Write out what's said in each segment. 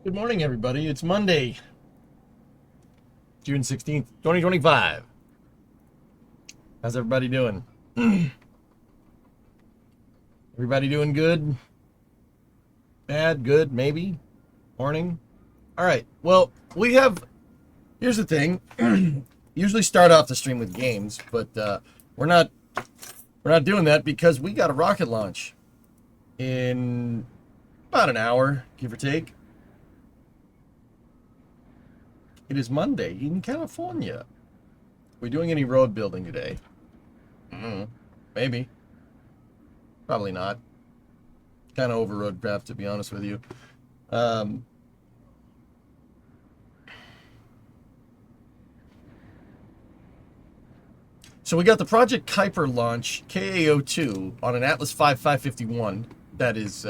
Good morning, everybody. It's Monday, June 16th, 2025. How's everybody doing? Everybody doing good? Bad? Good? Maybe? Morning? All right. Well, here's the thing. Usually start off the stream with games, but we're not doing that because we got a rocket launch in about an hour, give or take. It is Monday in California. We doing any road building today? Maybe. Probably not. Kind of over roadcraft, to be honest with you. So we got the Project Kuiper launch, KAO2, on an Atlas V 551 that is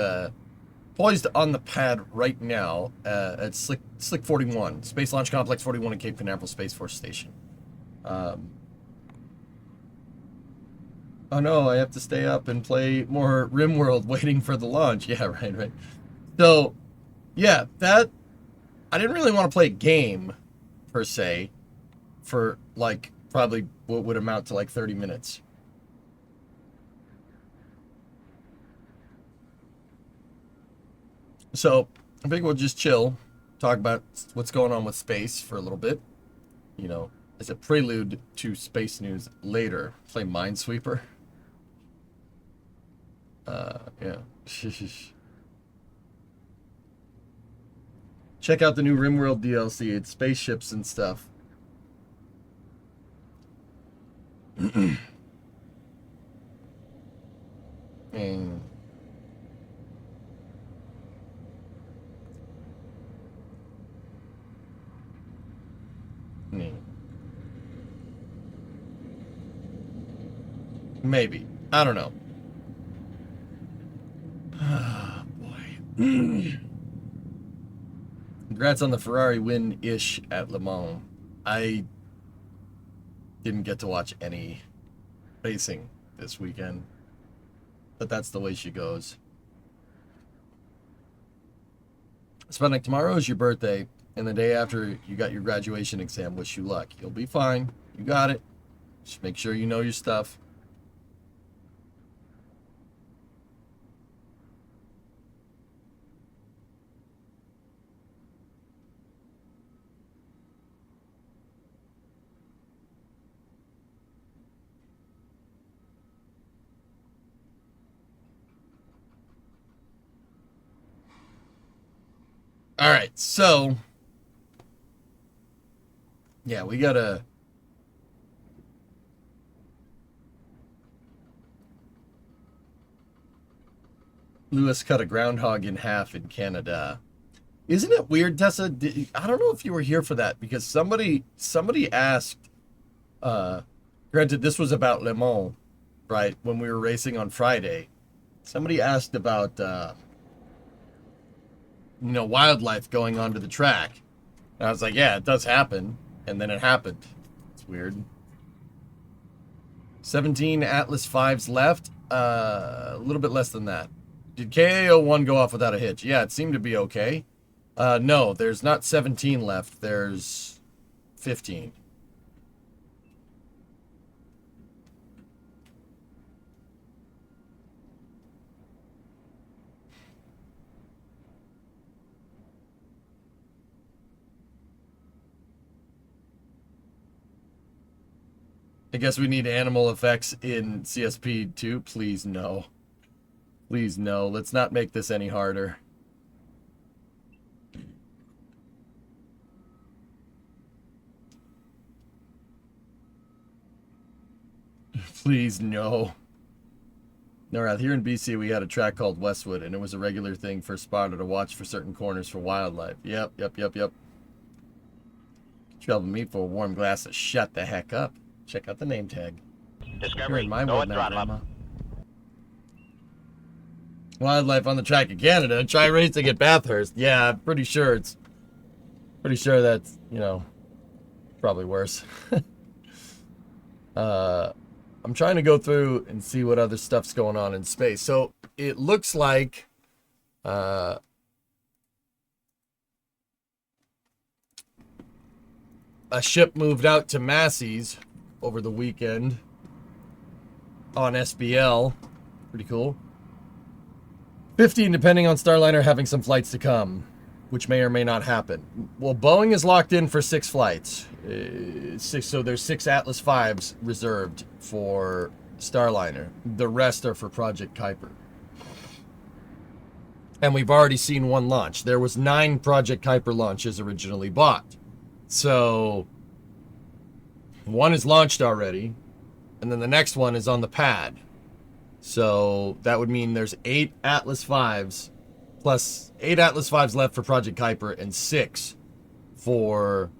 poised on the pad right now at Slick 41, Space Launch Complex 41 at Cape Canaveral Space Force Station. Oh no, I have to stay up and play more RimWorld waiting for the launch. Yeah, right. So, yeah, I didn't really want to play a game, per se, for, like, probably what would amount to, like, 30 minutes. So, I think we'll just chill, talk about what's going on with space for a little bit, you know, as a prelude to space news later. Play Minesweeper. Yeah. Check out the new RimWorld DLC. It's spaceships and stuff. And maybe. I don't know. Oh, boy. Congrats on the Ferrari win-ish at Le Mans. I didn't get to watch any racing this weekend, but that's the way she goes. Sputnik, tomorrow is your birthday, and the day after you got your graduation exam. Wish you luck. You'll be fine. You got it. Just make sure you know your stuff. All right, so yeah, we gotta. Lewis cut a groundhog in half in Canada. Isn't it weird, Tessa? I don't know if you were here for that because somebody asked. Granted, this was about Le Mans, right? When we were racing on Friday, somebody asked about wildlife going onto the track. And I was like, yeah, it does happen. And then it happened. It's weird. 17 Atlas 5s left. A little bit less than that. Did KAO1 go off without a hitch? Yeah, it seemed to be okay. No, there's not 17 left. There's 15. I guess we need animal effects in CSP too. Please no. Please no. Let's not make this any harder. Please no. No, here in BC we had a track called Westwood, and it was a regular thing for a spotter to watch for certain corners for wildlife. Yep. Travel meat for a warm glass of shut the heck up. Check out the name tag. Discovery, You're in my go world at now, throttle Grandma. up. Wildlife on the track in Canada. Try racing at Bathurst. Yeah, pretty sure that's, probably worse. I'm trying to go through and see what other stuff's going on in space. So it looks like a ship moved out to Massey's over the weekend on SBL. Pretty cool. 15, depending on Starliner having some flights to come, which may or may not happen. Well, Boeing is locked in for 6 flights. So there's 6 Atlas V's reserved for Starliner. The rest are for Project Kuiper. And we've already seen 1 launch. There was 9 Project Kuiper launches originally bought. So 1 is launched already, and then the next one is on the pad. So that would mean there's 8 Atlas V's plus 8 Atlas V's left for Project Kuiper and 6 for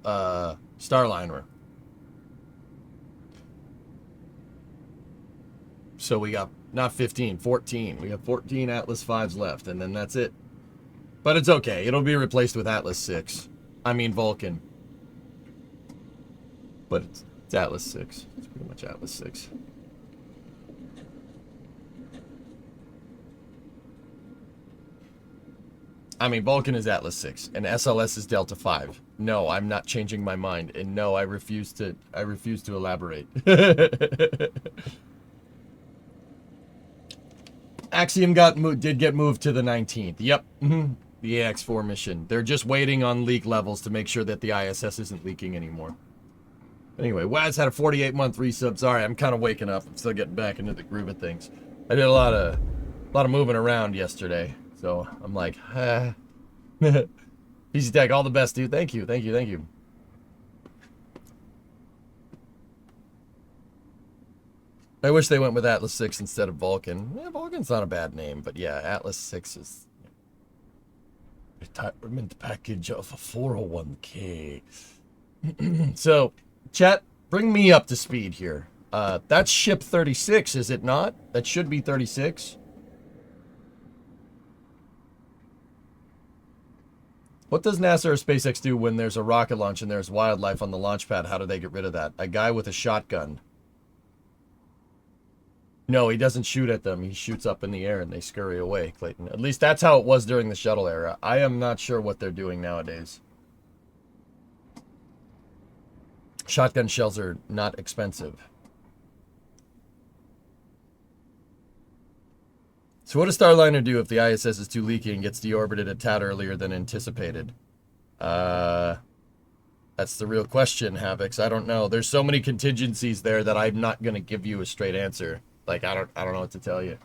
Starliner. So we got not 15, 14. We have 14 Atlas 5s left, and then that's it. But it's okay. It'll be replaced with Atlas 6. I mean Vulcan. But it's Atlas 6. It's pretty much Atlas 6. I mean, Vulcan is Atlas 6, and SLS is Delta 5. No, I'm not changing my mind, and no, I refuse to elaborate. Axiom did get moved to the 19th. Yep. The AX4 mission. They're just waiting on leak levels to make sure that the ISS isn't leaking anymore. Anyway, Waz had a 48-month resub. Sorry, I'm kind of waking up. I'm still getting back into the groove of things. I did a lot of moving around yesterday, so I'm like, Easy Tech, all the best, dude. Thank you. I wish they went with Atlas 6 instead of Vulcan. Yeah, Vulcan's not a bad name, but yeah, Atlas 6 is retirement package of a 401k. So, chat, bring me up to speed here. That's ship 36, is it not? That should be 36. What does NASA or SpaceX do when there's a rocket launch and there's wildlife on the launch pad? How do they get rid of that? A guy with a shotgun. No, he doesn't shoot at them. He shoots up in the air and they scurry away, Clayton. At least that's how it was during the shuttle era. I am not sure what they're doing nowadays. Shotgun shells are not expensive. So what does Starliner do if the ISS is too leaky and gets deorbited a tad earlier than anticipated? That's the real question, Havix. I don't know. There's so many contingencies there that I'm not going to give you a straight answer. Like, I don't know what to tell you.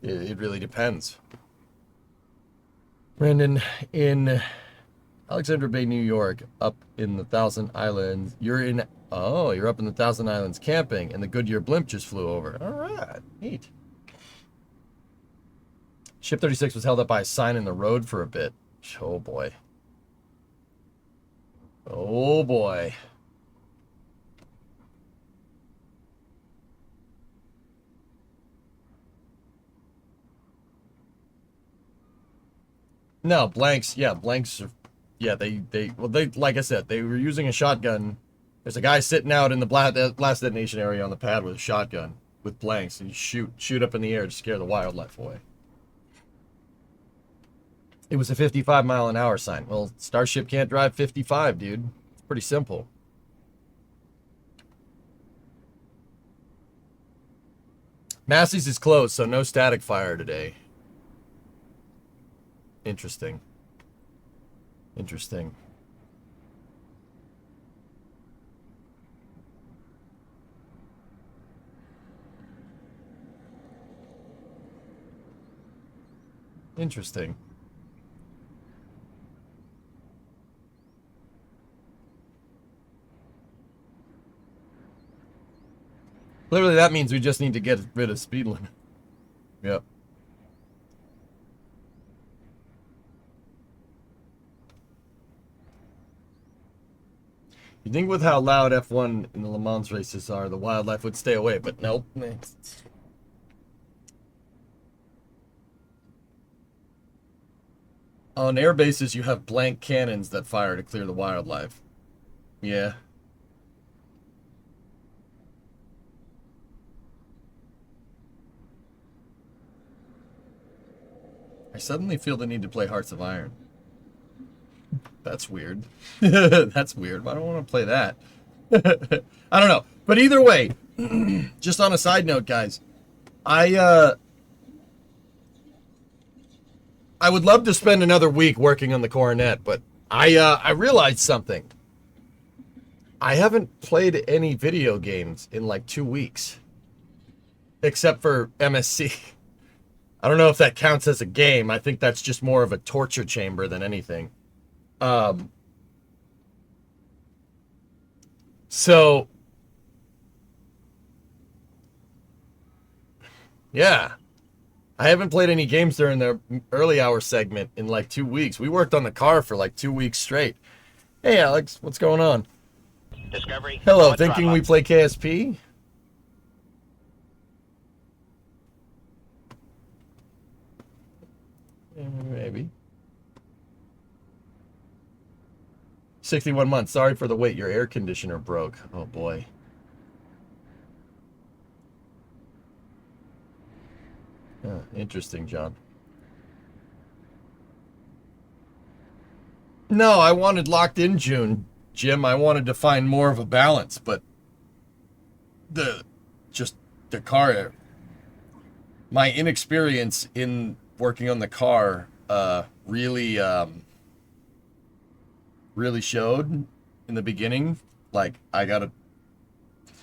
It really depends. Brandon, in Alexandria Bay, New York, up in the Thousand Islands. You're up in the Thousand Islands camping, and the Goodyear blimp just flew over. All right, neat. Ship 36 was held up by a sign in the road for a bit. Oh, boy. Oh, boy. No, blanks. Yeah, blanks are... Yeah, they like I said, they were using a shotgun. There's a guy sitting out in the blast detonation area on the pad with a shotgun with blanks, and you shoot up in the air to scare the wildlife away. It was a 55-mile-an-hour sign. Well, Starship can't drive 55, dude. It's pretty simple. Massey's is closed, so no static fire today. Interesting. Interesting. Interesting. Clearly that means we just need to get rid of speed limit. Yep. You think with how loud F1 in the Le Mans races are, the wildlife would stay away, but nope. On air bases, you have blank cannons that fire to clear the wildlife. Yeah. I suddenly feel the need to play Hearts of Iron. That's weird. That's weird. I don't want to play that. I don't know. But either way, just on a side note, guys, I would love to spend another week working on the Coronet, but I realized something. I haven't played any video games in like 2 weeks, except for MSC. I don't know if that counts as a game. I think that's just more of a torture chamber than anything. So, yeah. I haven't played any games during the early hour segment in like 2 weeks. We worked on the car for like 2 weeks straight. Hey, Alex, what's going on? Discovery. Hello, thinking we play KSP? Maybe. 61 months. Sorry for the wait. Your air conditioner broke. Oh, boy. Interesting, John. No, I wanted locked in June, Jim. I wanted to find more of a balance, but the car, my inexperience in working on the car really showed in the beginning. Like, I gotta,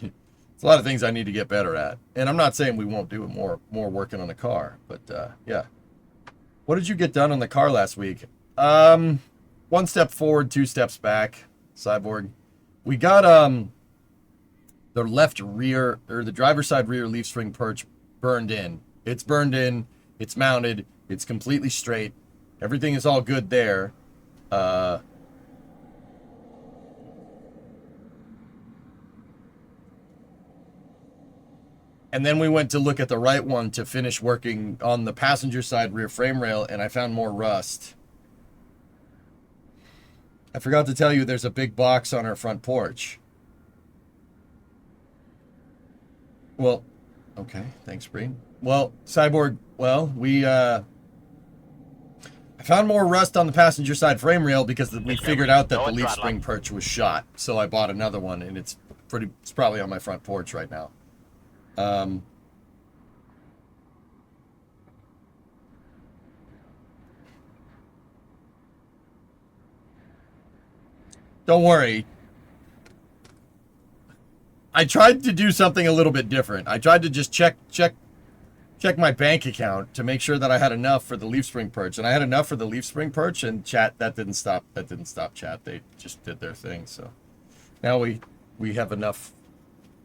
it's a lot of things I need to get better at. And I'm not saying we won't do more working on the car, but yeah. What did you get done on the car last week? 1 step forward, 2 steps back, Cyborg. We got the left rear, or the driver's side rear leaf spring perch burned in. It's burned in, it's mounted, it's completely straight. Everything is all good there. And then we went to look at the right one to finish working on the passenger side rear frame rail, and I found more rust. I forgot to tell you there's a big box on our front porch. Well, okay, thanks, Breen. Well, Cyborg, well, I found more rust on the passenger side frame rail because we figured out that the leaf spring perch was shot. So I bought another one, and it's probably on my front porch right now. Don't worry. I tried to do something a little bit different. I tried to just check my bank account to make sure that I had enough for the leaf spring perch, and I had enough for the leaf spring perch, and chat that didn't stop chat. They just did their thing. So now we have enough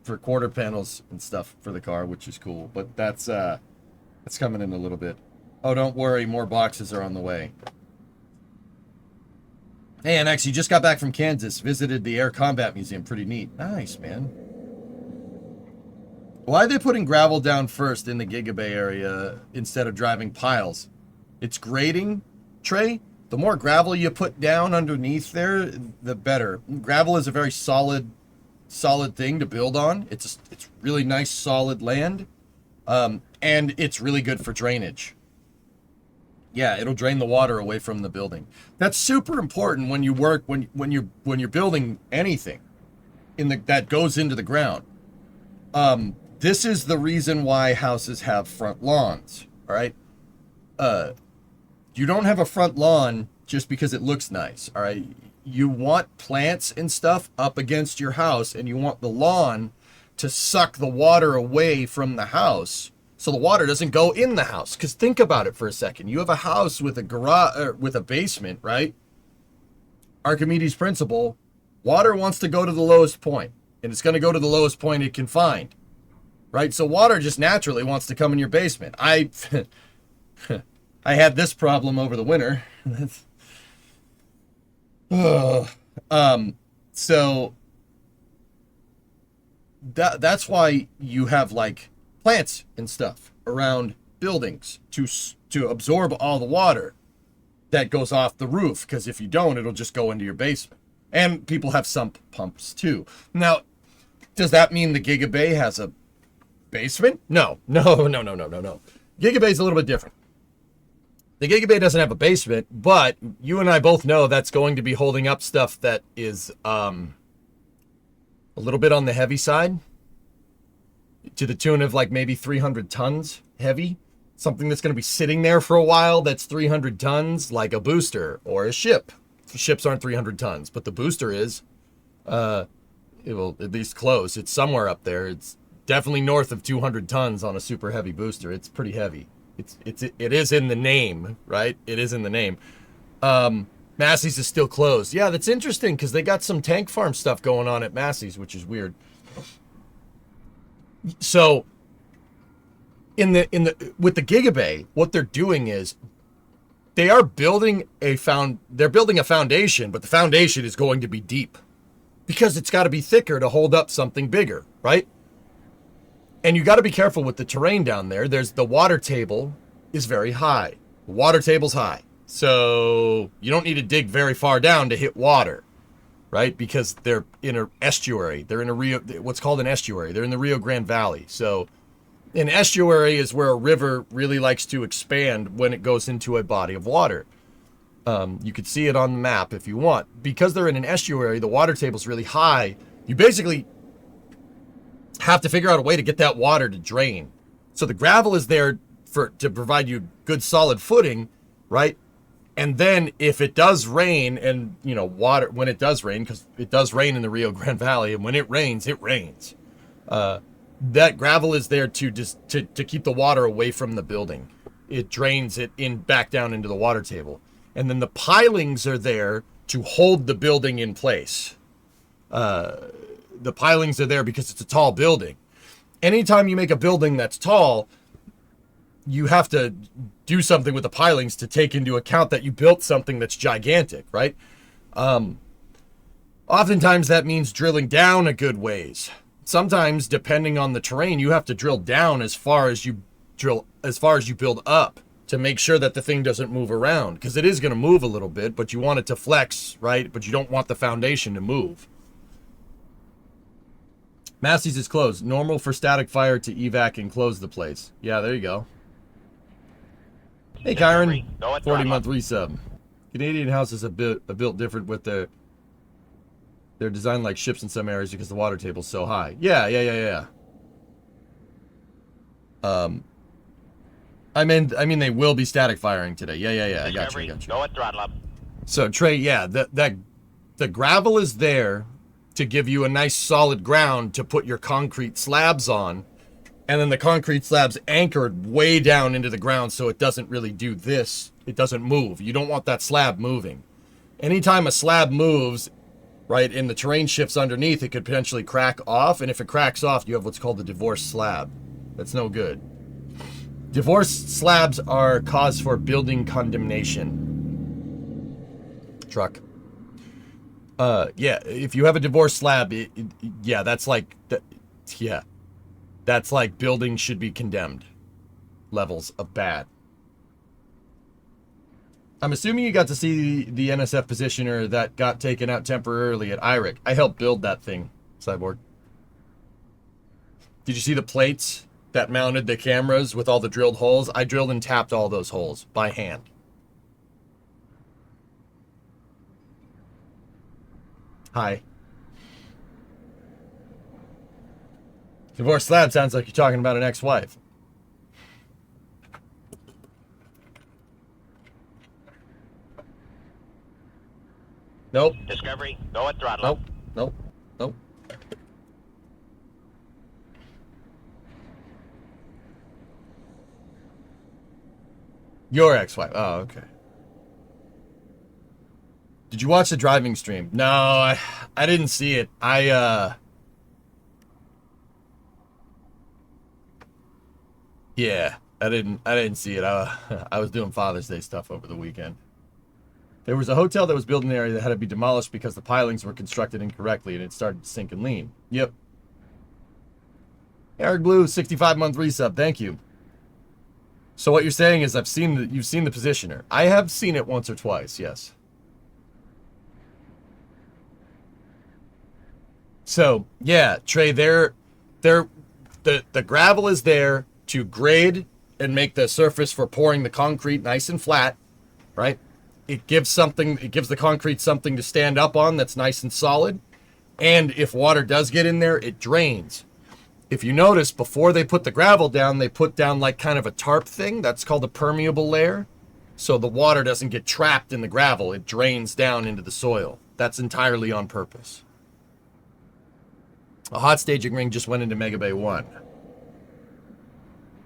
for quarter panels and stuff for the car, which is cool. But that's coming in a little bit. Oh, don't worry, more boxes are on the way. Hey, and actually just got back from Kansas, visited the Air Combat Museum. Pretty neat. Nice, man. Why are they putting gravel down first in the Gigabay area instead of driving piles? It's grading, Trey. The more gravel you put down underneath there, the better. Gravel is a very solid thing to build on. It's really nice, solid land, and it's really good for drainage. Yeah, it'll drain the water away from the building. That's super important when you work when you're building anything that goes into the ground. This is the reason why houses have front lawns. All right, you don't have a front lawn just because it looks nice. All right, you want plants and stuff up against your house, and you want the lawn to suck the water away from the house, so the water doesn't go in the house. Because think about it for a second. You have a house with a garage, with a basement, right? Archimedes' principle, water wants to go to the lowest point, and it's going to go to the lowest point it can find, right? So water just naturally wants to come in your basement. I had this problem over the winter. So that's why you have like plants and stuff around buildings to absorb all the water that goes off the roof, because if you don't, it'll just go into your basement. And people have sump pumps too. Now, does that mean the Gigabay has a basement? No. Gigabay's a little bit different. The Gigabay doesn't have a basement, but you and I both know that's going to be holding up stuff that is a little bit on the heavy side, to the tune of like maybe 300 tons heavy. Something that's going to be sitting there for a while that's 300 tons, like a booster or a ship. Ships aren't 300 tons, but the booster is. It will at least close. It's somewhere up there. It's definitely north of 200 tons on a super heavy booster. It's pretty heavy. It is in the name, right? It is in the name. Massey's is still closed. Yeah, that's interesting because they got some tank farm stuff going on at Massey's, which is weird. So with the Gigabay, what they're doing is they are building a foundation, but the foundation is going to be deep because it's got to be thicker to hold up something bigger, right? And you got to be careful with the terrain down there. There's the water table is very high. The water table's high. So you don't need to dig very far down to hit water, right? Because they're in an estuary. They're in what's called an estuary. They're in the Rio Grande Valley. So an estuary is where a river really likes to expand when it goes into a body of water. You could see it on the map if you want. Because they're in an estuary, the water table's really high. You basically have to figure out a way to get that water to drain. So the gravel is there to provide you good solid footing, right? And then if it does rain, and water, when it does rain, because it does rain in the Rio Grande Valley, and when it rains, it rains. That gravel is there to keep the water away from the building. It drains it back down into the water table. And then the pilings are there to hold the building in place. The pilings are there because it's a tall building. Anytime you make a building that's tall, you have to do something with the pilings to take into account that you built something that's gigantic, right? Oftentimes that means drilling down a good ways. Sometimes, depending on the terrain, you have to drill down as far as you build up to make sure that the thing doesn't move around, because it is going to move a little bit, but you want it to flex, right? But you don't want the foundation to move. Massey's is closed. Normal for static fire to evac and close the place. Yeah, there you go. Hey, Kyron. 40-month resub. Canadian houses are built different with they're designed like ships in some areas because the water table's so high. Yeah. I mean they will be static firing today. Yeah. I got you. Go at throttle up. So Trey, yeah, the gravel is there to give you a nice solid ground to put your concrete slabs on, and then the concrete slabs anchored way down into the ground so it doesn't really do this. It doesn't move. You don't want that slab moving. Anytime a slab moves, right, and the terrain shifts underneath, it could potentially crack off, and if it cracks off, you have what's called a divorced slab. That's no good. Divorced slabs are cause for building condemnation. Truck. Yeah, if you have a divorced slab, that's like building should be condemned levels of bad. I'm assuming you got to see the NSF positioner that got taken out temporarily at IRIC. I helped build that thing, Cyborg. Did you see the plates that mounted the cameras with all the drilled holes? I drilled and tapped all those holes by hand. Hi. Divorced slab sounds like you're talking about an ex-wife. Nope. Discovery, go at throttle. Nope. Your ex-wife. Oh, okay. Did you watch the driving stream? No, I didn't see it. Yeah, I didn't see it. I was doing Father's Day stuff over the weekend. There was a hotel that was built in an area that had to be demolished because the pilings were constructed incorrectly and it started to sink and lean. Yep. Eric Blue, 65-month resub. Thank you. So what you're saying is you've seen the positioner. I have seen it once or twice, yes. So, yeah, Trey, the gravel is there to grade and make the surface for pouring the concrete nice and flat, right? It gives the concrete something to stand up on that's nice and solid. And if water does get in there, it drains. If you notice, before they put the gravel down, they put down like kind of a tarp thing. That's called a permeable layer. So the water doesn't get trapped in the gravel. It drains down into the soil. That's entirely on purpose. A hot staging ring just went into Mega Bay 1.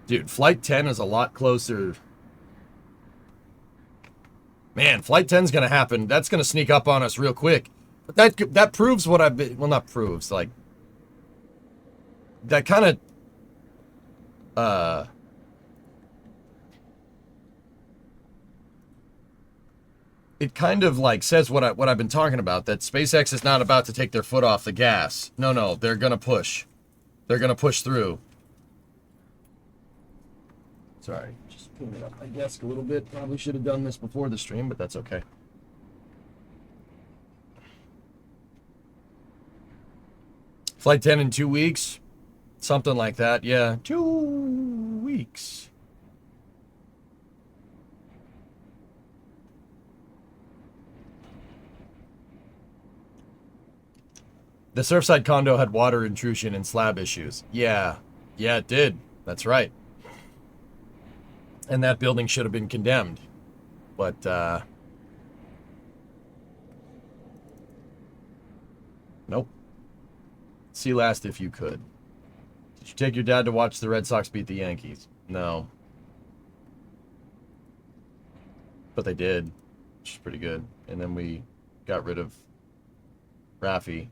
Dude, Flight 10 is a lot closer. Man, Flight 10's going to happen. That's going to sneak up on us real quick. But that proves what I've been... Well, not proves. Like, that kind of... It kind of like says what I've been talking about, that SpaceX is not about to take their foot off the gas. No, they're going to push. They're going to push through. Sorry, just pulling up my desk a little bit. Probably should have done this before the stream, but that's okay. Flight 10 in 2 weeks. Something like that, yeah. 2 weeks. The Surfside condo had water intrusion and slab issues. Yeah, it did. That's right. And that building should have been condemned. But, nope. See last if you could. Did you take your dad to watch the Red Sox beat the Yankees? No. But they did, which is pretty good. And then we got rid of Raffy.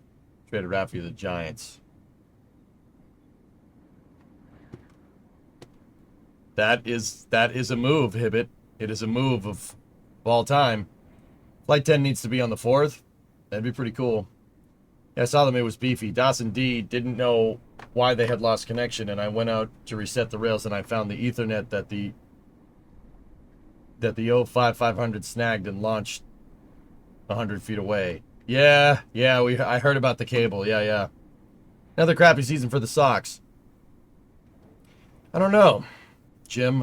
Traded Raffy to the Giants. That is a move, Hibbit. It is a move of all time. Flight 10 needs to be on the 4th. That'd be pretty cool. Yeah, I saw them. It was beefy. Dawson D didn't know why they had lost connection, and I went out to reset the rails, and I found the Ethernet that the 05500 snagged and launched 100 feet away. Yeah, I heard about the cable. Yeah. Another crappy season for the Sox. I don't know, Jim.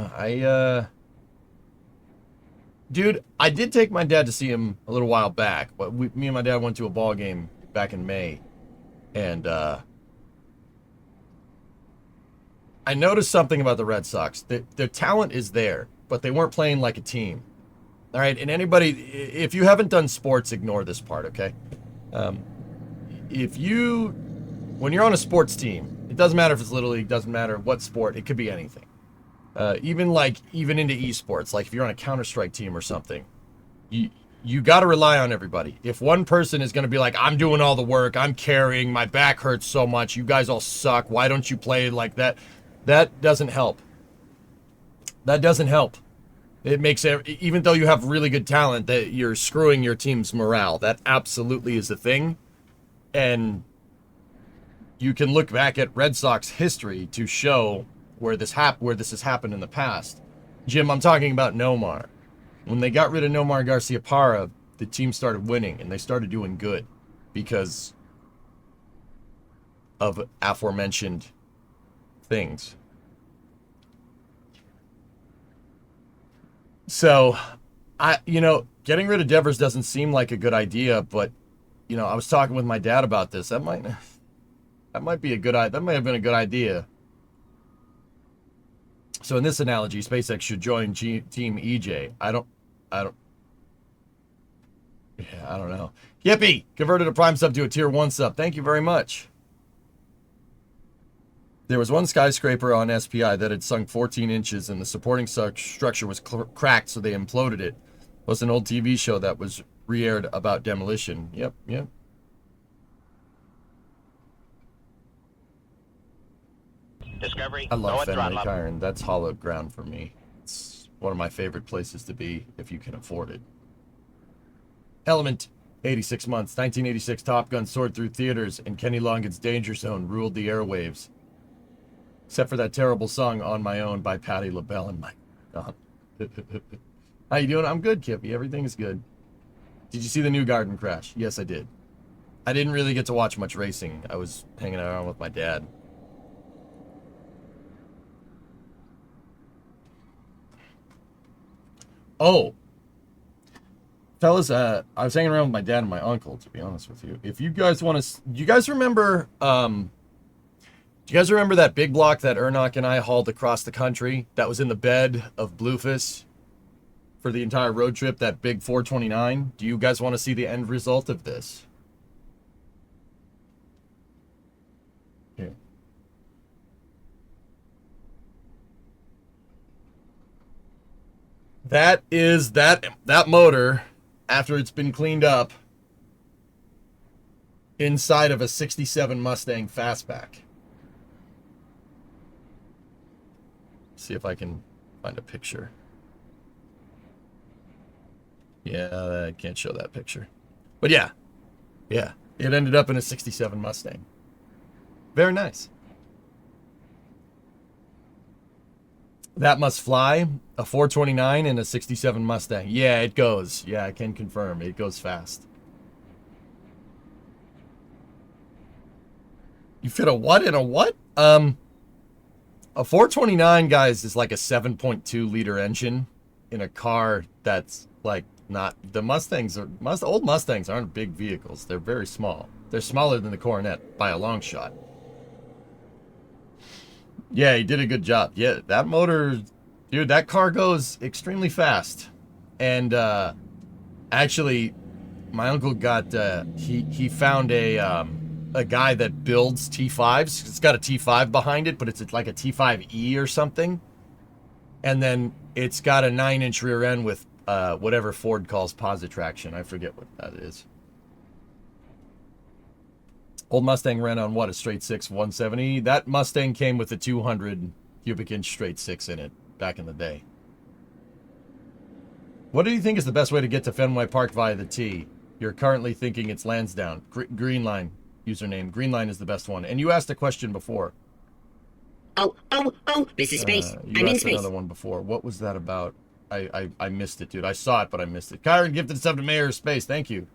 Dude, I did take my dad to see him a little while back. But me and my dad went to a ball game back in May, and I noticed something about the Red Sox. Their talent is there, but they weren't playing like a team. All right, and anybody, if you haven't done sports, ignore this part, okay? When you're on a sports team, it doesn't matter if it's Little League, doesn't matter what sport, it could be anything. Even into esports, like if you're on a Counter-Strike team or something, you got to rely on everybody. If one person is going to be like, I'm doing all the work, I'm carrying, my back hurts so much, you guys all suck, why don't you play like that? That doesn't help. That doesn't help. It makes, even though you have really good talent, that you're screwing your team's morale. That absolutely is a thing. And you can look back at Red Sox history to show where this has happened in the past. Jim, I'm talking about Nomar. When they got rid of Nomar Garciaparra, the team started winning, and they started doing good because of aforementioned things. So, getting rid of Devers doesn't seem like a good idea, but, I was talking with my dad about this. That might be a good idea. That might have been a good idea. So in this analogy, SpaceX should join Team EJ. I don't know. Yippee! Converted a Prime sub to a Tier 1 sub. Thank you very much. There was one skyscraper on SPI that had sunk 14 inches and the supporting structure was cracked, so they imploded it. It was an old TV show that was re-aired about demolition. Yep. Discovery. I love Fenway Iron. That's hallowed ground for me. It's one of my favorite places to be if you can afford it. Element, 86 months. 1986 Top Gun soared through theaters and Kenny Loggett's Danger Zone ruled the airwaves. Except for that terrible song On My Own by Patti LaBelle and Mike. How you doing? I'm good, Kippy. Everything is good. Did you see the new Garden Crash? Yes, I did. I didn't really get to watch much racing. I was hanging around with my dad. Oh, fellas, I was hanging around with my dad and my uncle, to be honest with you. If you guys want to, do you guys remember, that big block that Ernok and I hauled across the country that was in the bed of Bluefus for the entire road trip, that big 429? Do you guys want to see the end result of this? Yeah. That is that motor, after it's been cleaned up, inside of a 67 Mustang Fastback. See if I can find a picture. Yeah, I can't show that picture. But yeah, it ended up in a 67 Mustang. Very nice. That must fly. A 429 and a 67 Mustang. Yeah, it goes. Yeah, I can confirm. It goes fast. You fit a what in a what? A 429, guys, is like a 7.2 liter engine in a car that's like not... The Mustangs are... Old Mustangs aren't big vehicles. They're very small. They're smaller than the Coronet by a long shot. Yeah, he did a good job. Yeah, that motor... Dude, that car goes extremely fast. And, actually, my uncle got, he found a guy that builds T5s. It's got a T5 behind it, but it's like a T5E or something. And then it's got a 9-inch rear end with, whatever Ford calls posit traction. I forget what that is. Old Mustang ran on what, a straight 6 170? That Mustang came with a 200 cubic inch straight 6 in it back in the day. What do you think is the best way to get to Fenway Park via the T? You're currently thinking it's Lansdowne. Greenline username. Greenline is the best one. And you asked a question before. Oh, this is space. You I'm in asked space. another one before. What was that about? I missed it, dude. I saw it, but I missed it. Kyron gifted sub to Mayor of Space. Thank you.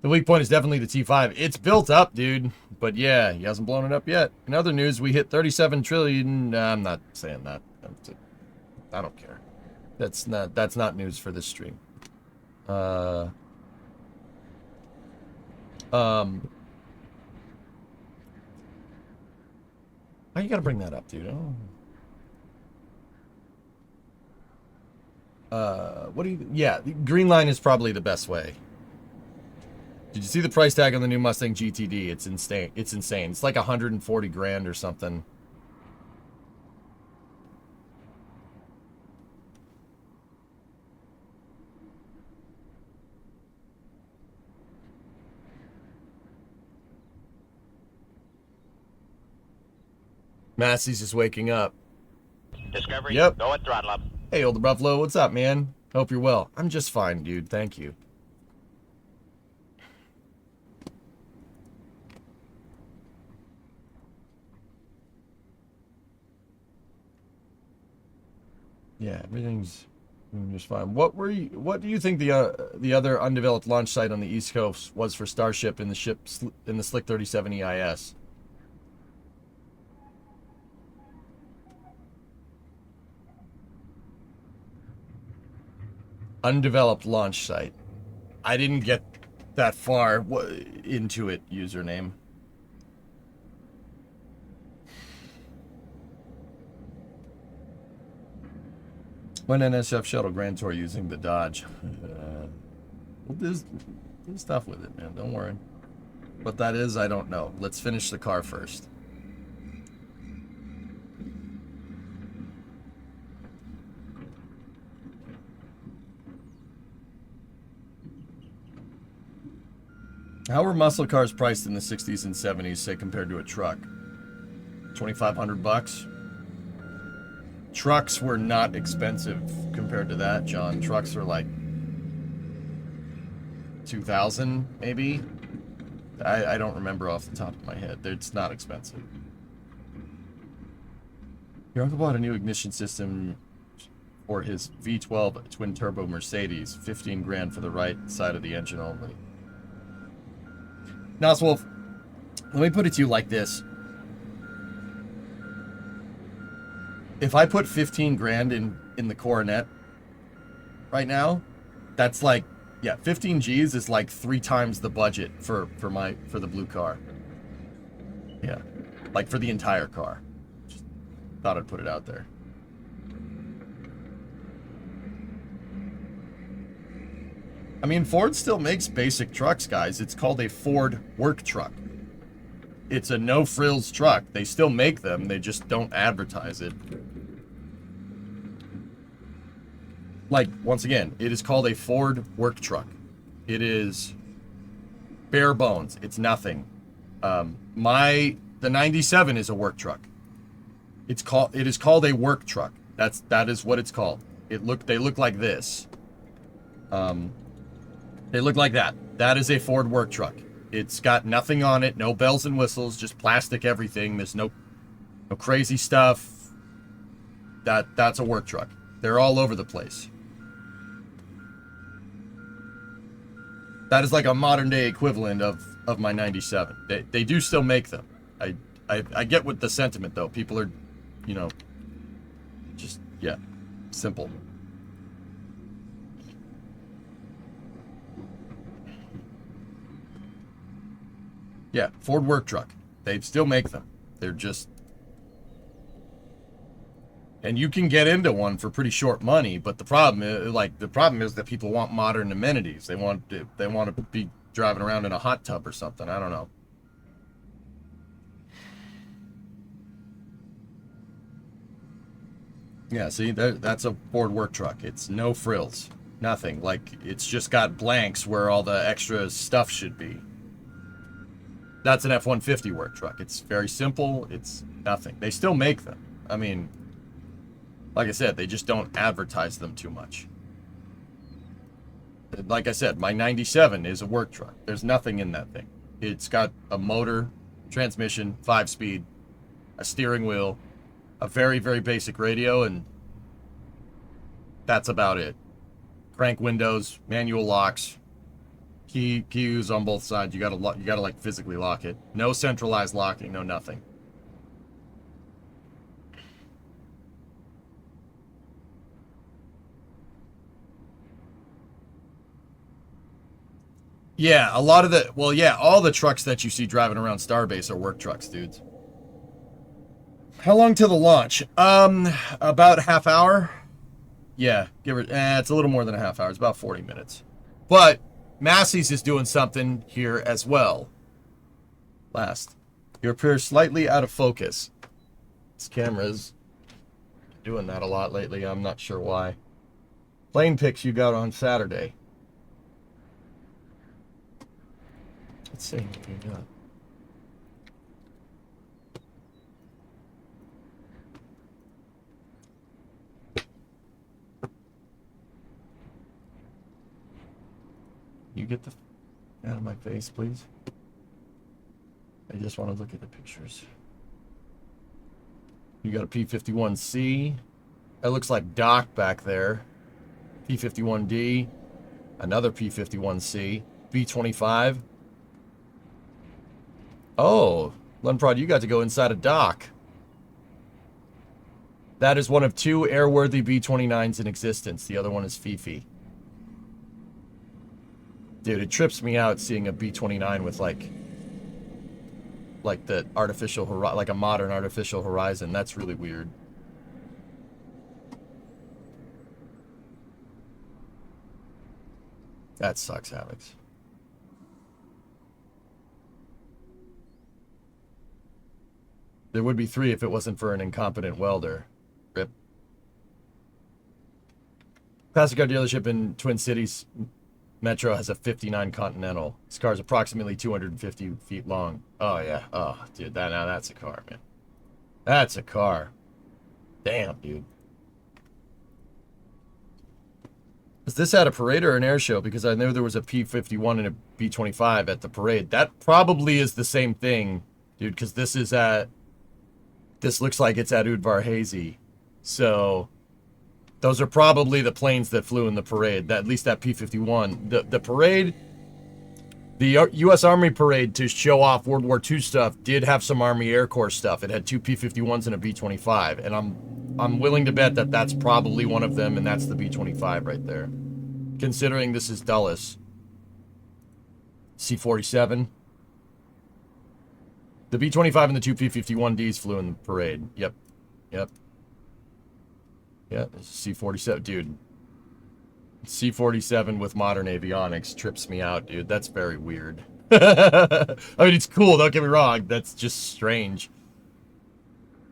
The weak point is definitely the T5. It's built up, dude. But yeah, he hasn't blown it up yet. In other news, we hit 37 trillion. I'm not saying that. I don't care. That's not news for this stream. Why you gotta bring that up, dude? What do you... Yeah, Greenline is probably the best way. Did you see the price tag on the new Mustang GTD? It's insane. It's insane. It's like 140 grand or something. Massey's just waking up. Discovery, Yep. go at throttle up. Hey, Older Buffalo, what's up, man? Hope you're well. I'm just fine, dude. Thank you. Yeah, everything's just fine. What do you think the other undeveloped launch site on the East Coast was for Starship in the Slick 37 EIS? Undeveloped launch site. I didn't get that far into it, username. When NSF shuttle Grand Tour using the Dodge. We'll do stuff with it, man. Don't worry. What that is, I don't know. Let's finish the car first. How were muscle cars priced in the 60s and 70s, say, compared to a truck? 2,500 bucks? Trucks were not expensive compared to that, John. Trucks were like 2,000, maybe? I don't remember off the top of my head. It's not expensive. Your uncle bought a new ignition system for his V12 twin-turbo Mercedes. 15 grand for the right side of the engine only. Noswolf, let me put it to you like this. If I put 15 grand in the Coronet, right now. That's like, yeah, 15 G's is like 3 times the budget for the blue car. Yeah, like for the entire car. Just thought I'd put it out there. I mean, Ford still makes basic trucks, guys. It's called a Ford work truck. It's a no-frills truck. They still make them. They just don't advertise it. Like, once again, it is called a Ford work truck. It is bare bones. It's nothing. The 97 is a work truck. It is called a work truck. That is what it's called. They look like this. They look like that. That is a Ford work truck. It's got nothing on it, no bells and whistles, just plastic everything. There's no crazy stuff. That's a work truck. They're all over the place. That is like a modern day equivalent of my 97. They do still make them. I get what the sentiment though. People are, just, yeah, simple. Yeah, Ford work truck. They still make them. They're just... And you can get into one for pretty short money, but the problem is that people want modern amenities. They want to be driving around in a hot tub or something. I don't know. Yeah, see, that's a Ford work truck. It's no frills. Nothing. Like, it's just got blanks where all the extra stuff should be. That's an F-150 work truck. It's very simple. It's nothing. They still make them. I mean, like I said, they just don't advertise them too much. Like I said, my 97 is a work truck. There's nothing in that thing. It's got a motor, transmission, 5-speed, a steering wheel, a very, very basic radio, and that's about it. Crank windows, manual locks, keys on both sides. You gotta like physically lock it. No centralized locking, no nothing. Yeah, a lot of the, well, yeah, all the trucks that you see driving around Starbase are work trucks, dudes. How long till the launch? About a half hour. Yeah, it's a little more than a half hour. It's about 40 minutes. But Massey's is doing something here as well. You appear slightly out of focus. This camera's doing that a lot lately. I'm not sure why. Plane pics you got on Saturday. Let's see what we got. You get the out of my face, please. I just want to look at the pictures. You got a P-51C. That looks like Doc back there. P-51D. Another P-51C. B-25. Oh, Lunprod, you got to go inside a Doc. That is one of 2 airworthy B-29s in existence. The other one is Fifi. Dude, it trips me out seeing a B-29 with like the artificial like a modern artificial horizon. That's really weird. That sucks, Alex. There would be 3 if it wasn't for an incompetent welder. Rip. Classic car dealership in Twin Cities Metro has a 59 Continental. This car is approximately 250 feet long. Oh, yeah. Oh, dude, now that's a car, man. That's a car. Damn, dude. Is this at a parade or an air show? Because I know there was a P-51 and a B-25 at the parade. That probably is the same thing, dude, because this is at... This looks like it's at Udvar-Hazy. So... Those are probably the planes that flew in the parade. At least that P-51. The parade, the U.S. Army parade to show off World War II stuff did have some Army Air Corps stuff. It had 2 P-51s and a B-25. And I'm willing to bet that that's probably one of them, and that's the B-25 right there. Considering this is Dulles. C-47. The B-25 and the two P-51Ds flew in the parade. Yep. Yep. Yeah, C-47. Dude. C-47 with modern avionics trips me out, dude. That's very weird. I mean, it's cool, don't get me wrong. That's just strange.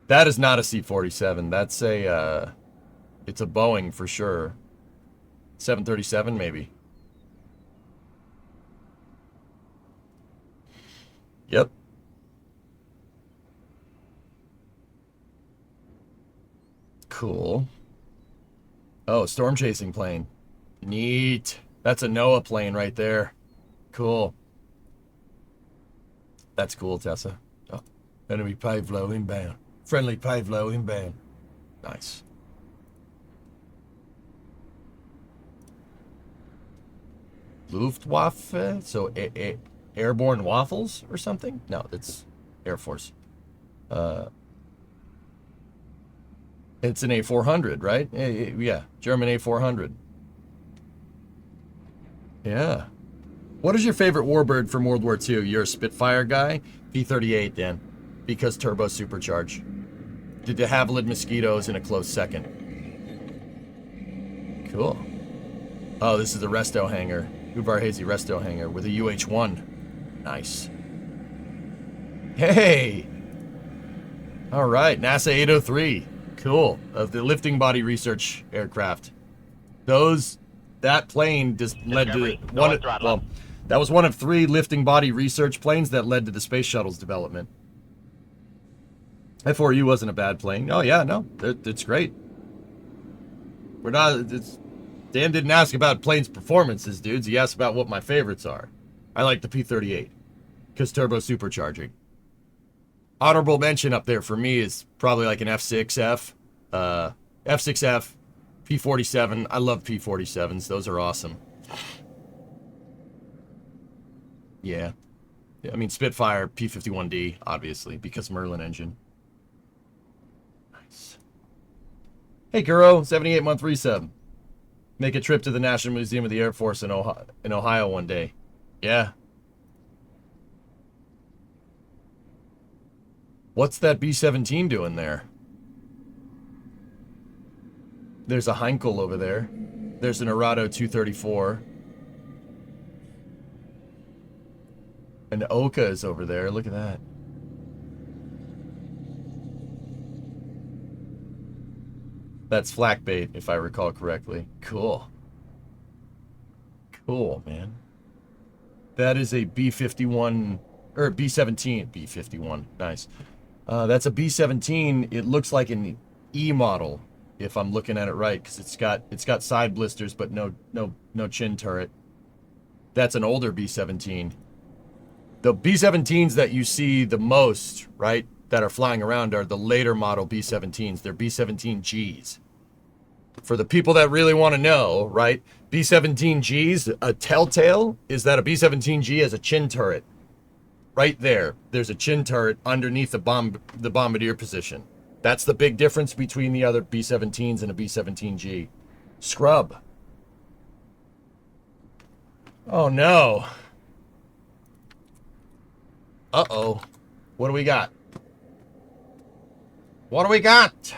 That is not a C-47. That's a, it's a Boeing for sure. 737, maybe. Yep. Cool. Oh, storm chasing plane. Neat. That's a NOAA plane right there. Cool. That's cool, Tessa. Oh, enemy Pavlo inbound. Friendly Pavlo inbound. Nice. Luftwaffe? So airborne waffles or something? No, that's Air Force. It's an A400, right? Yeah, German A400. Yeah. What is your favorite warbird from World War II? You're a Spitfire guy? P-38, Dan. Because turbo supercharge. The de Havilland Mosquitoes in a close second. Cool. Oh, this is the Resto hangar. Uvarhazy Resto hangar with a UH-1. Nice. Hey! Alright, NASA 803. Cool. Of the lifting body research aircraft. That plane just led to well, that was one of 3 lifting body research planes that led to the space shuttle's development. F4U wasn't a bad plane. Oh yeah, no, it's great. We're not. Dan didn't ask about planes' performances, dudes. He asked about what my favorites are. I like the P-38 because turbo supercharging. Honorable mention up there for me is probably like an F6F, F6F, P-47. I love P-47s. Those are awesome. Yeah. I mean, Spitfire, P-51D, obviously, because Merlin engine. Nice. Hey, Kuro, 78-month resub. Make a trip to the National Museum of the Air Force in Ohio one day. Yeah. What's that B-17 doing there? There's a Heinkel over there. There's an Arado 234. An Oka is over there. Look at that. That's flak bait, if I recall correctly. Cool. Cool, man. That is a B-51, or B-17. B-51, nice. That's a B-17. It looks like an E model, if I'm looking at it right, because it's got side blisters, but no chin turret. That's an older B-17. The B-17s that you see the most, right, that are flying around are the later model B-17s. They're B-17Gs. For the people that really want to know, right, B-17Gs, a telltale is that a B-17G has a chin turret. Right there, there's a chin turret underneath the bombardier position. That's the big difference between the other B-17s and a B-17G. Scrub. Oh, no. Uh-oh. What do we got? What do we got?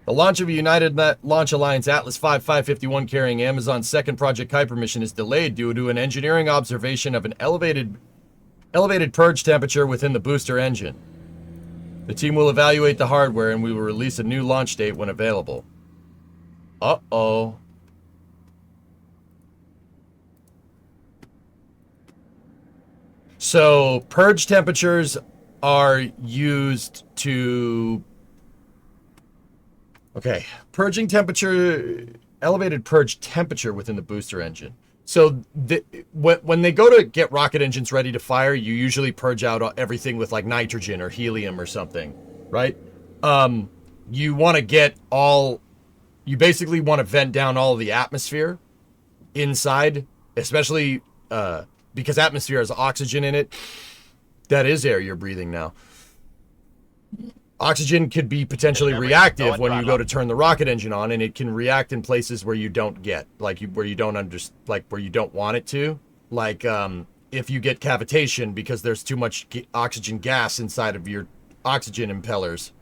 The launch of a United Launch Alliance Atlas V 551 carrying Amazon's second Project Kuiper mission is delayed due to an engineering observation of an elevated purge temperature within the booster engine. The team will evaluate the hardware and we will release a new launch date when available. Uh-oh. So, purge temperatures are used to... Okay, purging temperature... Elevated purge temperature within the booster engine. So, when they go to get rocket engines ready to fire, you usually purge out everything with like nitrogen or helium or something, right? You want to get all... You basically want to vent down all of the atmosphere inside, especially... because atmosphere has oxygen in it. That is air you're breathing now. Oxygen could be potentially Discovery. reactive Going when you throttle go to turn the rocket engine on, and it can react in places where you don't get, where you don't where you don't want it to, if you get cavitation because there's too much oxygen gas inside of your oxygen impellers.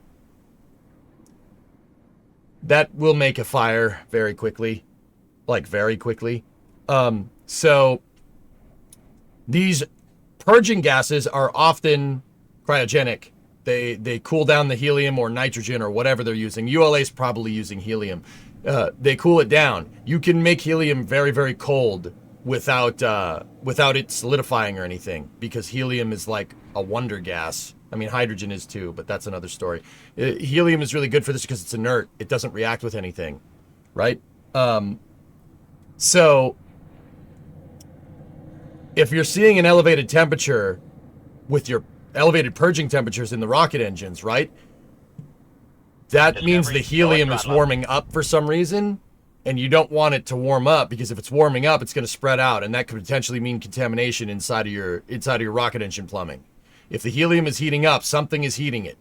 That will make a fire very quickly, very quickly. So these purging gases are often cryogenic. They cool down the helium or nitrogen or whatever they're using. ULA is probably using helium. They cool it down. You can make helium very, very cold without it solidifying or anything, because helium is like a wonder gas. I mean, hydrogen is too, but that's another story. Helium is really good for this because it's inert. It doesn't react with anything, right? So if you're seeing an elevated temperature with your elevated purging temperatures in the rocket engines, right? That means the helium is warming up for some reason, and you don't want it to warm up, because if it's warming up, it's going to spread out, and that could potentially mean contamination inside of your rocket engine plumbing. If the helium is heating up, something is heating it.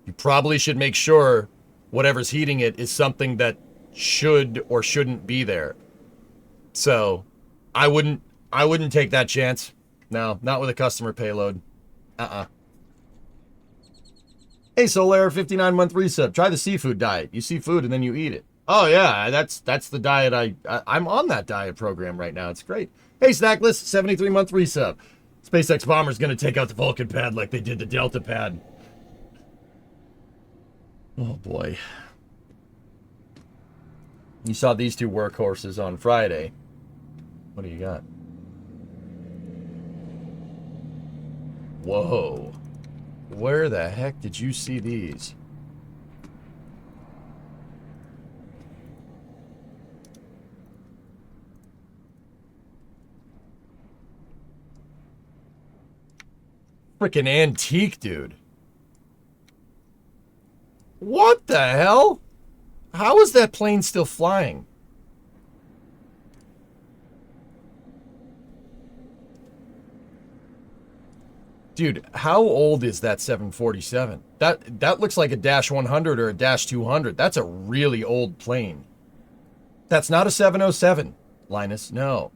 You probably should make sure whatever's heating it is something that should or shouldn't be there. So, I wouldn't take that chance. No, not with a customer payload. Hey, Solaire, 59-month resub. Try the seafood diet. You see food and then you eat it. Oh yeah, that's the diet I'm on that diet program right now. It's great. Hey, Snackless, 73-month resub. SpaceX bomber's gonna take out the Vulcan pad like they did the Delta pad. Oh boy. You saw these two workhorses on Friday. What do you got? Whoa. Where the heck did you see these? Freaking antique, dude. What the hell? How is that plane still flying? Dude, how old is that 747? That looks like a Dash 100 or a Dash 200. That's a really old plane. That's not a 707, Linus. No.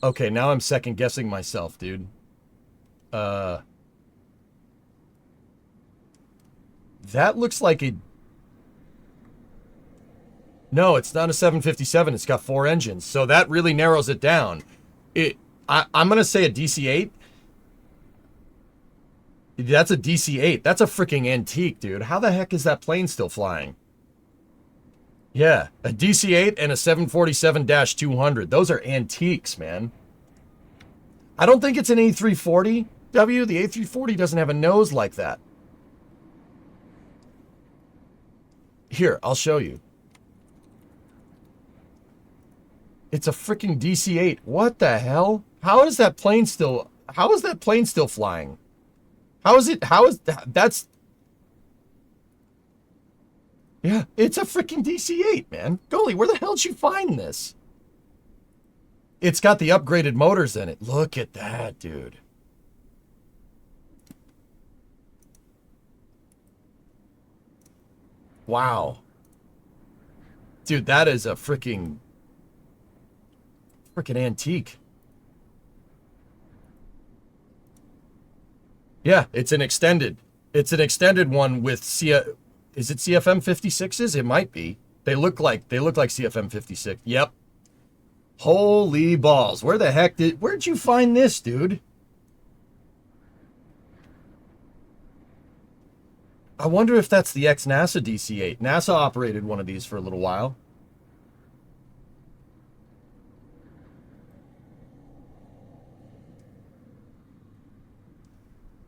Okay, now I'm second guessing myself, dude. That looks like a... No, it's not a 757. It's got 4 engines. So that really narrows it down. I'm going to say a DC-8. That's a DC-8. That's a freaking antique, dude. How the heck is that plane still flying? Yeah, a DC-8 and a 747-200. Those are antiques, man. I don't think it's an A340, W. The A340 doesn't have a nose like that. Here, I'll show you. It's a freaking DC-8. What the hell? How is that plane still flying? That's... Yeah, it's a freaking DC-8, man. Golly, where the hell did you find this? It's got the upgraded motors in it. Look at that, dude. Wow. Dude, that is a freaking antique. Yeah, it's an extended. It's an extended one with is it CFM 56s? It might be. They look like CFM 56. Yep. Holy balls. Where'd you find this, dude? I wonder if that's the ex-NASA DC-8. NASA operated one of these for a little while.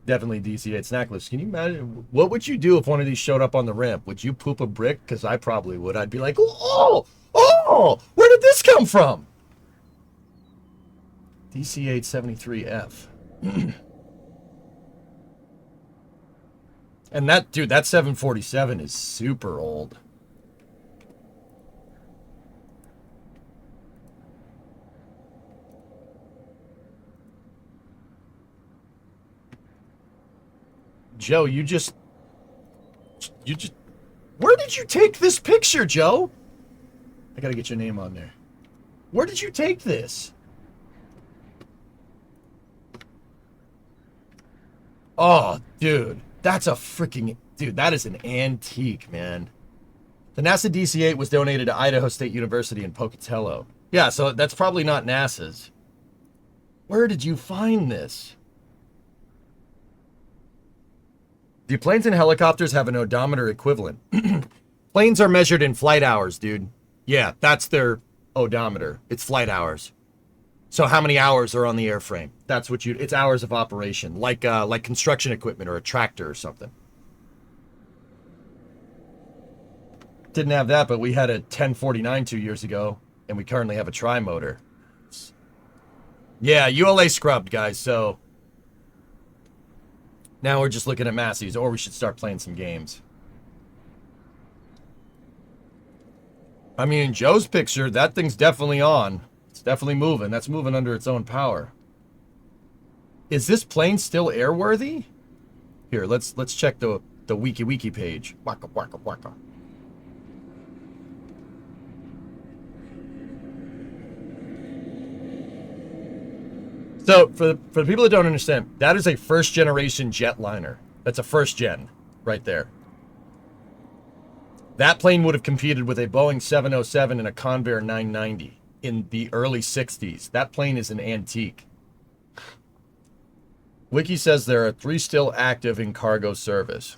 Definitely DC-8 Snackless. Can you imagine? What would you do if one of these showed up on the ramp? Would you poop a brick? Because I probably would. I'd be like, oh, where did this come from? DC-8 73F. And that 747 is super old. Joe, you just... Where did you take this picture, Joe? I gotta get your name on there. Where did you take this? Oh, dude. That's a freaking... Dude, that is an antique, man. The NASA DC-8 was donated to Idaho State University in Pocatello. Yeah, so that's probably not NASA's. Where did you find this? Do planes and helicopters have an odometer equivalent? Planes are measured in flight hours, dude. Yeah, that's their odometer. It's flight hours. So how many hours are on the airframe? That's what you... It's hours of operation, like construction equipment or a tractor or something. Didn't have that, but we had a 1049 2 years ago, and we currently have a tri-motor. Yeah, ULA scrubbed, guys, so... Now we're just looking at Massey's, or we should start playing some games. I mean, in Joe's picture, that thing's definitely on. It's definitely moving. That's moving under its own power. Is this plane still airworthy? Here, let's check the wiki page. Waka waka waka. So, for the people that don't understand, that is a first-generation jetliner. That's a first-gen, right there. That plane would have competed with a Boeing 707 and a Convair 990 in the early 60s. That plane is an antique. Wiki says there are 3 still active in cargo service.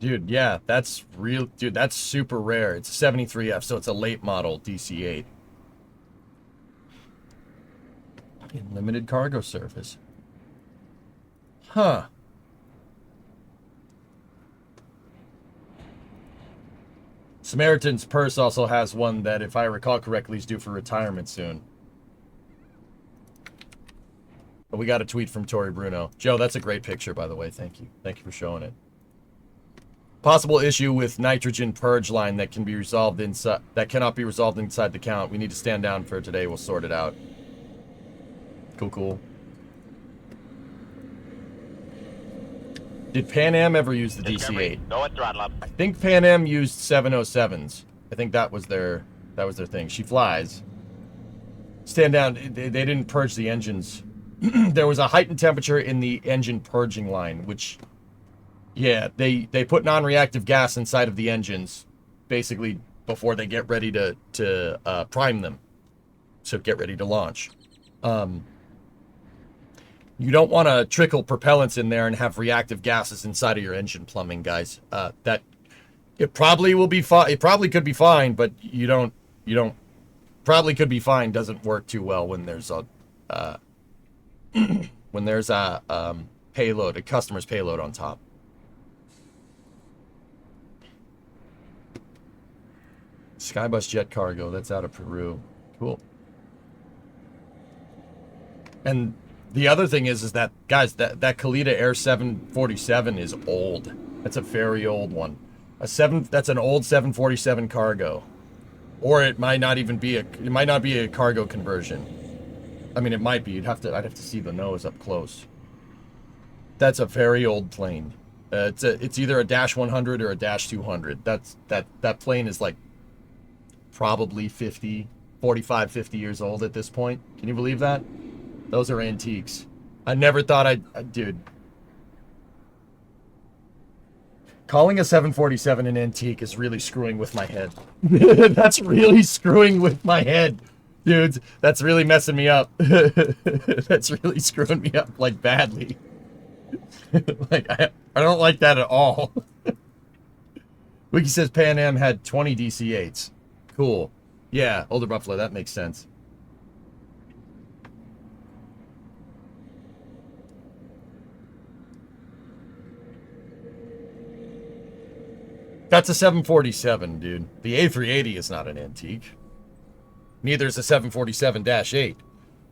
Dude, yeah, that's real. Dude, that's super rare. It's a 73F, so it's a late model DC-8. In limited cargo service. Huh. Samaritan's Purse also has one that, if I recall correctly, is due for retirement soon. But we got a tweet from Tori Bruno. Joe, that's a great picture, by the way. Thank you. Thank you for showing it. Possible issue with nitrogen purge line that can be resolved inside, that cannot be resolved inside the count. We need to stand down for today. We'll sort it out. Cool, cool. Did Pan Am ever use the DC-8? Go at throttle up. I think Pan Am used 707s. I think that was their thing. She flies. Stand down. They didn't purge the engines. There was a heightened temperature in the engine purging line, which, yeah, they put non-reactive gas inside of the engines, basically before they get ready to prime them, so get ready to launch. You don't want to trickle propellants in there and have reactive gases inside of your engine plumbing, guys. That it probably will be fine. It probably could be fine, but you don't. Probably could be fine doesn't work too well when there's a payload, a customer's payload on top. Skybus jet cargo, that's out of Peru. Cool. And the other thing is that, guys, that Kalita Air 747 is old. That's a very old one. That's an old 747 cargo. Or it might not even be a cargo conversion. I mean, it might be. I'd have to see the nose up close. That's a very old plane. It's either a Dash 100 or a Dash 200. That plane is like probably 45, 50 years old at this point. Can you believe that? Those are antiques. I never thought dude. Calling a 747 an antique is really screwing with my head. That's really screwing with my head. Dudes, that's really messing me up. That's really screwing me up, like, badly. Like, I don't like that at all. Wiki says Pan Am had 20 DC-8s. Cool. Yeah, older Buffalo, that makes sense. That's a 747, dude. The A380 is not an antique. Neither is the 747-8.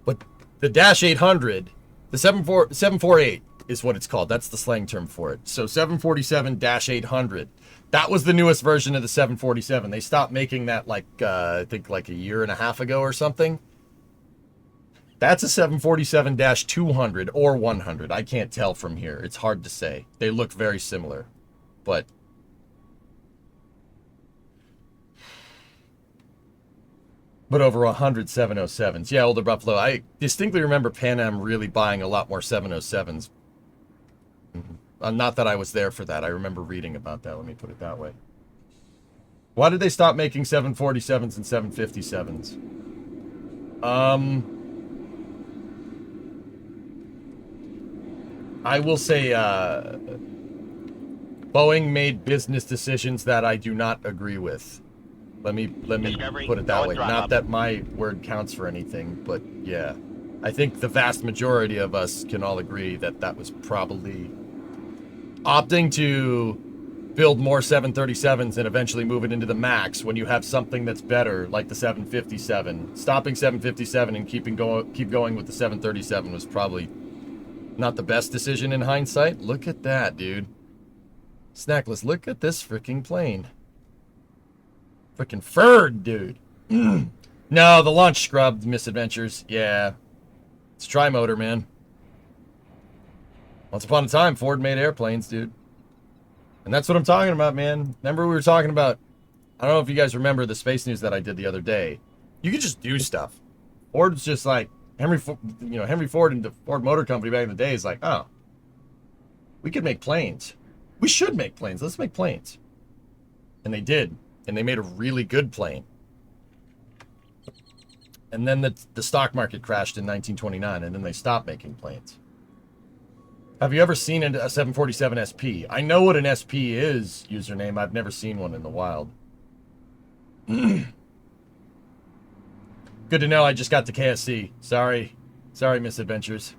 But the Dash 800, the 748 is what it's called. That's the slang term for it. So 747-800. That was the newest version of the 747. They stopped making that I think like a year and a half ago or something. That's a 747-200 or 100. I can't tell from here. It's hard to say. They look very similar. But over 100 707s. Yeah, Older Buffalo. I distinctly remember Pan Am really buying a lot more 707s. Not that I was there for that. I remember reading about that. Let me put it that way. Why did they stop making 747s and 757s? I will say Boeing made business decisions that I do not agree with. Let me put it that way. Not that my word counts for anything, but yeah. I think the vast majority of us can all agree that that was probably opting to build more 737s and eventually move it into the MAX when you have something that's better, like the 757. Stopping 757 and keep going with the 737 was probably not the best decision in hindsight. Look at that, dude. Snackless, look at this freaking plane. Freaking furred, dude. No, the launch scrubbed misadventures. Yeah. It's tri-motor, man. Once upon a time, Ford made airplanes, dude. And that's what I'm talking about, man. Remember we were talking about, I don't know if you guys remember the space news that I did the other day. You could just do stuff. Ford's just like, Henry Ford and the Ford Motor Company back in the day is like, oh, we could make planes. We should make planes. Let's make planes. And they did. And they made a really good plane. And then the stock market crashed in 1929, and then they stopped making planes. Have you ever seen a 747 SP? I know what an SP is, username. I've never seen one in the wild. Good to know I just got to KSC. Sorry, misadventures.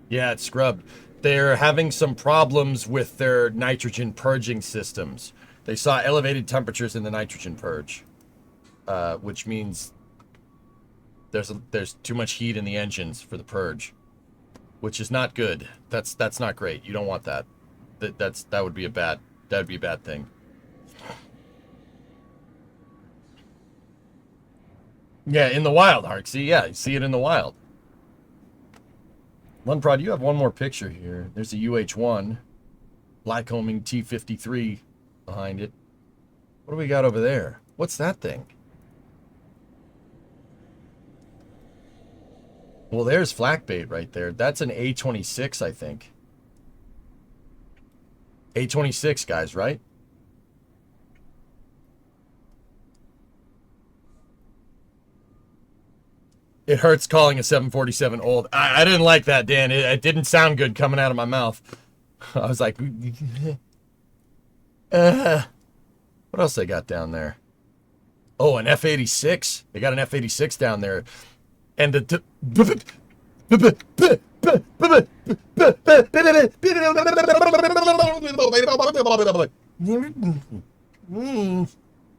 Yeah, it's scrubbed. They're having some problems with their nitrogen purging systems. They saw elevated temperatures in the nitrogen purge, which means there's too much heat in the engines for the purge, which is not good. That's not great. You don't want that. That would be a bad thing. Yeah, in the wild, Harksy. Yeah, you see it in the wild. Lunprod, you have one more picture here. There's a UH-1, Lycoming T-53 behind it. What do we got over there? What's that thing? Well, there's flak bait right there. That's an A-26, I think. A-26, guys, right? It hurts calling a 747 old. I didn't like that, Dan. It didn't sound good coming out of my mouth. I was like, what else they got down there? Oh, an F-86. They got an F-86 down there. And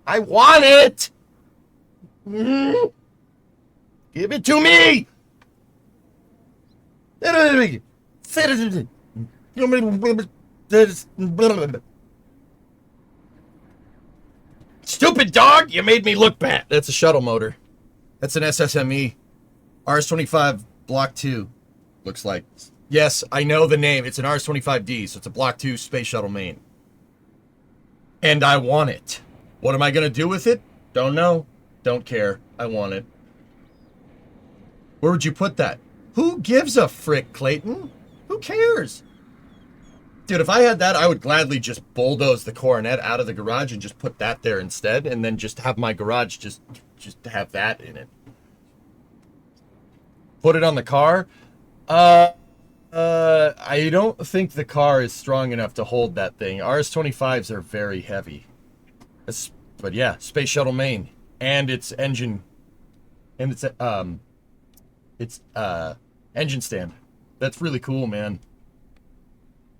I want it. Give it to me! Stupid dog! You made me look bad. That's a shuttle motor. That's an SSME. RS-25 Block 2. Looks like. Yes, I know the name. It's an RS-25D, so it's a Block 2 space shuttle main. And I want it. What am I going to do with it? Don't know. Don't care. I want it. Where would you put that? Who gives a frick, Clayton? Who cares? Dude, if I had that, I would gladly just bulldoze the Coronet out of the garage and just put that there instead, and then just have my garage just have that in it. Put it on the car? I don't think the car is strong enough to hold that thing. RS-25s are very heavy. But yeah, Space Shuttle main. And its engine. And its engine stand. That's really cool, man.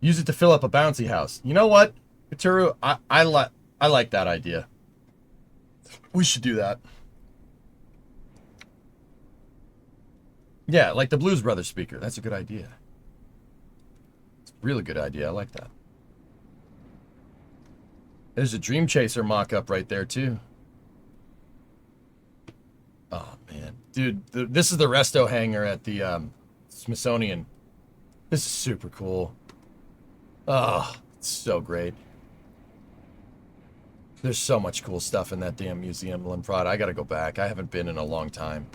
Use it to fill up a bouncy house. You know what, Katuru? I like that idea. We should do that. Yeah, like the Blues Brothers speaker. That's a good idea. It's a really good idea. I like that. There's a Dream Chaser mock-up right there, too. Oh, man. Dude, this is the resto hangar at the Smithsonian. This is super cool. Oh, it's so great. There's so much cool stuff in that damn museum, Limprod. I gotta go back. I haven't been in a long time.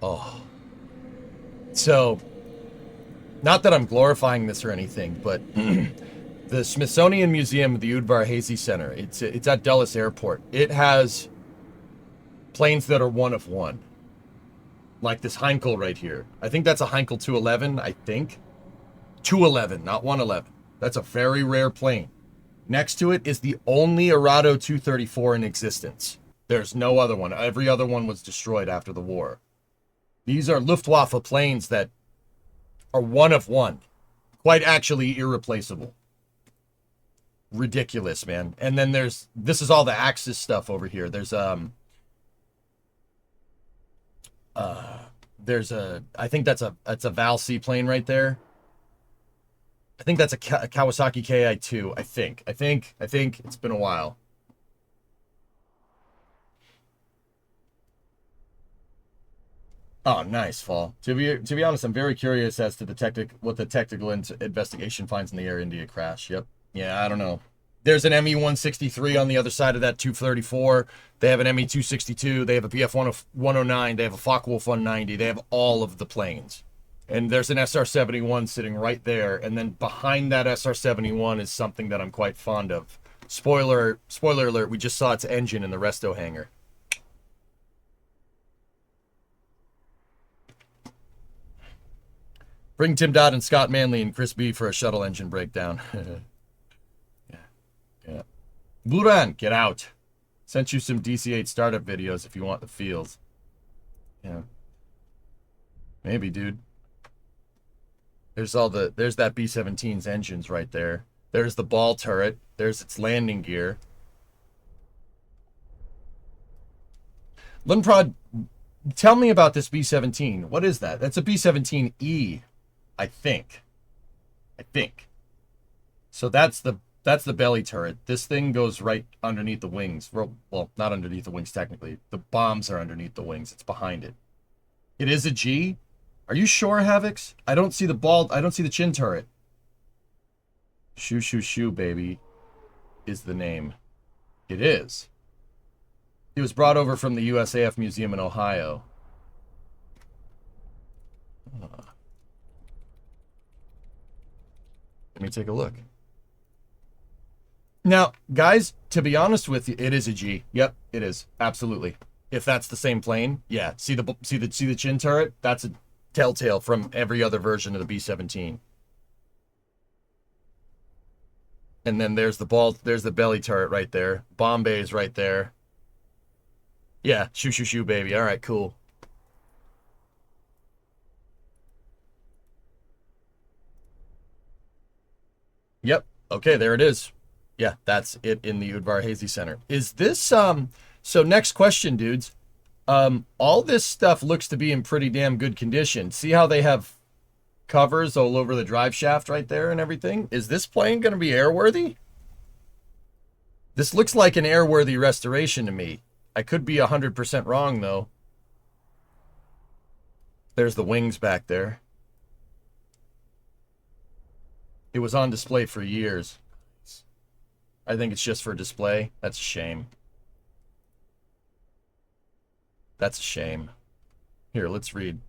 Oh. So, not that I'm glorifying this or anything, but the Smithsonian Museum of the Udvar Hazy Center, it's at Dulles Airport. It has planes that are one of one. Like this Heinkel right here. I think that's a Heinkel 211, I think. 211, not 111. That's a very rare plane. Next to it is the only Arado 234 in existence. There's no other one. Every other one was destroyed after the war. These are Luftwaffe planes that are one of one. Quite actually irreplaceable. Ridiculous, man. And then this is all the Axis stuff over here. There's I think that's a Val C plane right there. I think that's a Kawasaki Ki-2. I think it's been a while. Oh, nice, Fall. To be honest, I'm very curious as to what the technical investigation finds in the Air India crash. Yep. Yeah, I don't know. There's an ME-163 on the other side of that 234. They have an ME-262. They have a BF-109. They have a Focke-Wulf 190. They have all of the planes. And there's an SR-71 sitting right there. And then behind that SR-71 is something that I'm quite fond of. Spoiler alert, we just saw its engine in the resto hangar. Bring Tim Dodd and Scott Manley and Chris B for a shuttle engine breakdown. Yeah. Buran, get out. Sent you some DC-8 startup videos if you want the feels. Yeah. Maybe, dude. There's that B-17's engines right there. There's the ball turret. There's its landing gear. Lundprod, tell me about this B-17. What is that? That's a B-17E, I think. So that's the belly turret. This thing goes right underneath the wings. Well, not underneath the wings technically. The bombs are underneath the wings. It's behind it. It is a G? Are you sure, Havocs? I don't see the chin turret. Shoo Shoo Shoo Baby is the name. It is. It was brought over from the USAF Museum in Ohio. Let me take a look. Now, guys, to be honest with you, it is a G. Yep, it is. Absolutely. If that's the same plane, yeah. See the chin turret? That's a telltale from every other version of the B-17. And then there's the belly turret right there. Bombay is right there. Yeah, shoo shoo shoo baby. All right, cool. Yep. Okay, there it is. Yeah, that's it in the Udvar Hazy Center. Is this so next question, dudes. All this stuff looks to be in pretty damn good condition. See how they have covers all over the drive shaft right there and everything? Is this plane going to be airworthy? This looks like an airworthy restoration to me. I could be 100% wrong, though. There's the wings back there. It was on display for years. I think it's just for display. That's a shame. That's a shame. Here, let's read.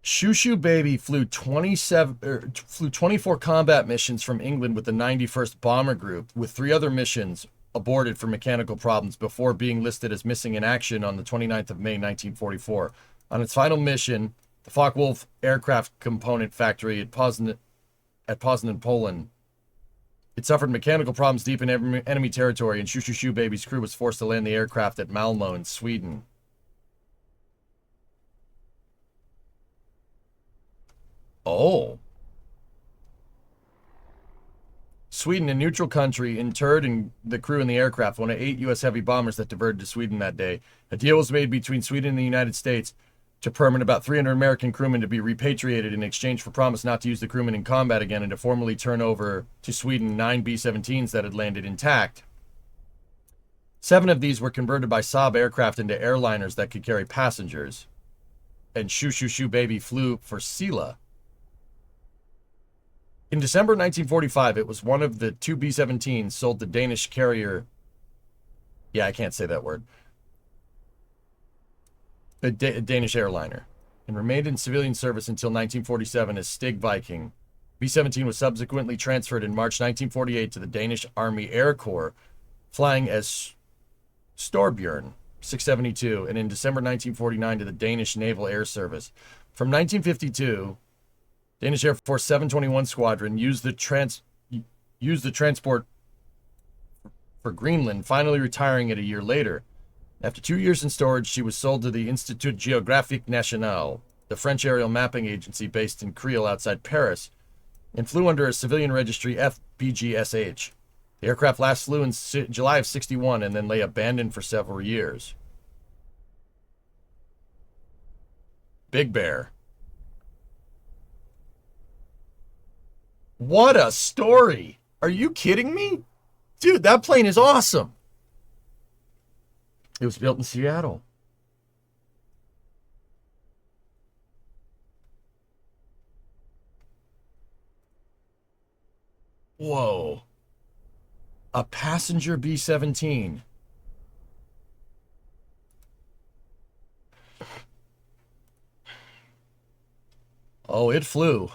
Shoo Shoo Baby flew 24 combat missions from England with the 91st Bomber Group, with 3 other missions aborted for mechanical problems before being listed as missing in action on the 29th of May, 1944. On its final mission, the Focke-Wulf aircraft component factory at Poznan, Poland, it suffered mechanical problems deep in enemy territory, and Shoo Shoo Shoo Baby's crew was forced to land the aircraft at Malmö in Sweden. Oh. Sweden, a neutral country, interred in the crew in the aircraft, one of 8 U.S. heavy bombers that diverted to Sweden that day. A deal was made between Sweden and the United States to permit about 300 American crewmen to be repatriated in exchange for promise not to use the crewmen in combat again and to formally turn over to Sweden 9 B-17s that had landed intact. 7 of these were converted by Saab aircraft into airliners that could carry passengers. And Shoo Shoo Shoo Baby flew for Sila. In December 1945, it was one of the 2 B-17s sold to Danish carrier. Yeah, I can't say that word. A Danish airliner, and remained in civilian service until 1947 as Stig Viking. B-17 was subsequently transferred in March 1948 to the Danish Army Air Corps, flying as Storbjørn 672, and in December 1949 to the Danish Naval Air Service. From 1952, Danish Air Force 721 Squadron used the transport for Greenland, finally retiring it a year later. After 2 years in storage, she was sold to the Institut Géographique National, the French aerial mapping agency based in Creil outside Paris, and flew under a civilian registry FBGSH. The aircraft last flew in July of 61 and then lay abandoned for several years. Big Bear. What a story! Are you kidding me? Dude, that plane is awesome! It was built in Seattle. Whoa. A passenger B-17. Oh, it flew.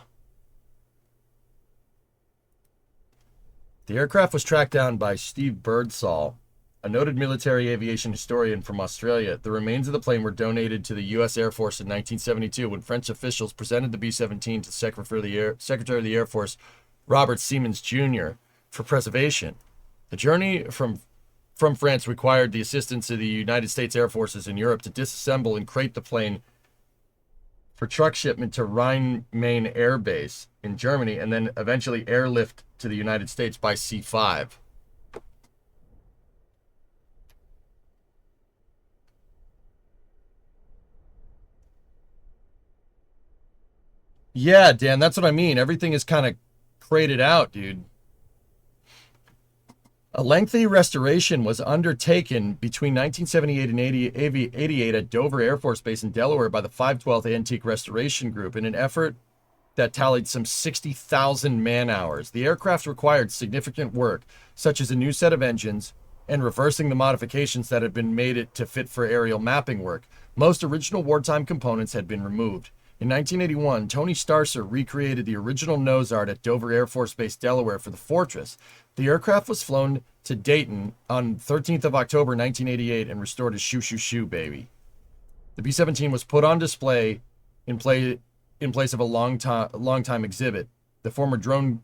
The aircraft was tracked down by Steve Birdsall, a noted military aviation historian from Australia. The remains of the plane were donated to the U.S. Air Force in 1972 when French officials presented the B-17 to Secretary of the Air Force Robert Siemens Jr. for preservation. The journey from France required the assistance of the United States Air Forces in Europe to disassemble and crate the plane for truck shipment to Rhine-Main Air Base in Germany and then eventually airlift to the United States by C-5. Yeah, Dan, that's what I mean. Everything is kind of crated out, dude. A lengthy restoration was undertaken between 1978 and 88 at Dover Air Force Base in Delaware by the 512th Antique Restoration Group in an effort that tallied some 60,000 man-hours. The aircraft required significant work, such as a new set of engines and reversing the modifications that had been made to fit for aerial mapping work. Most original wartime components had been removed. In 1981, Tony Starcer recreated the original nose art at Dover Air Force Base, Delaware for the Fortress. The aircraft was flown to Dayton on 13th of October 1988 and restored as Shoo Shoo Shoo Baby. The B-17 was put on display in place of a long-time exhibit. The former drone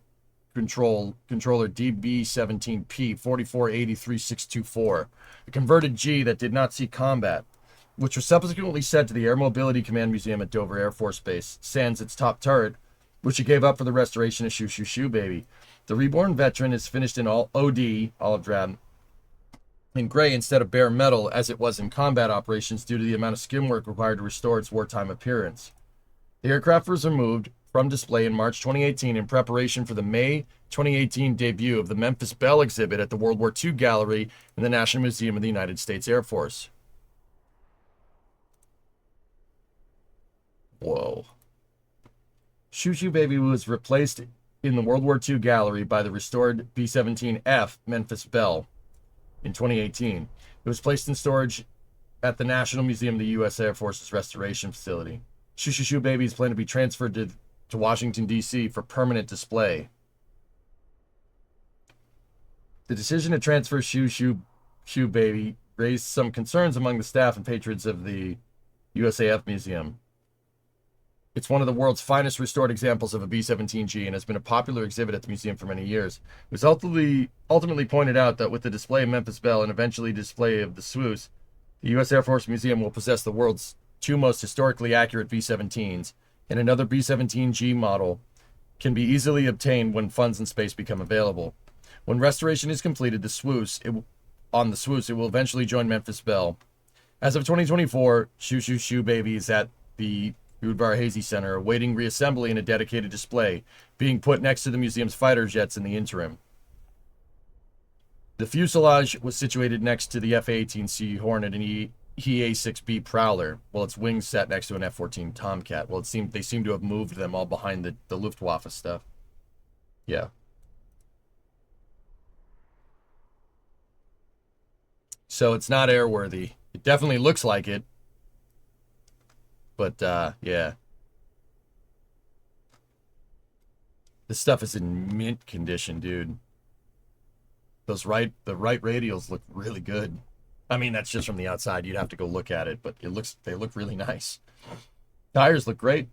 controller DB-17P 4483624, a converted G that did not see combat, which was subsequently sent to the Air Mobility Command Museum at Dover Air Force Base, sans its top turret, which he gave up for the restoration of Shoo Shoo Shoo Baby. The reborn veteran is finished in all OD, olive drab, in gray instead of bare metal, as it was in combat operations due to the amount of skim work required to restore its wartime appearance. The aircraft was removed from display in March 2018 in preparation for the May 2018 debut of the Memphis Belle exhibit at the World War II Gallery in the National Museum of the United States Air Force. Whoa. Shoo Shoo Baby was replaced in the World War II Gallery by the restored B-17F Memphis Belle in 2018. It was placed in storage at the National Museum of the U.S. Air Force's restoration facility. Shoo Shoo Shoo Baby is planned to be transferred to Washington, D.C. for permanent display. The decision to transfer Shoo Shoo Shoo Baby raised some concerns among the staff and patrons of the USAF Museum. It's one of the world's finest restored examples of a B-17G and has been a popular exhibit at the museum for many years. It was ultimately pointed out that with the display of Memphis Belle and eventually display of the Swoos, the U.S. Air Force Museum will possess the world's 2 most historically accurate B-17s, and another B-17G model can be easily obtained when funds and space become available. When restoration is completed, on the swoosh, it will eventually join Memphis Belle. As of 2024, Shoo Shoo Shoo Baby is at the Udvar Hazy Center, awaiting reassembly in a dedicated display, being put next to the museum's fighter jets in the interim. The fuselage was situated next to the F-18C Hornet and EA-6B Prowler, while its wings sat next to an F-14 Tomcat. Well, they seem to have moved them all behind the Luftwaffe stuff. Yeah. So it's not airworthy. It definitely looks like it. But, yeah. This stuff is in mint condition, dude. The right radials look really good. I mean, that's just from the outside. You'd have to go look at it, but they look really nice. Tires look great.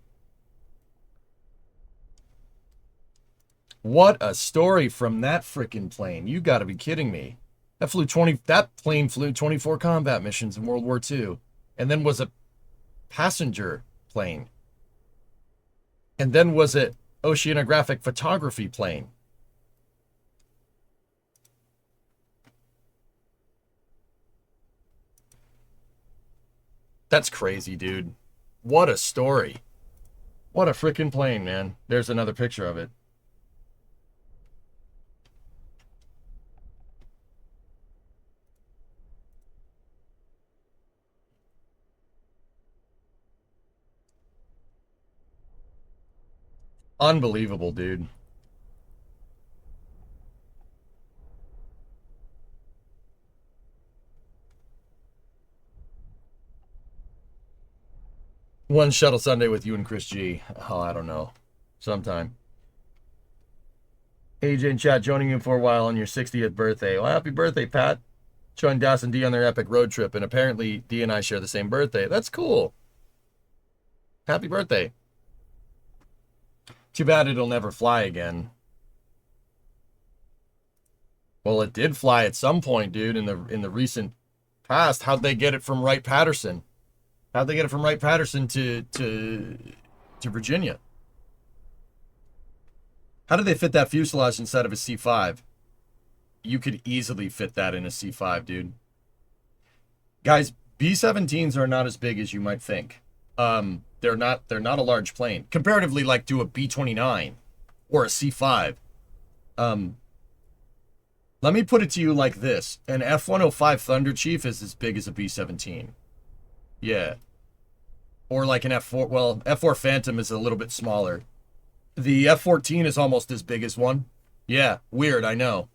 What a story from that frickin' plane. You gotta be kidding me. That plane flew 24 combat missions in World War II, and then was a passenger plane. And then was an oceanographic photography plane. That's crazy, dude. What a story. What a freaking plane, man. There's another picture of it. Unbelievable, dude. One shuttle Sunday with you and Chris G. Oh, I don't know. Sometime. AJ and chat joining you for a while on your 60th birthday. Well, happy birthday, Pat. Joined Das and D on their epic road trip, and apparently D and I share the same birthday. That's cool. Happy birthday. Too bad it'll never fly again. Well, it did fly at some point, dude, in the recent past. How'd they get it from Wright-Patterson? How'd they get it from Wright-Patterson to Virginia? How did they fit that fuselage inside of a C-5? You could easily fit that in a C-5, dude. Guys, B-17s are not as big as you might think. They're not a large plane. Comparatively, like, to a B-29 or a C-5. Let me put it to you like this. An F-105 Thunder Chief is as big as a B-17. Yeah. Or like an F4. Well, F4 Phantom is a little bit smaller. The F-14 is almost as big as one. Yeah, weird, I know.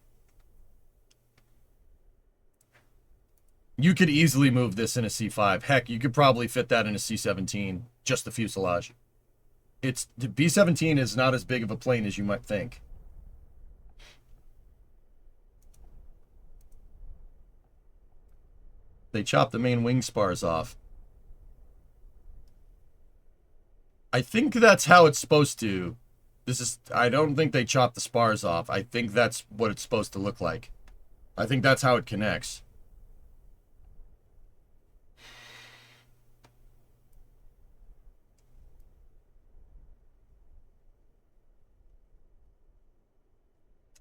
You could easily move this in a C5. Heck, you could probably fit that in a C-17. Just the fuselage. The B-17 is not as big of a plane as you might think. They chopped the main wing spars off. I think that's how it's supposed to. I don't think they chopped the spars off. I think that's what it's supposed to look like. I think that's how it connects.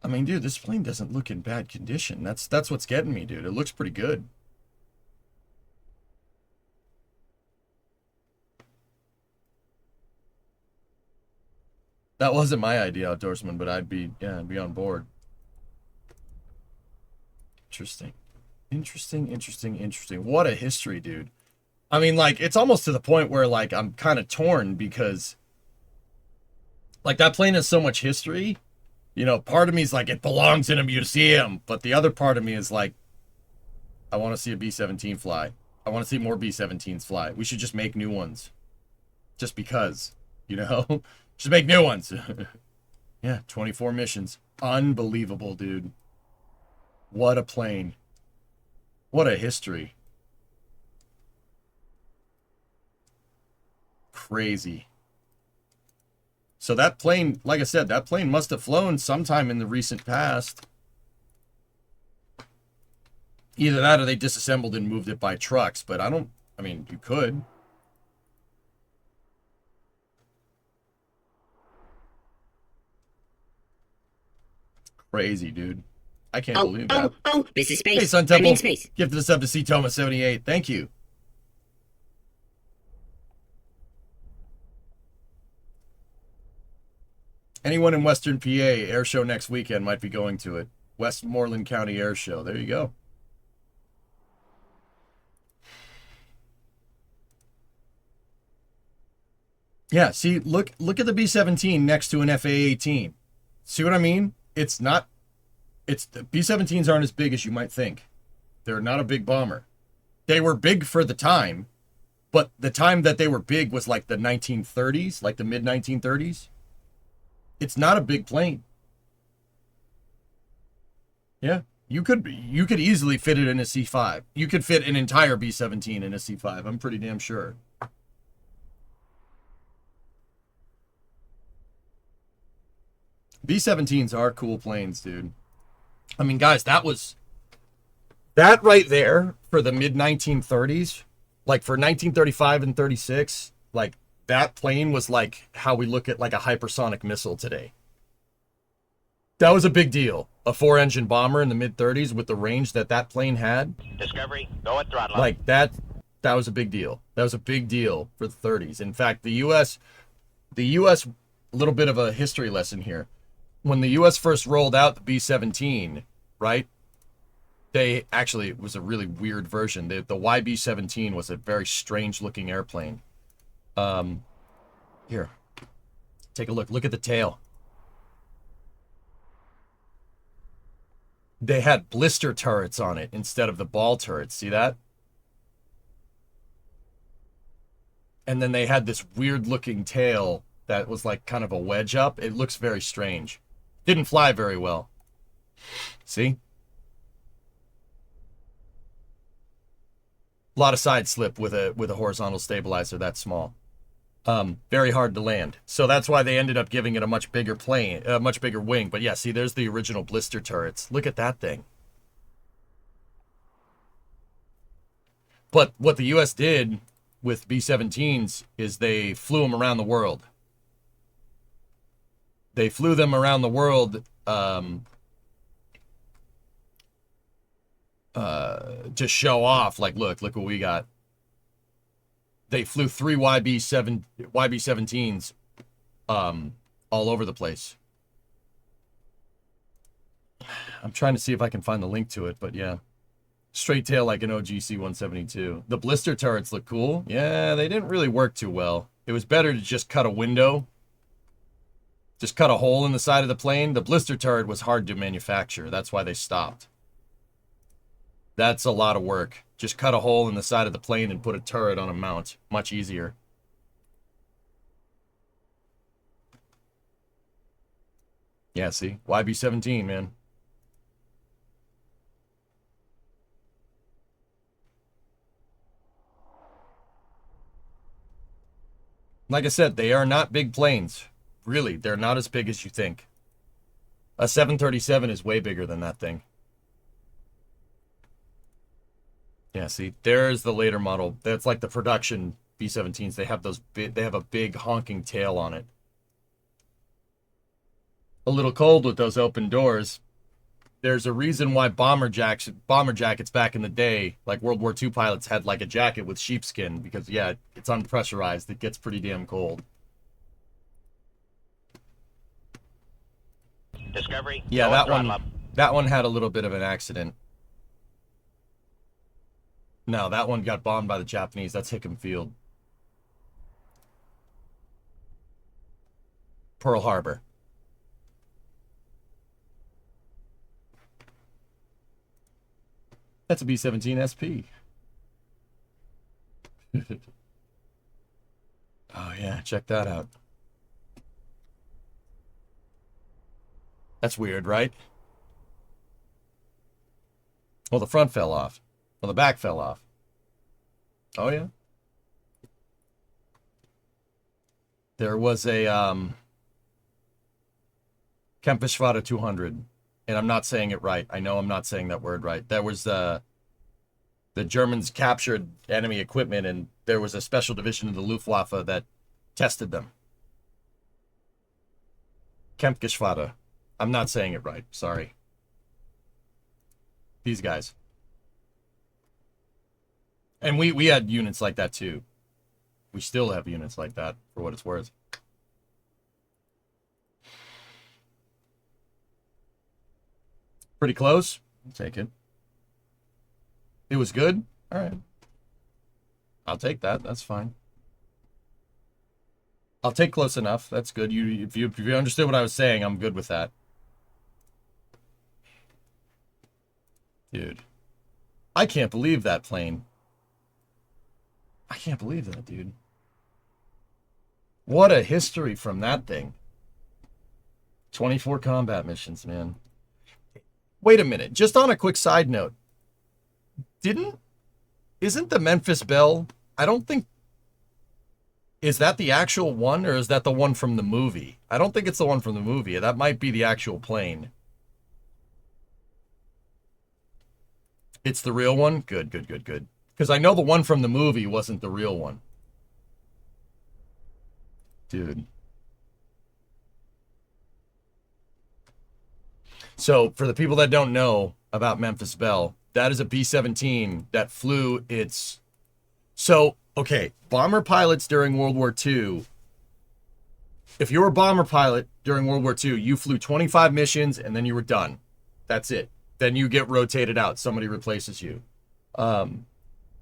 I mean, dude, this plane doesn't look in bad condition. That's what's getting me, dude. It looks pretty good. That wasn't my idea, Outdoorsman, but I'd be on board. Interesting. Interesting. What a history, dude. I mean, like, it's almost to the point where, like, I'm kind of torn because, like, that plane has so much history. You know, part of me is like, it belongs in a museum. But the other part of me is like, I want to see a B-17 fly. I want to see more B-17s fly. We should just make new ones. Just because, you know? Just make new ones. Yeah, 24 missions. Unbelievable, dude. What a plane. What a history. Crazy. So that plane, like I said, that plane must have flown sometime in the recent past. Either that or they disassembled and moved it by trucks, but I mean, you could. Crazy, dude. I can't Oh, believe that. this is Hey, space. Sun I'm Temple. in space. Gifted us up to see Thomas 78. Thank you. Anyone in Western PA, air show next weekend might be going to it. Westmoreland County Air Show. There you go. Yeah, see, look at the B-17 next to an FA-18. See what I mean? It's not, it's, the B-17s aren't as big as you might think. They're not a big bomber. They were big for the time, but the time that they were big was like the 1930s, like the mid-1930s. It's not a big plane. Yeah, you could easily fit it in a C5. You could fit an entire B-17 in a C5. I'm pretty damn sure. B-17s are cool planes, dude. I mean, guys, that right there for the mid-1930s, like for 1935 and 36, like that plane was like how we look at like a hypersonic missile today. That was a big deal. A 4-engine bomber in the mid-30s with the range that plane had. Discovery, go at throttle up. Like that was a big deal. That was a big deal for the 30s. In fact, the U.S., a little bit of a history lesson here. When the U.S. first rolled out the B-17, right? They actually, it was a really weird version. The YB-17 was a very strange-looking airplane. Here, take a look. Look at the tail. They had blister turrets on it instead of the ball turrets. See that? And then they had this weird-looking tail that was like kind of a wedge up. It looks very strange. Didn't fly very well. See? A lot of side slip with a horizontal stabilizer that small. Very hard to land. So that's why they ended up giving it a much bigger plane, a much bigger wing. But yeah, see, there's the original blister turrets. Look at that thing. But what the U.S. did with B-17s is they flew them around the world. They flew them around the world to show off, like, look what we got. They flew 3 YB-17s all over the place. I'm trying to see if I can find the link to it, but yeah. Straight tail like an OGC-172. The blister turrets look cool. Yeah, they didn't really work too well. It was better to just cut a window. Just cut a hole in the side of the plane. The blister turret was hard to manufacture. That's why they stopped. That's a lot of work. Just cut a hole in the side of the plane and put a turret on a mount. Much easier. Yeah, see? YB-17, man. Like I said, they are not big planes. Really, they're not as big as you think. A 737 is way bigger than that thing. Yeah, see, there's the later model. That's like the production B-17s. They have they have a big honking tail on it. A little cold with those open doors. There's a reason why bomber jackets back in the day, like World War II pilots, had like a jacket with sheepskin because yeah, it's unpressurized. It gets pretty damn cold. Discovery. Yeah, go at throttle up. that one had a little bit of an accident. No, that one got bombed by the Japanese. That's Hickam Field. Pearl Harbor. That's a B-17 SP. Oh yeah, check that out. That's weird, right? Well, the front fell off. Well, the back fell off. Oh, yeah. There was a Kempfishvada 200, and I'm not saying it right. I know I'm not saying that word right. There was the Germans captured enemy equipment, and there was a special division of the Luftwaffe that tested them. Kempfishvada. I'm not saying it right. Sorry. These guys. And we had units like that too. We still have units like that, for what it's worth. Pretty close. I'll take it. It was good? All right. I'll take that. That's fine. I'll take close enough. That's good. If you understood what I was saying, I'm good with that. Dude. I can't believe that plane. I can't believe that, dude. What a history from that thing. 24 combat missions, man. Wait a minute. Just on a quick side note. Isn't the Memphis Belle, I don't think, is that the actual one or is that the one from the movie? I don't think it's the one from the movie. That might be the actual plane. It's the real one? Good, good, good, good. Because I know the one from the movie wasn't the real one. Dude. So, for the people that don't know about Memphis Belle, that is a B-17 that flew its... So, okay, bomber pilots during World War II, if you were a bomber pilot during World War II, you flew 25 missions and then you were done. That's it. Then you get rotated out. Somebody replaces you.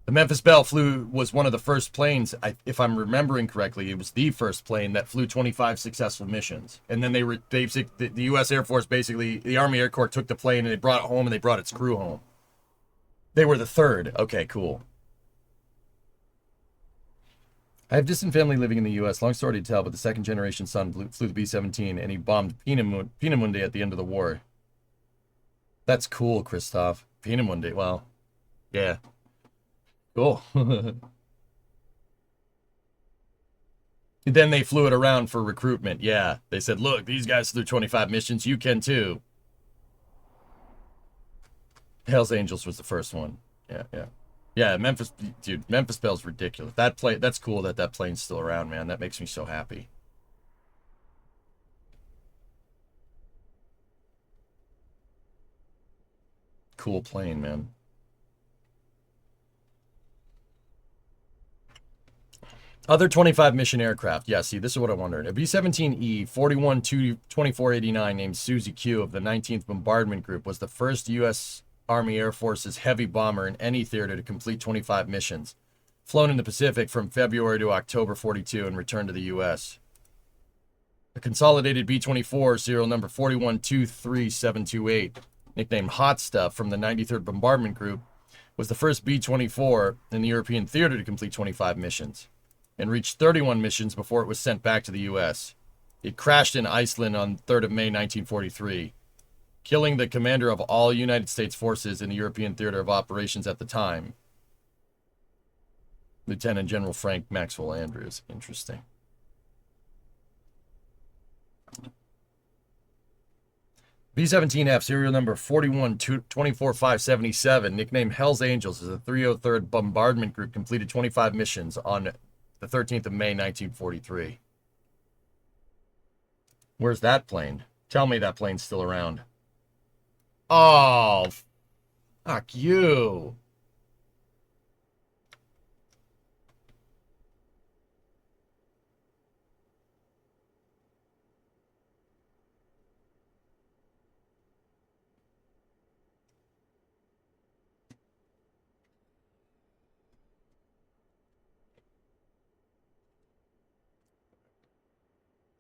The Memphis Belle was one of the first planes, if I'm remembering correctly, it was the first plane that flew 25 successful missions. And then the U.S. Air Force, basically, the Army Air Corps took the plane and they brought it home and they brought its crew home. They were the third. Okay, cool. I have distant family living in the U.S. Long story to tell, but the second generation son flew the B-17 and he bombed Peenemünde at the end of the war. That's cool, Christoph. Peenemünde, well, yeah. Cool. Then they flew it around for recruitment. Yeah, they said, look, these guys flew 25 missions. You can too. Hell's Angels was the first one. Yeah, yeah. Yeah, Memphis, dude, Memphis Belle's ridiculous. That's cool that plane's still around, man. That makes me so happy. Cool plane, man. Other 25 mission aircraft. Yeah, see, this is what I wondered. A B-17E 41-2489 named Susie Q of the 19th Bombardment Group was the first U.S. Army Air Force's heavy bomber in any theater to complete 25 missions. Flown in the Pacific from February to October 42 and returned to the U.S. A consolidated B-24, serial number 41-23728, nicknamed Hot Stuff from the 93rd Bombardment Group, was the first B-24 in the European theater to complete 25 missions and reached 31 missions before it was sent back to the U.S. It crashed in Iceland on 3rd of May 1943, killing the commander of all United States forces in the European theater of operations at the time, Lieutenant General Frank Maxwell Andrews. Interesting. B-17F, serial number 41-24577, nicknamed Hell's Angels, is a 303rd Bombardment Group, completed 25 missions on the 13th of May, 1943. Where's that plane? Tell me that plane's still around. Oh, fuck you.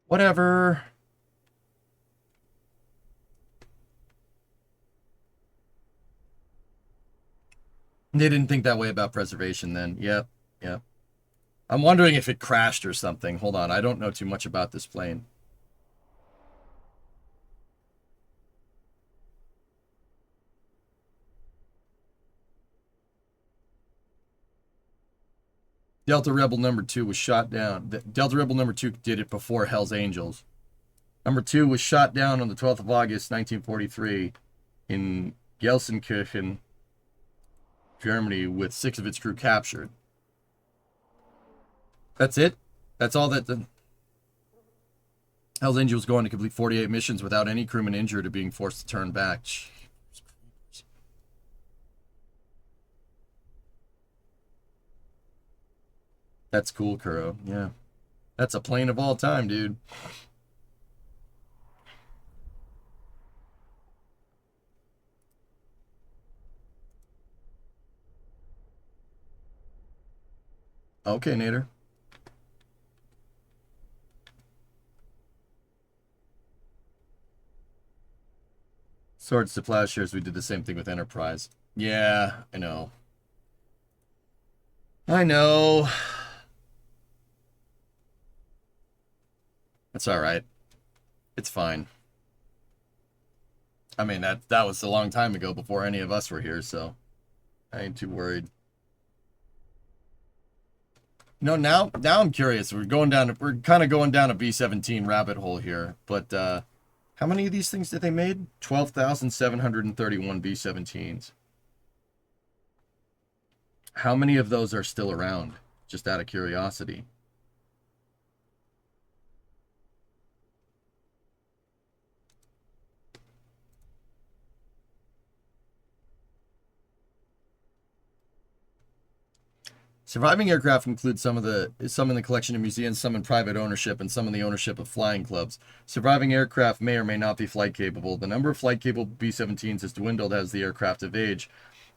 Whatever. They didn't think that way about preservation then. Yep, yep. I'm wondering if it crashed or something. Hold on, I don't know too much about this plane. Delta Rebel number 2 was shot down. Delta Rebel number 2 did it before Hell's Angels. Number 2 was shot down on the 12th of August, 1943 in Gelsenkirchen, Germany, with 6 of its crew captured. That's it? That's all that the Hell's Angel was going to complete 48 missions without any crewmen injured or being forced to turn back. That's cool, Kuro. Yeah. That's a plane of all time, dude. Okay, Nader. Swords to plowshares, we did the same thing with Enterprise. Yeah, I know. I know. It's all right. It's fine. I mean, that was a long time ago before any of us were here, so I ain't too worried. No, now I'm curious. We're kind of going down a B-17 rabbit hole here, but how many of these things did they made? 12,731 B-17s. How many of those are still around? Just out of curiosity. Surviving aircraft include some in the collection of museums, some in private ownership, and some in the ownership of flying clubs. Surviving aircraft may or may not be flight capable. The number of flight capable B-17s has dwindled as the aircraft have aged.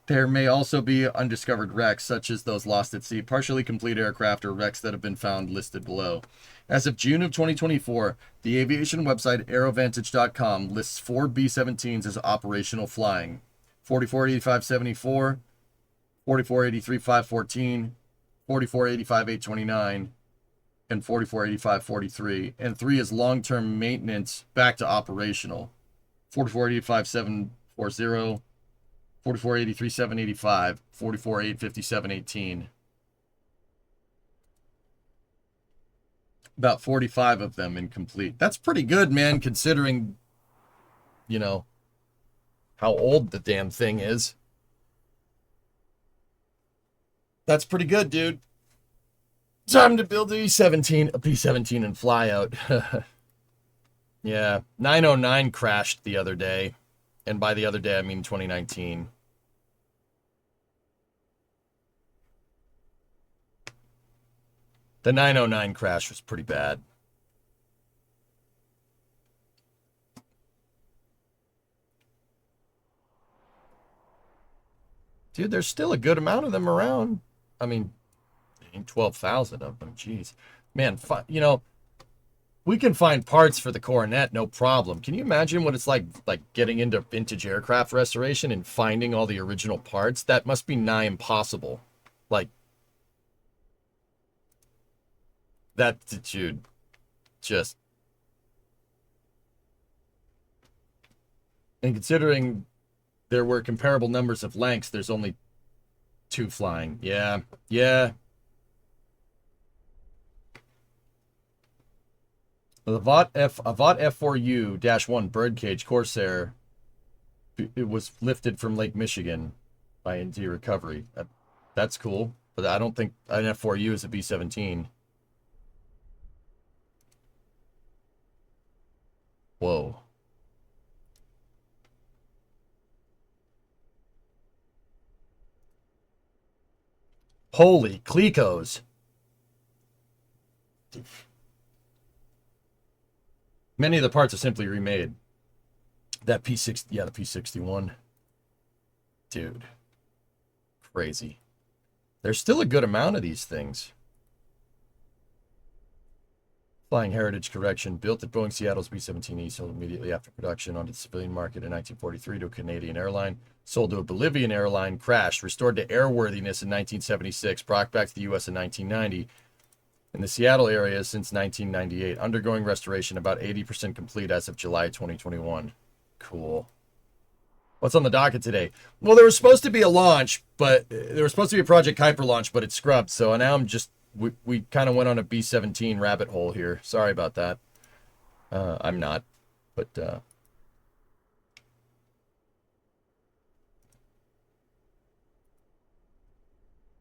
There may also be undiscovered wrecks, such as those lost at sea, partially complete aircraft, or wrecks that have been found listed below. As of June of 2024, the aviation website aerovantage.com lists 4 B-17s as operational flying: 4485-74, 4483-514, 4485-829, and 4485-43, and 3 is long-term maintenance back to operational: 4485-740, 4483-785, 4485-5718. About 45 of them incomplete. That's pretty good, man, considering, you know, how old the damn thing is. That's pretty good, dude. Time to build a B-17 and fly out. Yeah, 909 crashed the other day. And by the other day, I mean 2019. The 909 crash was pretty bad. Dude, there's still a good amount of them around. I mean, 12,000 of them. Jeez. Man, we can find parts for the Coronet, no problem. Can you imagine what it's like getting into vintage aircraft restoration and finding all the original parts? That must be nigh impossible. Like, that, dude, just... And considering there were comparable numbers of lengths, there's only 2 flying. Yeah, yeah. The Vought F4U-1 Birdcage Corsair, it was lifted from Lake Michigan by NT Recovery. That's cool, but I don't think an F4U is a B-17. Whoa. Holy Clecos. Many of the parts are simply remade. That P6, yeah, the P61. Dude. Crazy. There's still a good amount of these things. Flying Heritage Correction, built at Boeing Seattle's B-17E, sold immediately after production onto the civilian market in 1943 to a Canadian airline, sold to a Bolivian airline, crashed, restored to airworthiness in 1976, brought back to the U.S. in 1990, in the Seattle area since 1998, undergoing restoration, about 80% complete as of July 2021. Cool. What's on the docket today? Well, there was supposed to be a launch, but there was supposed to be a Project Kuiper launch, but it scrubbed, so now I'm just... We kind of went on a B-17 rabbit hole here. Sorry about that. I'm not, but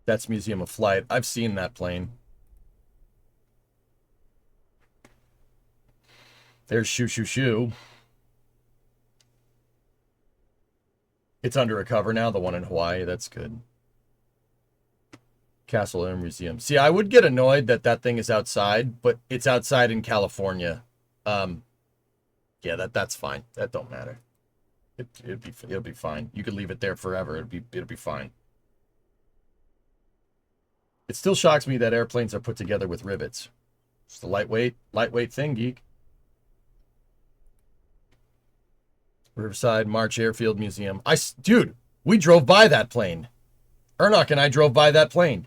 that's Museum of Flight. I've seen that plane. There's Shoo Shoo Shoo. It's under recover now, the one in Hawaii. That's good. Castle Air Museum. See, I would get annoyed that that thing is outside, but it's outside in California. Yeah, that's fine. That don't matter. It'll be fine. You could leave it there forever. It'll be fine. It still shocks me that airplanes are put together with rivets. Just a lightweight thing, geek. Riverside March Airfield Museum. Dude, we drove by that plane. Ernok and I drove by that plane.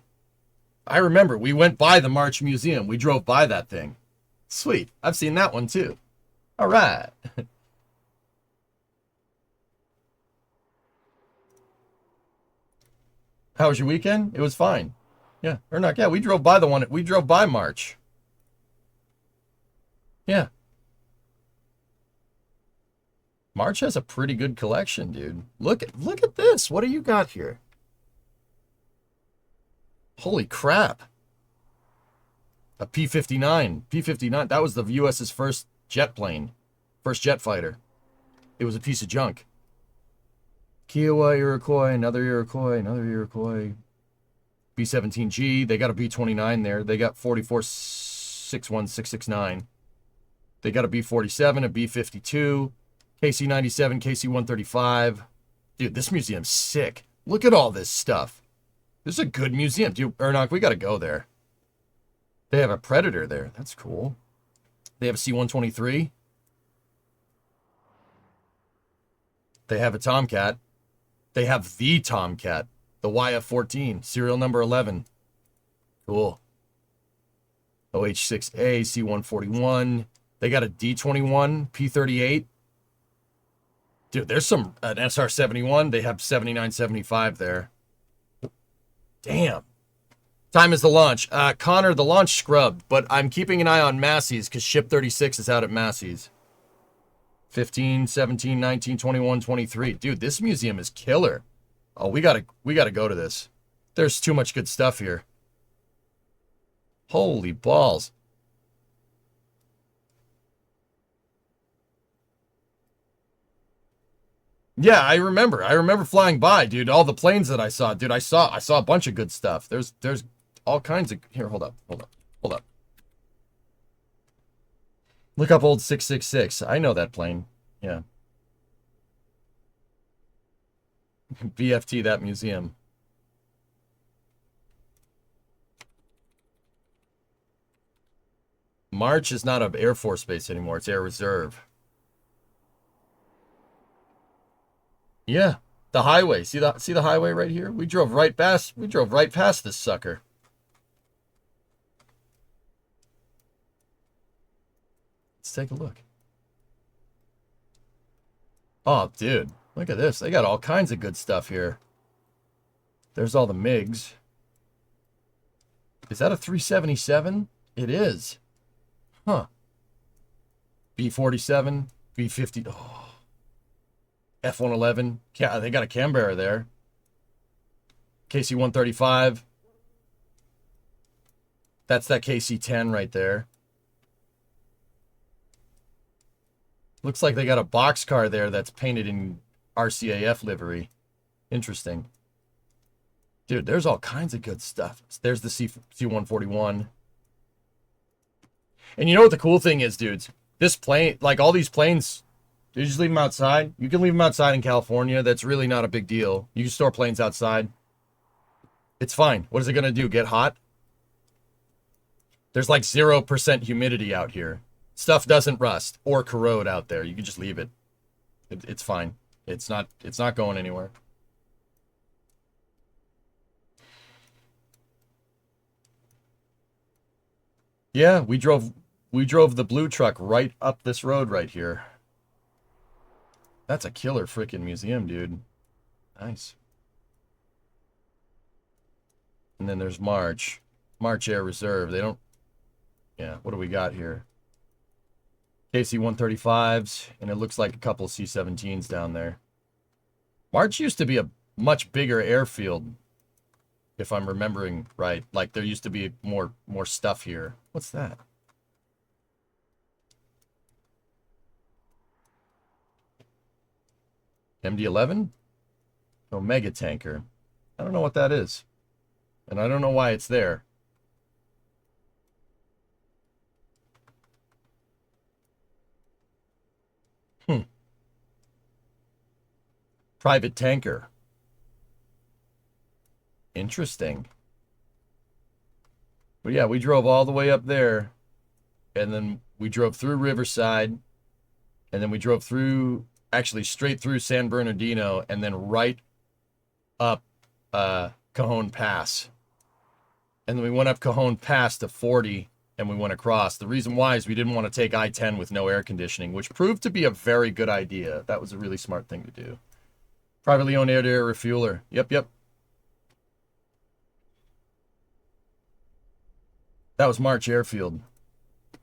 I remember we went by the March Museum. We drove by that thing. Sweet. I've seen that one too. All right. How was your weekend? It was fine. Yeah, Ernok. Yeah, we drove by the one. We drove by March. Yeah. March has a pretty good collection, dude. Look at this. What do you got here? Holy crap. A P-59. P-59. That was the U.S.'s first jet plane. First jet fighter. It was a piece of junk. Kiowa Iroquois, another Iroquois, another Iroquois. B-17G. They got a B-29 there. They got 44-61669. They got a B-47, a B-52. KC-97, KC-135. Dude, this museum's sick. Look at all this stuff. This is a good museum. Dude, Ernok, we got to go there. They have a Predator there. That's cool. They have a C-123. They have a Tomcat. They have the Tomcat. The YF-14. Serial number 11. Cool. OH-6A, C-141. They got a D-21, P-38. Dude, there's an SR-71. They have 7975 there. Damn. Time is the launch. Connor, the launch scrubbed, but I'm keeping an eye on Massey's because Ship 36 is out at Massey's. 15, 17, 19, 21, 23. Dude, this museum is killer. Oh, we gotta go to this. There's too much good stuff here. Holy balls. Yeah, I remember. I remember flying by, dude. All the planes that I saw, dude. I saw a bunch of good stuff. There's all kinds of. Here, hold up. Look up old 666. I know that plane. Yeah. BFT that museum. March is not an Air Force base anymore. It's Air Reserve. Yeah, the highway. See the highway right here? We drove right past this sucker. Let's take a look. Oh, dude, look at this. They got all kinds of good stuff here. There's all the MiGs. Is that a 377? It is. Huh. B-47, B-50. Oh. F-111. Yeah, they got a Canberra there. KC-135. That's that KC-10 right there. Looks like they got a boxcar there that's painted in RCAF livery. Interesting. Dude, there's all kinds of good stuff. There's the C-141. And you know what the cool thing is, dudes? This plane, like all these planes, you just leave them outside. You can leave them outside in California. That's really not a big deal. You can store planes outside. It's fine. What is it going to do? Get hot? There's like 0% humidity out here. Stuff doesn't rust or corrode out there. You can just leave it. It's fine. It's not going anywhere. Yeah, we drove the blue truck right up this road right here. That's a killer freaking museum, dude. Nice. And then there's March Air Reserve. They don't. Yeah, what do we got here? KC-135s, and it looks like a couple C-17s down there. March used to be a much bigger airfield, if I'm remembering right. Like there used to be more stuff here. What's that? MD-11? Omega tanker. I don't know what that is. And I don't know why it's there. Private tanker. Interesting. But yeah, we drove all the way up there, and then we drove through Riverside, and then we drove through, actually straight through San Bernardino, and then right up Cajon Pass. And then we went up Cajon Pass to 40, and we went across. The reason why is we didn't want to take I-10 with no air conditioning, which proved to be a very good idea. That was a really smart thing to do. Privately owned air-to-air refueler. Yep. That was March Airfield.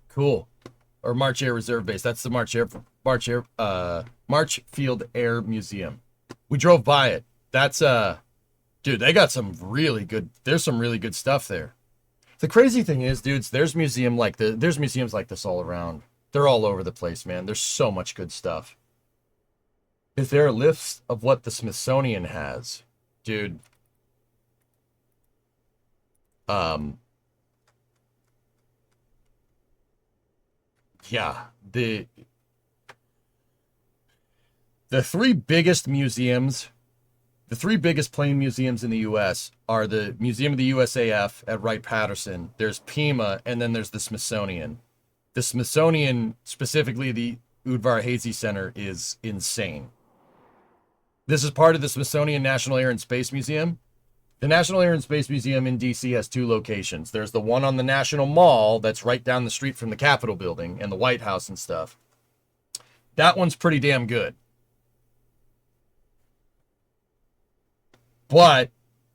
Cool. Or March Air Reserve Base. That's the March Field Air Museum. We drove by it. That's dude, they got some really good, there's some really good stuff there. The crazy thing is, dudes, there's museums like this all around. They're all over the place, man. There's so much good stuff. Is there a list of what the Smithsonian has? Dude. Yeah, the three biggest museums, the three biggest plane museums in the U.S. are the Museum of the USAF at Wright-Patterson, there's Pima, and then there's the Smithsonian. The Smithsonian, specifically the Udvar-Hazy Center, is insane. This is part of the Smithsonian National Air and Space Museum. The National Air and Space Museum in D.C. has two locations. There's the one on the National Mall that's right down the street from the Capitol building and the White House and stuff. That one's pretty damn good. But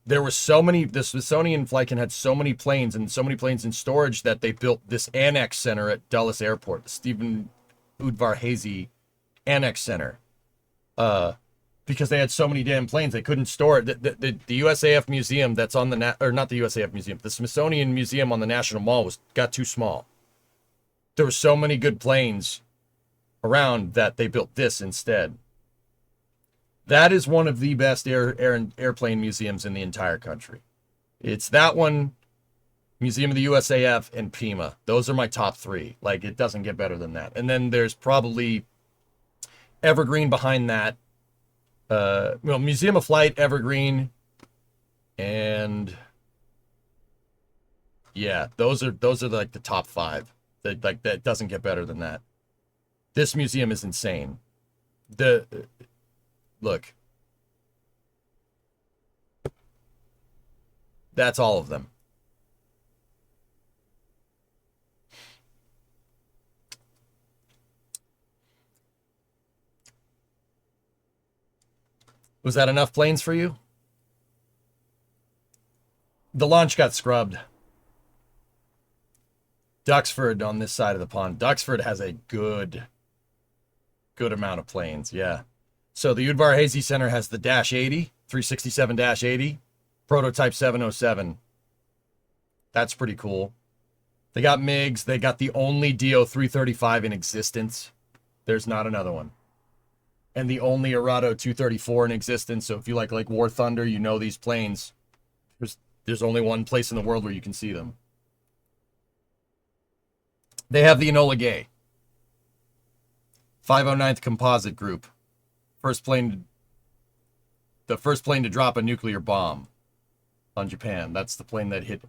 there were so many, the Smithsonian Flycan had so many planes and so many planes in storage that they built this annex center at Dulles Airport, the Stephen Udvar-Hazy Annex Center. Because they had so many damn planes, they couldn't store it. The USAF museum that's on the, not the USAF museum, the Smithsonian Museum on the National Mall got too small. There were so many good planes around that they built this instead. That is one of the best airplane museums in the entire country. It's that one, Museum of the USAF, and Pima. Those are my top three. Like, it doesn't get better than that. And then there's probably Evergreen behind that. Museum of Flight, Evergreen, and yeah, those are like the top five. That doesn't get better than that. This museum is insane. Look, that's all of them. Was that enough planes for you? The launch got scrubbed. Duxford on this side of the pond. Duxford has a good amount of planes, yeah. So the Udvar-Hazy Center has the Dash 80, 367-80, prototype 707. That's pretty cool. They got MiGs. They got the only DO-335 in existence. There's not another one. And the only Arado 234 in existence. So if you like War Thunder, you know these planes. There's only one place in the world where you can see them. They have the Enola Gay. 509th Composite Group. The first plane to drop a nuclear bomb on Japan. That's the plane that hit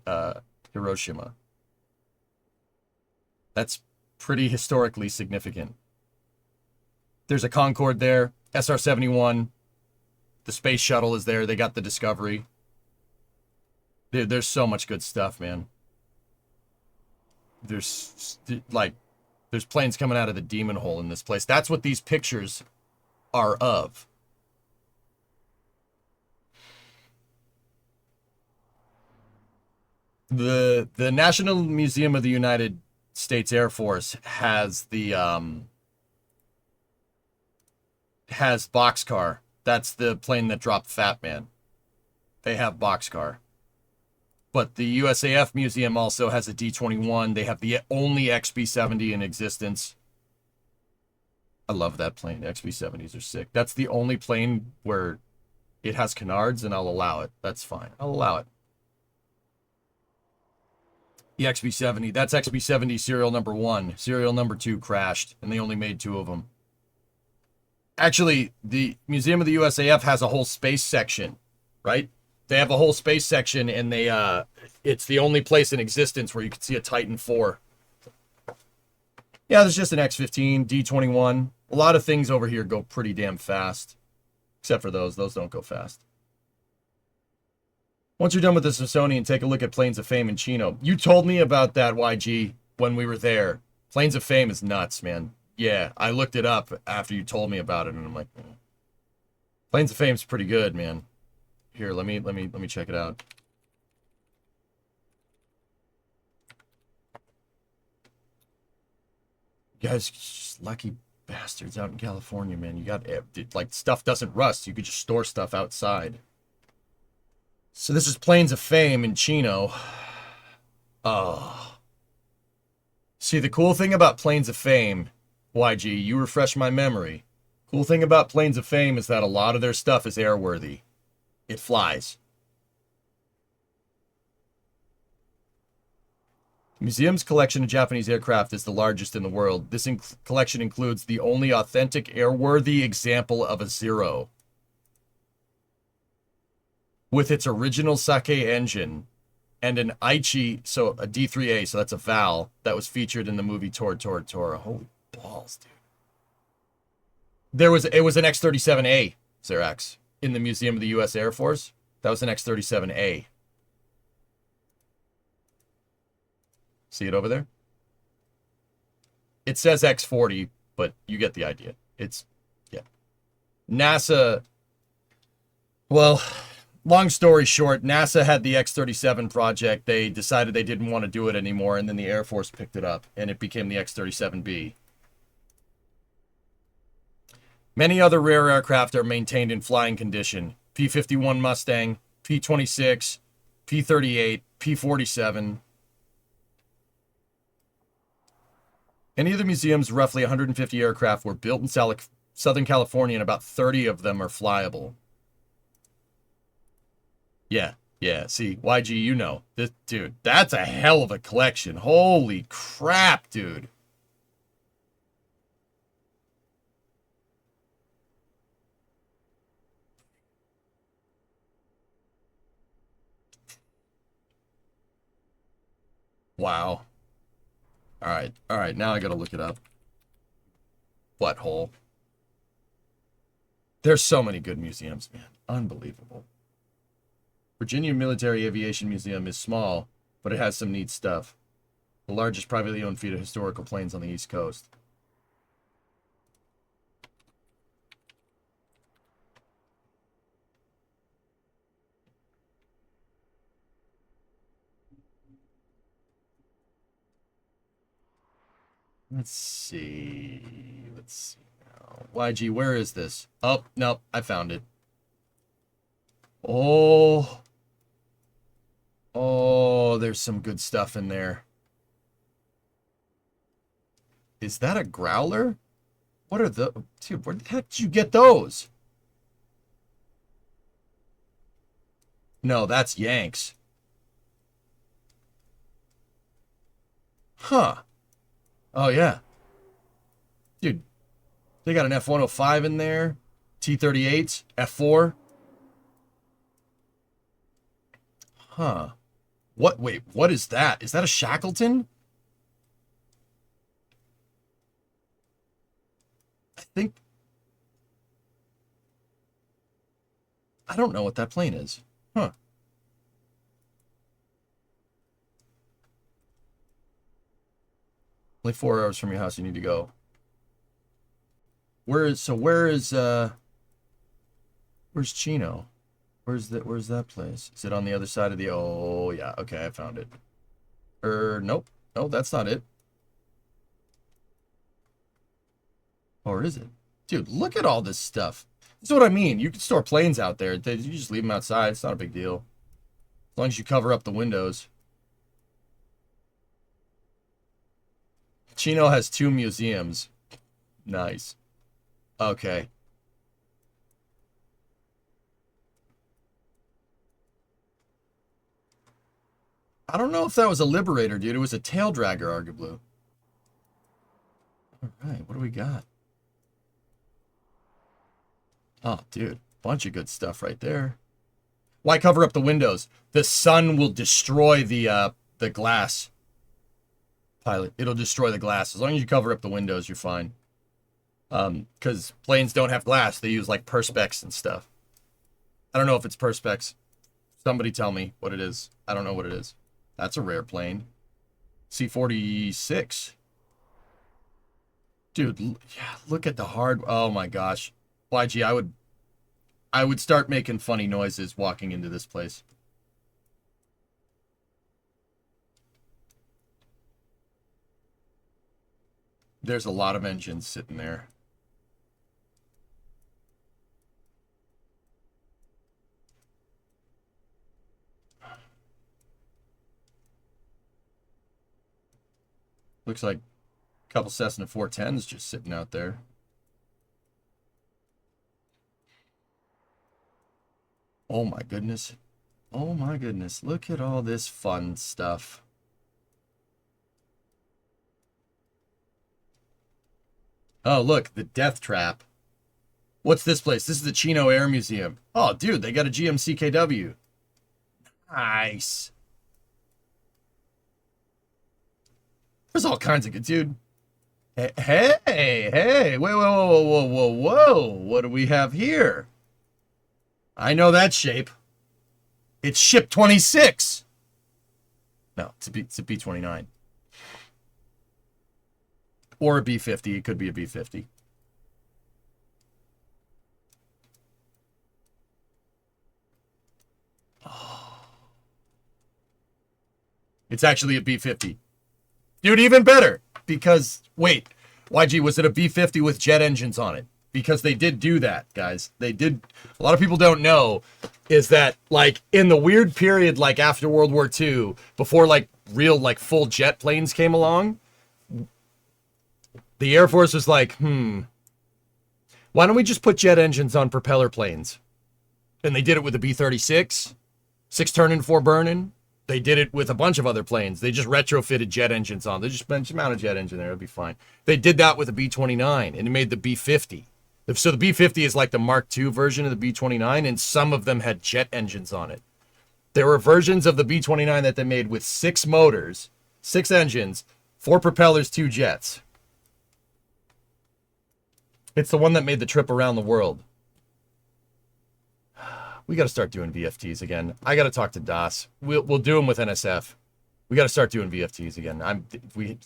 Hiroshima. That's pretty historically significant. There's a Concorde there, SR-71. The space shuttle is there. They got the Discovery. There's so much good stuff, man. There's planes coming out of the demon hole in this place. That's what these pictures are of. The National Museum of the United States Air Force has the has Boxcar. That's the plane that dropped Fat Man. They have Boxcar. But the USAF Museum also has a D-21. They have the only XB-70 in existence. I love that plane. XB-70s are sick. That's the only plane where it has canards, and I'll allow it. That's fine. I'll allow it. The XB70. That's XB70 serial number 1. Serial number 2 crashed, and they only made 2 of them. Actually, the Museum of the USAF has a whole space section, right? They have a whole space section, and it's the only place in existence where you can see a Titan IV. Yeah, there's just an X-15, D-21. A lot of things over here go pretty damn fast. Except for those. Those don't go fast. Once you're done with the Smithsonian, take a look at Plains of Fame in Chino. You told me about that, YG, when we were there. Plains of Fame is nuts, man. Yeah, I looked it up after you told me about it, and I'm like, Plains of Fame's pretty good, man. Here, let me check it out. You guys, just lucky bastards out in California, man. You got, like, stuff doesn't rust. You could just store stuff outside. So this is Plains of Fame in Chino. Oh. See, the cool thing about Plains of Fame, YG, you refresh my memory. Cool thing about Plains of Fame is that a lot of their stuff is airworthy. It flies. The museum's collection of Japanese aircraft is the largest in the world. This collection includes the only authentic airworthy example of a Zero, with its original Sake engine, and an Aichi, so a D3A, so that's a Val, that was featured in the movie Tora. Holy balls, dude. It was an X-37A, Xerax, in the Museum of the U.S. Air Force. That was an X-37A. See it over there? It says X-40, but you get the idea. It's, yeah. NASA, well, long story short, NASA had the X-37 project. They decided they didn't want to do it anymore, and then the Air Force picked it up, and it became the X-37B. Many other rare aircraft are maintained in flying condition. P-51 Mustang, P-26, P-38, P-47. Any of the museum's roughly 150 aircraft were built in Southern California, and about 30 of them are flyable. Yeah, see, YG, you know. This, dude, that's a hell of a collection. Holy crap, dude. Wow. Alright, now I gotta look it up. Butthole. There's so many good museums, man. Unbelievable. Virginia Military Aviation Museum is small, but it has some neat stuff. The largest privately owned fleet of historical planes on the East Coast. Let's see now. YG, where is this? Oh, no, I found it. Oh, there's some good stuff in there. Is that a Growler? What are the... Dude, where the heck did you get those? No, that's Yanks. Huh. Oh, yeah. Dude, they got an F-105 in there. T-38s. F-4. Huh. What? Wait, what is that? Is that a Shackleton? I think... I don't know what that plane is. Huh. Only 4 hours from your house, you need to go. Where's Chino? Where's that place? Is it on the other side of the... Oh, yeah. Okay, I found it. Nope. No, that's not it. Or is it? Dude, look at all this stuff. That's what I mean. You can store planes out there. You just leave them outside. It's not a big deal. As long as you cover up the windows. Chino has 2 museums. Nice. Okay. I don't know if that was a Liberator, dude. It was a Tail Dragger, Argablue. All right, what do we got? Oh, dude, bunch of good stuff right there. Why cover up the windows? The sun will destroy the glass. Pilot, it'll destroy the glass. As long as you cover up the windows, you're fine. Because planes don't have glass. They use like Perspex and stuff. I don't know if it's Perspex. Somebody tell me what it is. I don't know what it is. That's a rare plane. C-46. Dude, yeah, look at the hard... Oh my gosh. YG, I would start making funny noises walking into this place. There's a lot of engines sitting there. Looks like a couple Cessna 410s just sitting out there. Oh my goodness. Oh my goodness. Look at all this fun stuff. Oh, look, the Death Trap. What's this place? This is the Chino Air Museum. Oh, dude, they got a GMCKW. Nice. There's all kinds of good, dude. Hey, wait, whoa. What do we have here? I know that shape. It's Ship 26. No, it's a B-29. Or a B-50. It could be a B-50. Oh. It's actually a B-50. Dude, even better. Because, wait, YG, was it a B-50 with jet engines on it? Because they did do that, guys. They did. A lot of people don't know is that, like, in the weird period, like, after World War II, before, like, real, like, full jet planes came along, the Air Force was like, why don't we just put jet engines on propeller planes? And they did it with the B-36, 6 turning, 4 burning. They did it with a bunch of other planes. They just retrofitted jet engines on. They just mount a jet engine there. It'll be fine. They did that with the B-29, and it made the B-50. So the B-50 is like the Mark II version of the B-29, and some of them had jet engines on it. There were versions of the B-29 that they made with 6 motors, 6 engines, 4 propellers, 2 jets. It's the one that made the trip around the world. We got to start doing VFTs again. I got to talk to DAS. We'll do them with NSF. We got to start doing VFTs again. We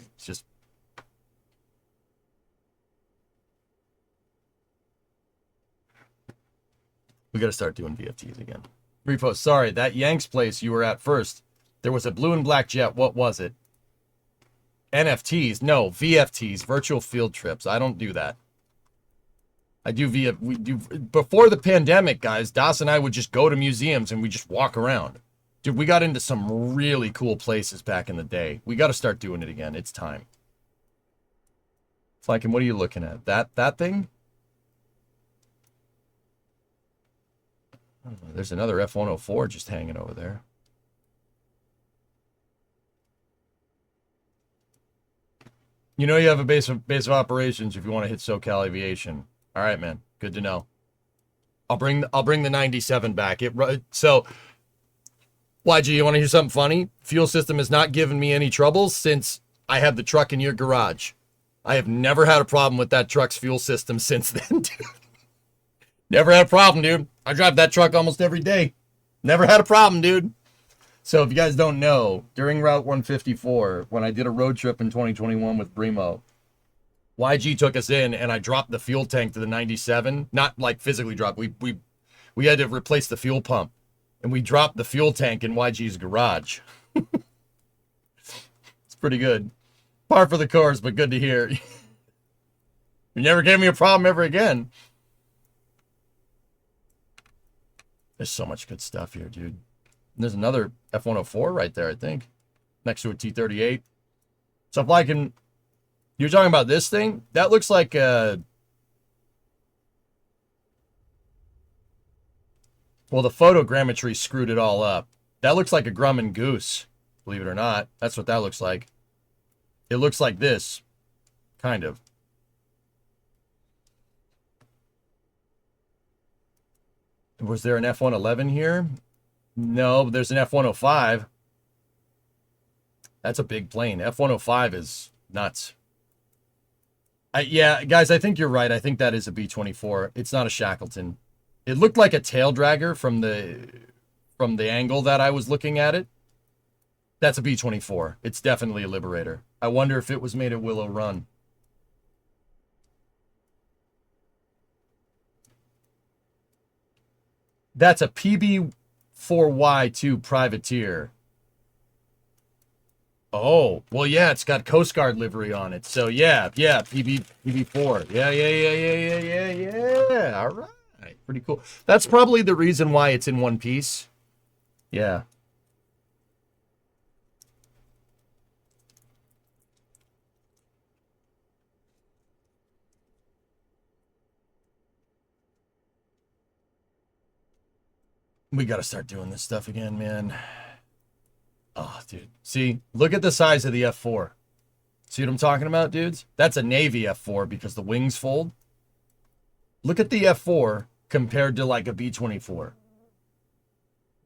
got to start doing VFTs again. Repost. Sorry, that Yanks place you were at first. There was a blue and black jet. What was it? NFTs? No, VFTs. Virtual field trips. I don't do that. We do before the pandemic, guys. Das and I would just go to museums and we just walk around. Dude, we got into some really cool places back in the day. We got to start doing it again. It's time. Flankin, what are you looking at? That thing? Oh, there's another F-104 just hanging over there. You know you have a base of operations if you want to hit SoCal Aviation. All right, man. Good to know. I'll bring the 97 back. So, YG, you want to hear something funny? Fuel system has not given me any trouble since I had the truck in your garage. I have never had a problem with that truck's fuel system since then, dude. Never had a problem, dude. I drive that truck almost every day. Never had a problem, dude. So if you guys don't know, during Route 154, when I did a road trip in 2021 with Brimo, YG took us in, and I dropped the fuel tank to the 97. Not like physically dropped. We had to replace the fuel pump, and we dropped the fuel tank in YG's garage. It's pretty good. Par for the course, but good to hear. You never gave me a problem ever again. There's so much good stuff here, dude. And there's another F-104 right there, I think, next to a T-38. So if I can... You're talking about this thing? That looks like well, the photogrammetry screwed it all up. That looks like a Grumman Goose. believe it or not. That's what that looks like. It looks like this, kind of. Was there an F-111 here? No, but there's an F-105. That's a big plane. F-105 is nuts. Yeah, guys, I think you're right. I think that is a B-24. It's not a Shackleton. It looked like a tail dragger from the angle that I was looking at it. That's a B-24. It's definitely a Liberator. I wonder if it was made at Willow Run. That's a PB-4Y2 privateer. Oh, well, yeah, it's got Coast Guard livery on it. So, yeah, PB4. Yeah. All right, pretty cool. That's probably the reason why it's in one piece. Yeah. We got to start doing this stuff again, man. Oh, dude. See, look at the size of the F4. See what I'm talking about, dudes? That's a Navy F4 because the wings fold. Look at the F4 compared to like a B-24.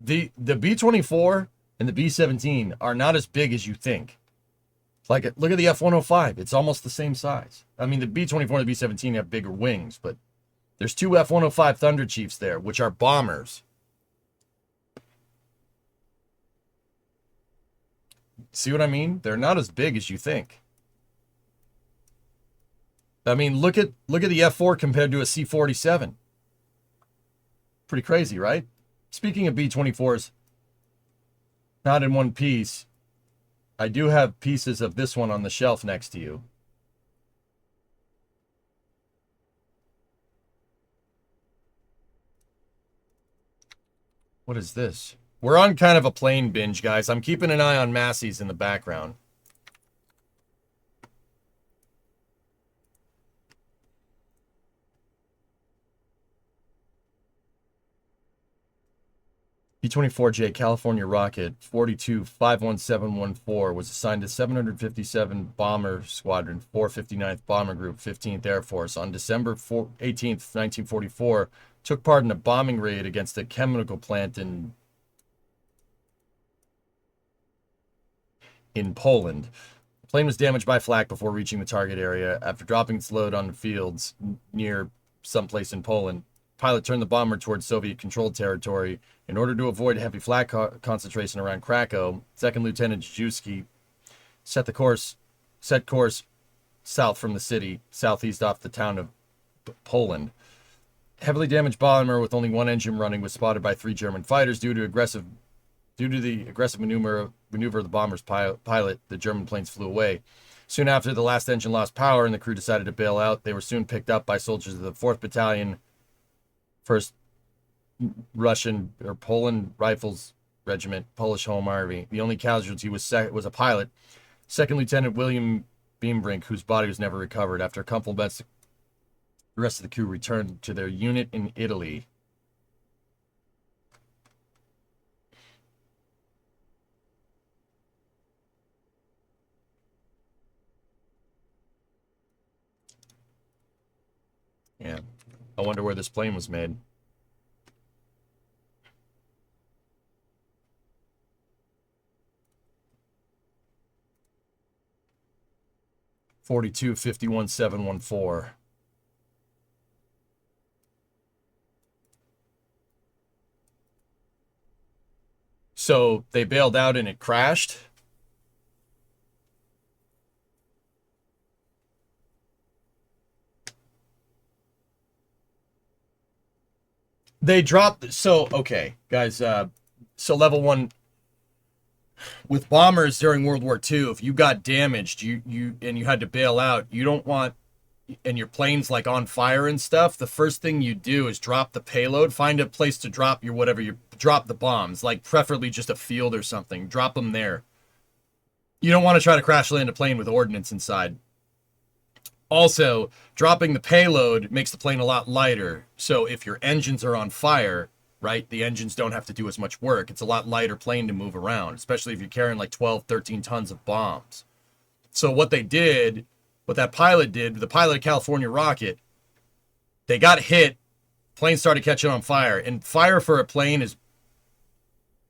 The B-24 and the B-17 are not as big as you think. Like, look at the F-105. It's almost the same size. I mean, the B-24 and the B-17 have bigger wings, but there's two F-105 Thunder Chiefs there, which are bombers. See what I mean? They're not as big as you think. I mean, look at the F4 compared to a C-47. Pretty crazy, right? Speaking of B-24s, not in one piece, I do have pieces of this one on the shelf next to you. What is this? We're on kind of a plane binge, guys. I'm keeping an eye on Massey's in the background. B-24J California Rocket 42-51714 was assigned to 757 Bomber Squadron, 459th Bomber Group, 15th Air Force on December 18th, 1944. Took part in a bombing raid against a chemical plant in Poland. The plane was damaged by flak before reaching the target area. After dropping its load on the fields near someplace in Poland, pilot turned the bomber towards Soviet-controlled territory. In order to avoid heavy flak concentration around Krakow, Second Lieutenant Jajewski set course south from the city, southeast off the town of Poland. Heavily damaged bomber with only one engine running was spotted by 3 German fighters. Due to the aggressive maneuver of the bomber's pilot, the German planes flew away. Soon after, the last engine lost power and the crew decided to bail out. They were soon picked up by soldiers of the 4th Battalion, 1st Russian or Poland Rifles Regiment, Polish Home Army. The only casualty was a pilot, 2nd Lieutenant William Beambrink, whose body was never recovered. After a couple of months, the rest of the crew returned to their unit in Italy. Yeah. I wonder where this plane was made. (42-51-714). So they bailed out and it crashed. They dropped. So, okay, guys. So level 1 with bombers during World War II, if you got damaged, you had to bail out, you don't want, and your plane's like on fire and stuff, the first thing you do is drop the payload, find a place to drop your whatever, you drop the bombs, like preferably just a field or something, drop them there. You don't want to try to crash land a plane with ordnance inside. Also, dropping the payload makes the plane a lot lighter, so if your engines are on fire, right? The engines don't have to do as much work. It's a lot lighter plane to move around, especially if you're carrying like 12, 13 tons of bombs. So what they did, what that pilot did, the pilot of California rocket, they got hit, plane started catching on fire, and fire for a plane is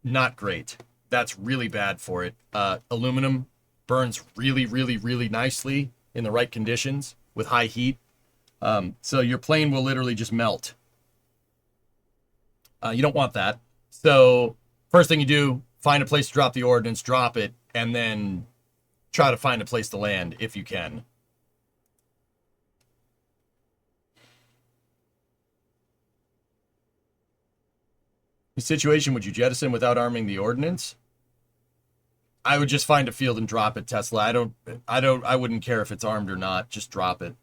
not great. That's really bad for it. Aluminum burns really, really, really nicely in the right conditions with high heat. So your plane will literally just melt. You don't want that. So first thing you do, find a place to drop the ordnance, drop it, and then try to find a place to land if you can. The situation, would you jettison without arming the ordnance? I would just find a field and drop it, Tesla. I wouldn't care if it's armed or not. Just drop it.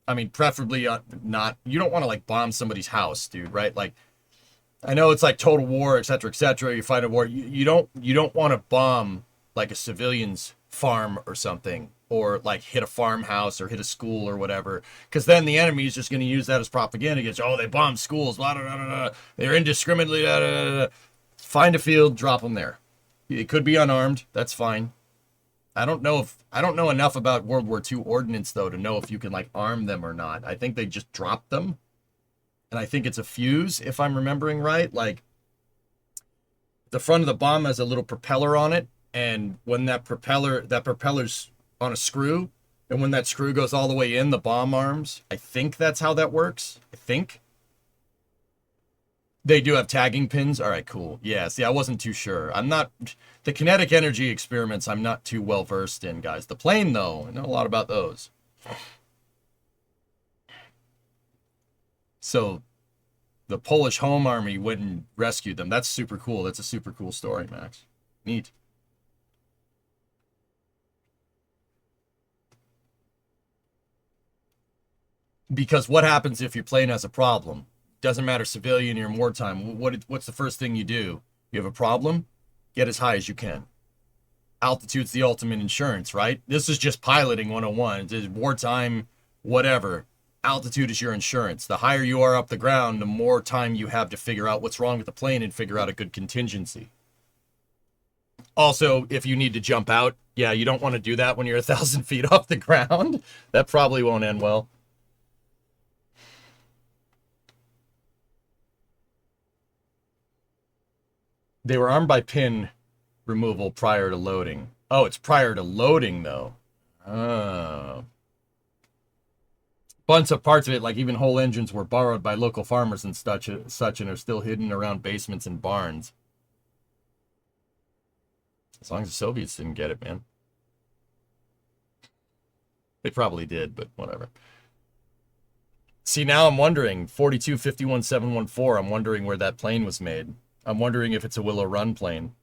I mean, preferably not. You don't want to like bomb somebody's house, dude, right? Like, I know it's like total war, etc., etc. You fight a war. You don't want to bomb like a civilian's farm or something, or like hit a farmhouse or hit a school or whatever, because then the enemy is just going to use that as propaganda against you. Oh, they bombed schools, blah, blah, blah, blah. They're indiscriminately, blah, blah, blah. Find a field, drop them there. It could be unarmed. That's fine. I don't know enough about World War II ordnance though to know if you can like arm them or not. I think they just dropped them, and I think it's a fuse if I'm remembering right. Like the front of the bomb has a little propeller on it, and when that propeller's on a screw, and when that screw goes all the way in, the bomb arms. I think that's how that works. I think. They do have tagging pins? All right, cool. Yeah, see, I wasn't too sure. The kinetic energy experiments, I'm not too well versed in, guys. The plane, though, I know a lot about those. So, the Polish Home Army went and rescued them. That's super cool. That's a super cool story, Max. Neat. Because what happens if your plane has a problem? Doesn't matter, civilian or in wartime. What's the first thing you do? You have a problem? Get as high as you can. Altitude's the ultimate insurance, right? This is just piloting 101. It's wartime, whatever. Altitude is your insurance. The higher you are up the ground, the more time you have to figure out what's wrong with the plane and figure out a good contingency. Also, if you need to jump out, yeah, you don't want to do that when you're 1,000 feet off the ground. That probably won't end well. They were armed by pin removal prior to loading. Oh, it's prior to loading, though. Oh. Bunch of parts of it, like even whole engines, were borrowed by local farmers and such and are still hidden around basements and barns. As long as the Soviets didn't get it, man. They probably did, but whatever. See, now I'm wondering, 4251714, I'm wondering where that plane was made. I'm wondering if it's a Willow Run plane.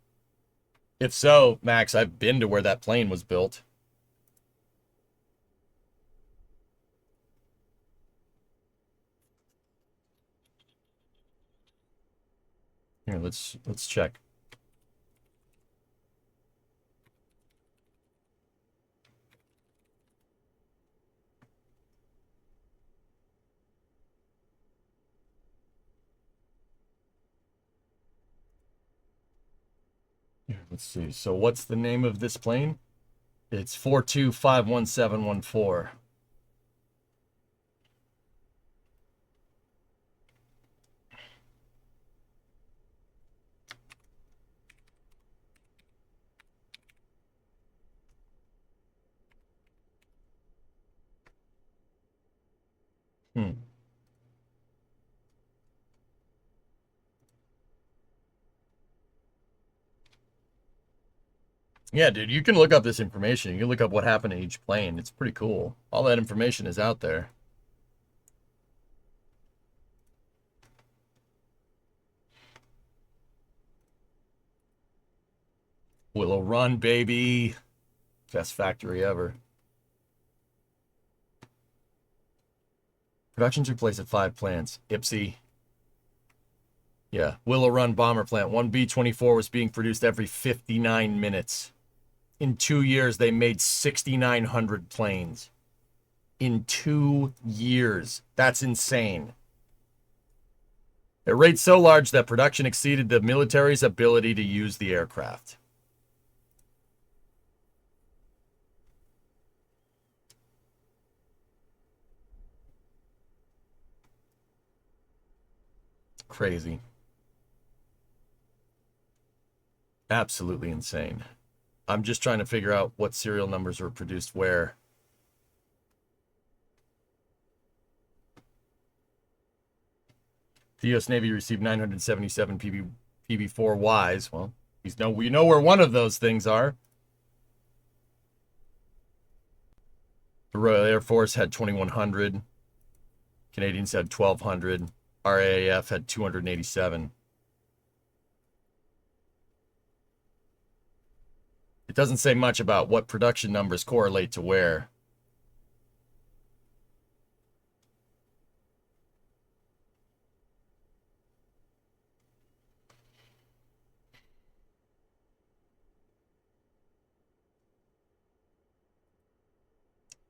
If so, Max, I've been to where that plane was built. Here, let's check. Here, let's see. So what's the name of this plane? It's 4251714. Yeah, dude, you can look up this information. You can look up what happened to each plane. It's pretty cool. All that information is out there. Willow Run, baby. Best factory ever. Production took place at 5 plants. Ipsy. Yeah, Willow Run bomber plant. One B-24 was being produced every 59 minutes. In 2 years, they made 6,900 planes. In 2 years. That's insane. At rates so large that production exceeded the military's ability to use the aircraft. Crazy. Absolutely insane. I'm just trying to figure out what serial numbers were produced where. The U.S. Navy received 977 PB-4Ys. Well, we know where one of those things are. The Royal Air Force had 2,100. Canadians had 1,200. RAAF had 287. It doesn't say much about what production numbers correlate to where.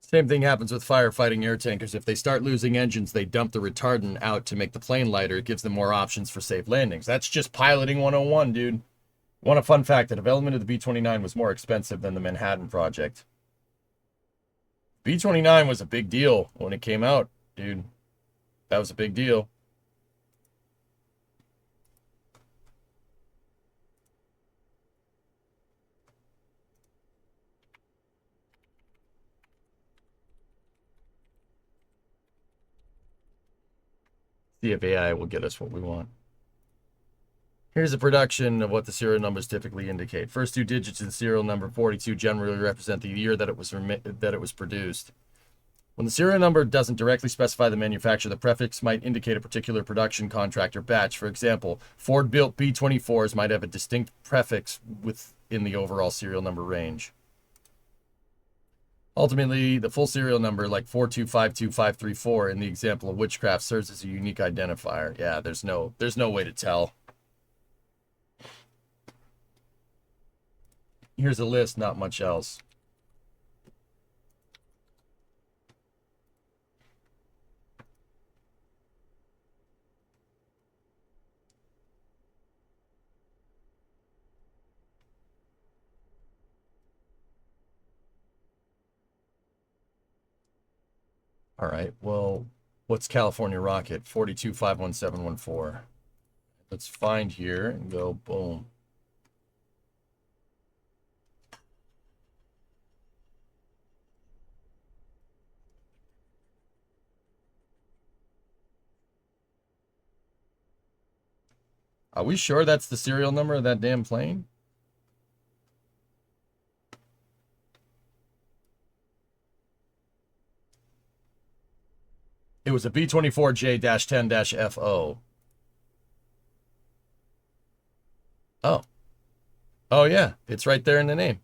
Same thing happens with firefighting air tankers. If they start losing engines, they dump the retardant out to make the plane lighter. It gives them more options for safe landings. That's just piloting 101, dude. Want a fun fact? The development of the B-29 was more expensive than the Manhattan Project. B-29 was a big deal when it came out, dude. That was a big deal. See if AI will get us what we want. Here's a production of what the serial numbers typically indicate. First two digits of the serial number 42 generally represent the year that it was produced. When the serial number doesn't directly specify the manufacturer, the prefix might indicate a particular production contract or batch. For example, Ford-built B-24s might have a distinct prefix within the overall serial number range. Ultimately, the full serial number, like 4252534 in the example of witchcraft, serves as a unique identifier. Yeah, there's no way to tell. Here's a list, not much else. All right, well, what's California Rocket? 4251714. Let's find here and go boom. Are we sure that's the serial number of that damn plane? It was a B-24J-10-FO. Oh. Oh, yeah. It's right there in the name.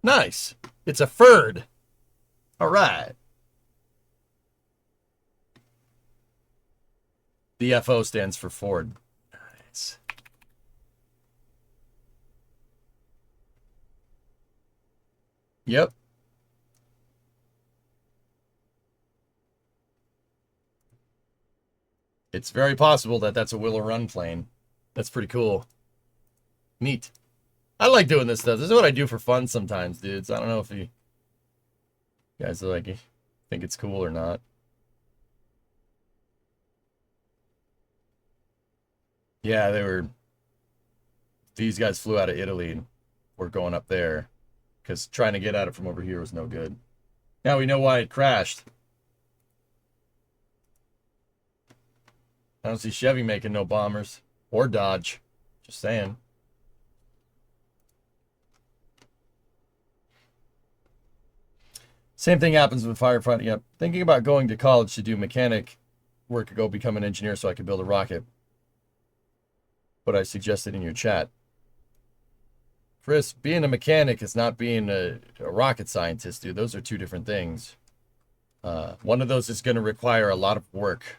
Nice. It's a FIRD. All right. The FO stands for Ford. Nice. Yep. It's very possible that that's a Willow Run plane. That's pretty cool. Neat. I like doing this stuff. This is what I do for fun sometimes, dudes. I don't know if you guys like think it's cool or not. Yeah, these guys flew out of Italy and were going up there because trying to get at it from over here was no good. Now we know why it crashed. I don't see Chevy making no bombers or Dodge. Just saying. Same thing happens with firefighting. Yep. Thinking about going to college to do mechanic work to go become an engineer so I could build a rocket. What I suggested in your chat. Chris, being a mechanic is not being a rocket scientist, dude. Those are two different things. One of those is going to require a lot of work.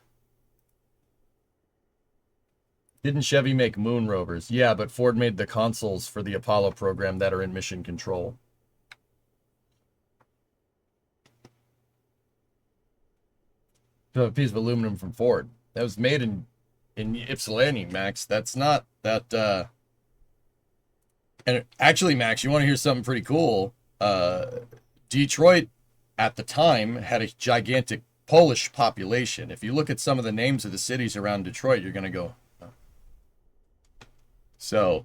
Didn't Chevy make moon rovers? Yeah, but Ford made the consoles for the Apollo program that are in mission control. So a piece of aluminum from Ford. That was made in Ypsilanti, Max. That's not that. And actually, Max, you want to hear something pretty cool? Detroit at the time had a gigantic Polish population. If you look at some of the names of the cities around Detroit, you're gonna go. "Huh." So,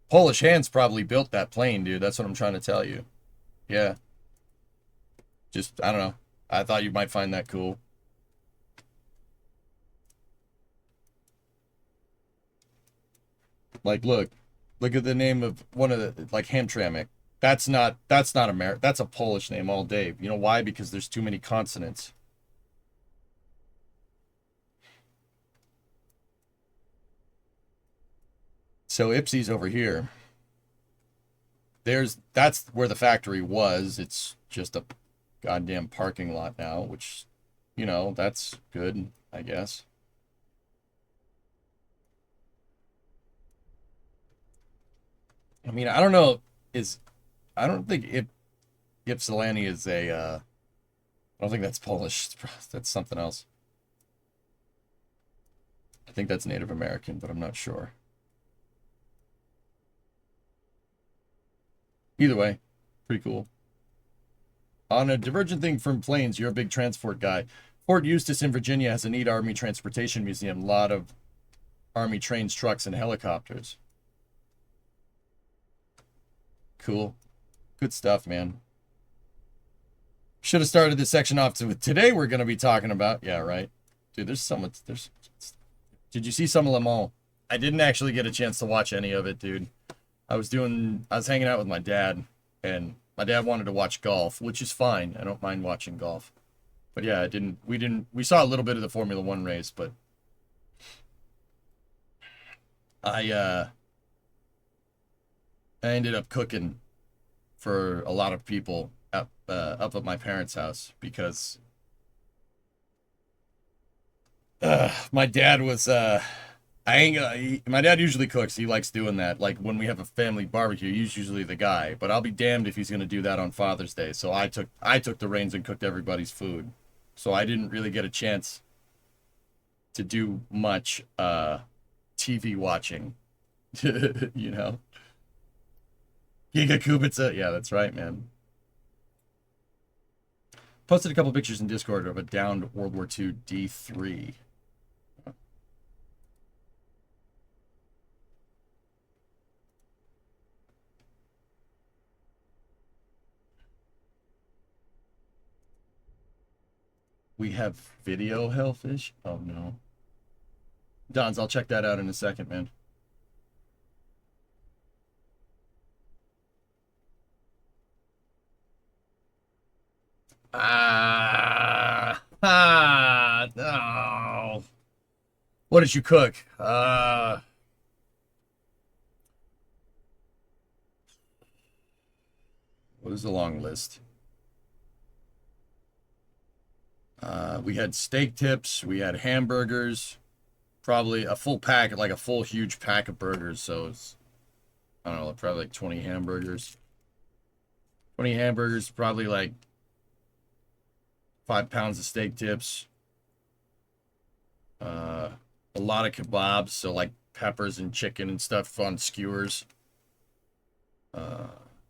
Polish hands probably built that plane, dude. That's what I'm trying to tell you. Yeah. Just, I don't know. I thought you might find that cool. Like, look at the name of one of the, like, Hamtramck. That's not American. That's a Polish name all day. You know why? Because there's too many consonants. So Ipsy's over here. That's where the factory was. It's just a goddamn parking lot now, which, that's good, I guess. I mean, I don't know. I don't think Ypsilanti is I don't think that's Polish. That's something else. I think that's Native American, but I'm not sure. Either way, pretty cool. On a divergent thing from planes, you're a big transport guy. Fort Eustis in Virginia has a neat Army transportation museum. A lot of Army trains, trucks, and helicopters. Cool. Good stuff, man. Should have started this section off with today we're going to be talking about. Yeah, right. Dude, did you see some of Le Mans? I didn't actually get a chance to watch any of it, dude. I was hanging out with my dad, and my dad wanted to watch golf, which is fine. I don't mind watching golf. But yeah, we saw a little bit of the Formula One race, but I ended up cooking for a lot of people up at my parents' house because my dad was my dad usually cooks. He likes doing that. Like when we have a family barbecue, he's usually the guy. But I'll be damned if he's gonna do that on Father's Day. So I took the reins and cooked everybody's food. So I didn't really get a chance to do much TV watching. You know. Giga Kubica. Yeah, that's right, man. Posted a couple pictures in Discord of a downed World War II D3. We have video hellfish? Oh no. Dons, I'll check that out in a second, man. No. What did you cook? What is the long list? We had steak tips, we had hamburgers, probably a full pack, like a full huge pack of burgers. So it's, I don't know, probably like 20 hamburgers. 20 hamburgers, probably like 5 pounds of steak tips. A lot of kebabs, so like peppers and chicken and stuff on skewers.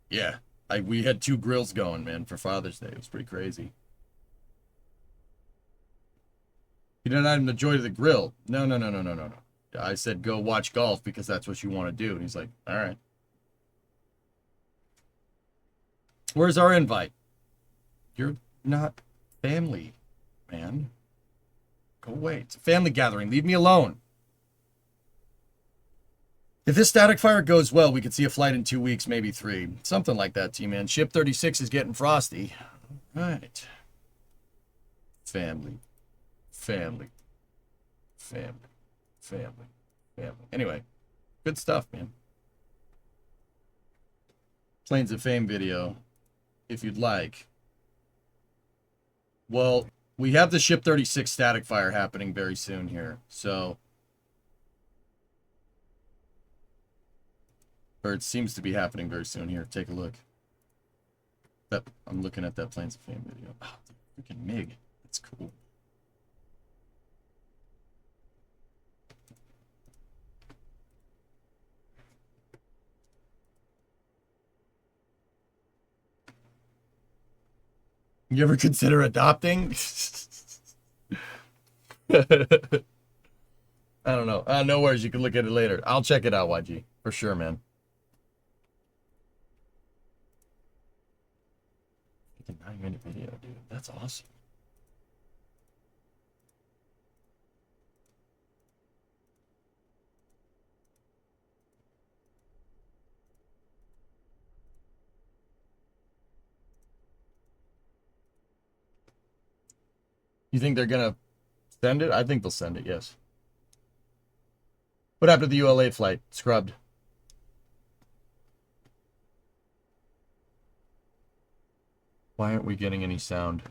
Yeah, we had 2 grills going, man, for Father's Day. It was pretty crazy. You didn't have the joy of the grill. No, no, no, no, no, no, no. I said go watch golf because that's what you want to do. And he's like, all right. Where's our invite? You're not family, man. Go away. It's a family gathering. Leave me alone. If this static fire goes well, we could see a flight in 2 weeks, maybe 3. Something like that, T-Man. Ship 36 is getting frosty. All right. Family. Family. Family. Family. Family. Anyway, good stuff, man. Planes of Fame video, if you'd like. Well, we have the Ship 36 static fire happening very soon here, so... Or it seems to be happening very soon here. Take a look. I'm looking at that Planes of Fame video. Oh, freaking MiG. That's cool. You ever consider adopting? I don't know. No worries. You can look at it later. I'll check it out, YG. For sure, man. It's a 9-minute video, dude. That's awesome. You think they're going to send it? I think they'll send it, yes. What happened to the ULA flight? Scrubbed. Why aren't we getting any sound?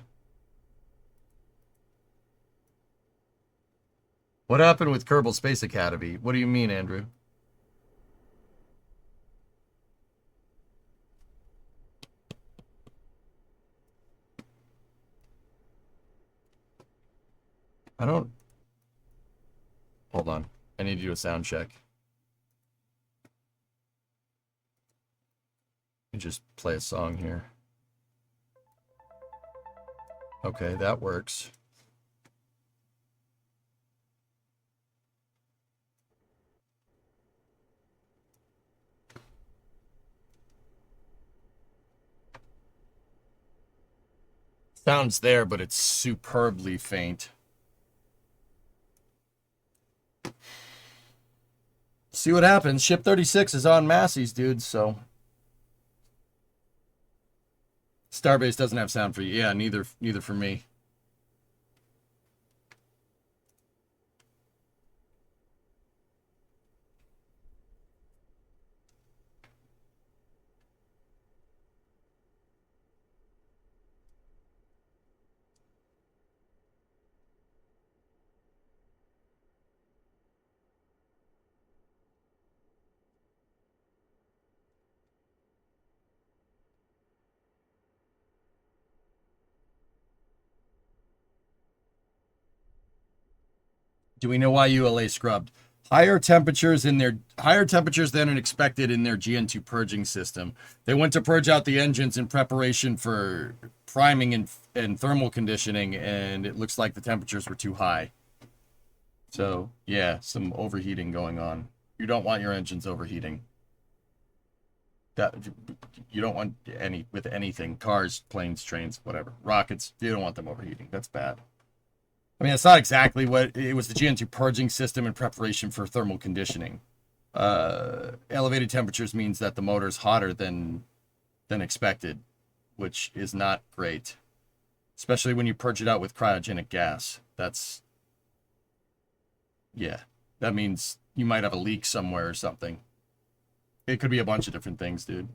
What happened with Kerbal Space Academy? What do you mean, Andrew? I don't... Hold on. I need to do a sound check. Let me just play a song here. Okay, that works. Sounds there, but it's superbly faint. See what happens. Ship 36 is on Massey's, dude, so... Starbase doesn't have sound for you. Yeah, neither for me. Do we know why ULA scrubbed? Higher temperatures than expected in their GN2 purging system. They went to purge out the engines in preparation for priming and thermal conditioning, and it looks like the temperatures were too high. So, yeah, some overheating going on. You don't want your engines overheating. You don't want with anything. Cars, planes, trains, whatever. Rockets, you don't want them overheating. That's bad. I mean, it's not exactly what it was. The GN2 purging system in preparation for thermal conditioning. Elevated temperatures means that the motor is hotter than expected, which is not great, especially when you purge it out with cryogenic gas. That means you might have a leak somewhere or something. It could be a bunch of different things, dude.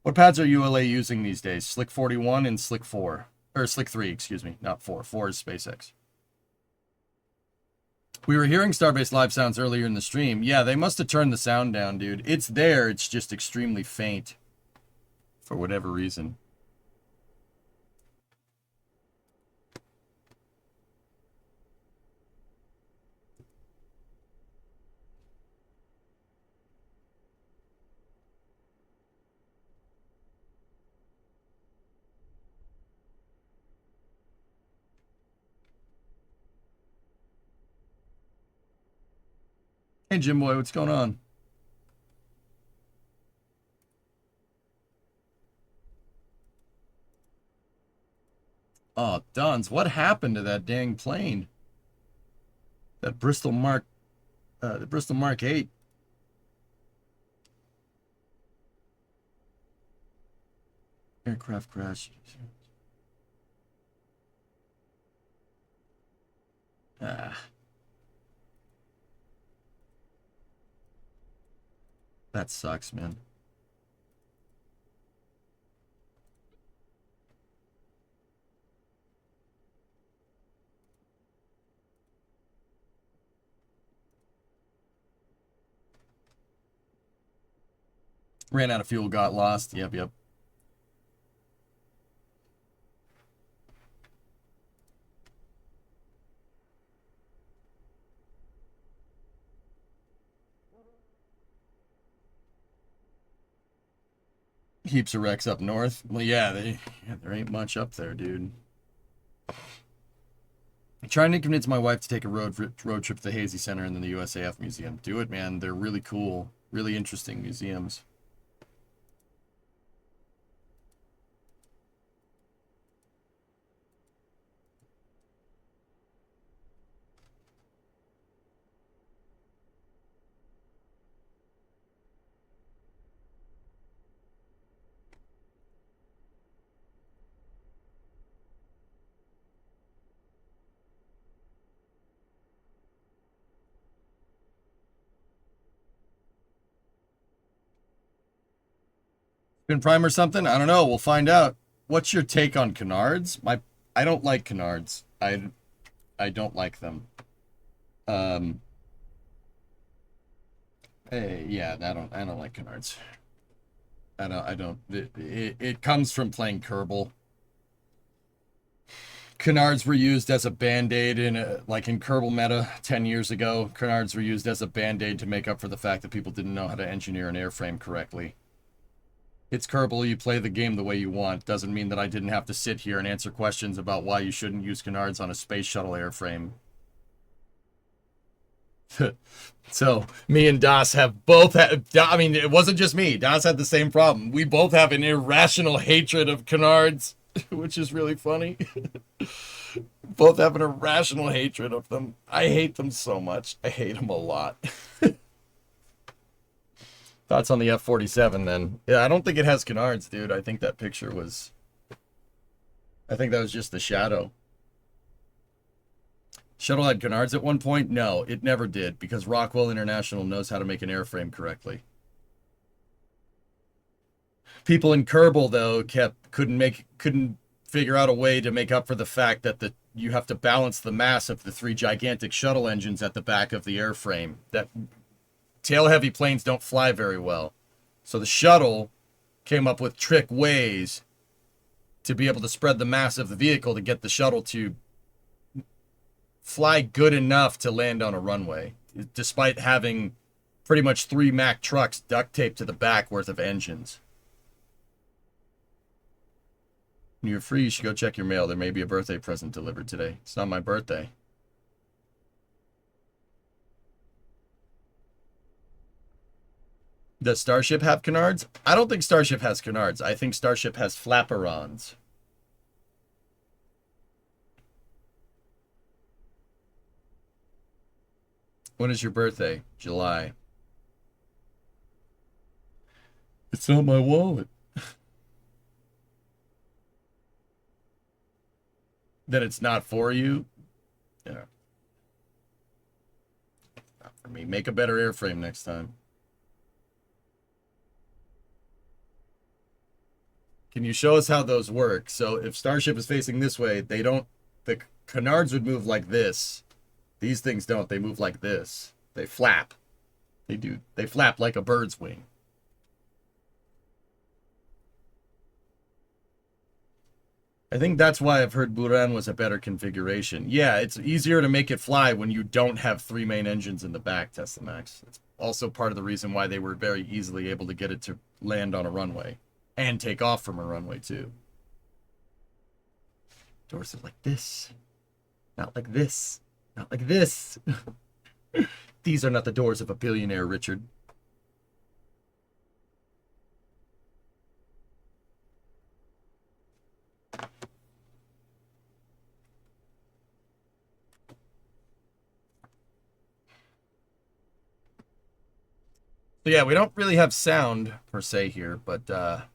What pads are ULA using these days? Slick 41 and Slick 4. Or Slick 3, excuse me, not 4. 4 is SpaceX. We were hearing Starbase Live sounds earlier in the stream. Yeah, they must have turned the sound down, dude. It's there, it's just extremely faint. For whatever reason. Hey, Jim Boy, what's going on? Oh, Duns, what happened to that dang plane? That Bristol Mark, the Bristol Mark 8. Aircraft crash. Ah. That sucks, man. Ran out of fuel, got lost. Yep. Heaps of wrecks up north. Well, yeah, there ain't much up there, dude. I'm trying to convince my wife to take a road trip to the Hazy Center and then the USAF Museum. Do it, man. They're really cool, really interesting museums. Been prime or something? I don't know. We'll find out. What's your take on canards? I don't like canards. I don't like them. Yeah, I don't like canards. I don't. It comes from playing Kerbal. Canards were used as a band-aid like in Kerbal meta 10 years ago. Canards were used as a band-aid to make up for the fact that people didn't know how to engineer an airframe correctly. It's Kerbal, you play the game the way you want. Doesn't mean that I didn't have to sit here and answer questions about why you shouldn't use canards on a space shuttle airframe. So, me and Das have both had, I mean, it wasn't just me. Das had the same problem. We both have an irrational hatred of canards, which is really funny. Both have an irrational hatred of them. I hate them so much. I hate them a lot. Thoughts on the F-47 then? Yeah, I don't think it has canards, dude. I think that picture was... I think that was just the shadow. Shuttle had canards at one point? No, it never did, because Rockwell International knows how to make an airframe correctly. People in Kerbal, though, couldn't figure out a way to make up for the fact that you have to balance the mass of the 3 gigantic shuttle engines at the back of the airframe. That tail-heavy planes don't fly very well. So the shuttle came up with trick ways to be able to spread the mass of the vehicle to get the shuttle to fly good enough to land on a runway, despite having pretty much 3 Mack trucks duct taped to the back worth of engines. When you're free, you should go check your mail. There may be a birthday present delivered today. It's not my birthday. Does Starship have canards? I don't think Starship has canards. I think Starship has flaperons. When is your birthday? July. It's not my wallet. Then it's not for you? Yeah. Not for me. Make a better airframe next time. Can you show us how those work? So if Starship is facing this way, the canards would move like this. These things don't. They move like this. They flap. They flap like a bird's wing. I think that's why I've heard Buran was a better configuration. Yeah, it's easier to make it fly when you don't have 3 main engines in the back, Tesla Max. It's also part of the reason why they were very easily able to get it to land on a runway. And take off from a runway, too. Doors are like this. Not like this. Not like this. These are not the doors of a billionaire, Richard. So yeah, we don't really have sound, per se, here, but,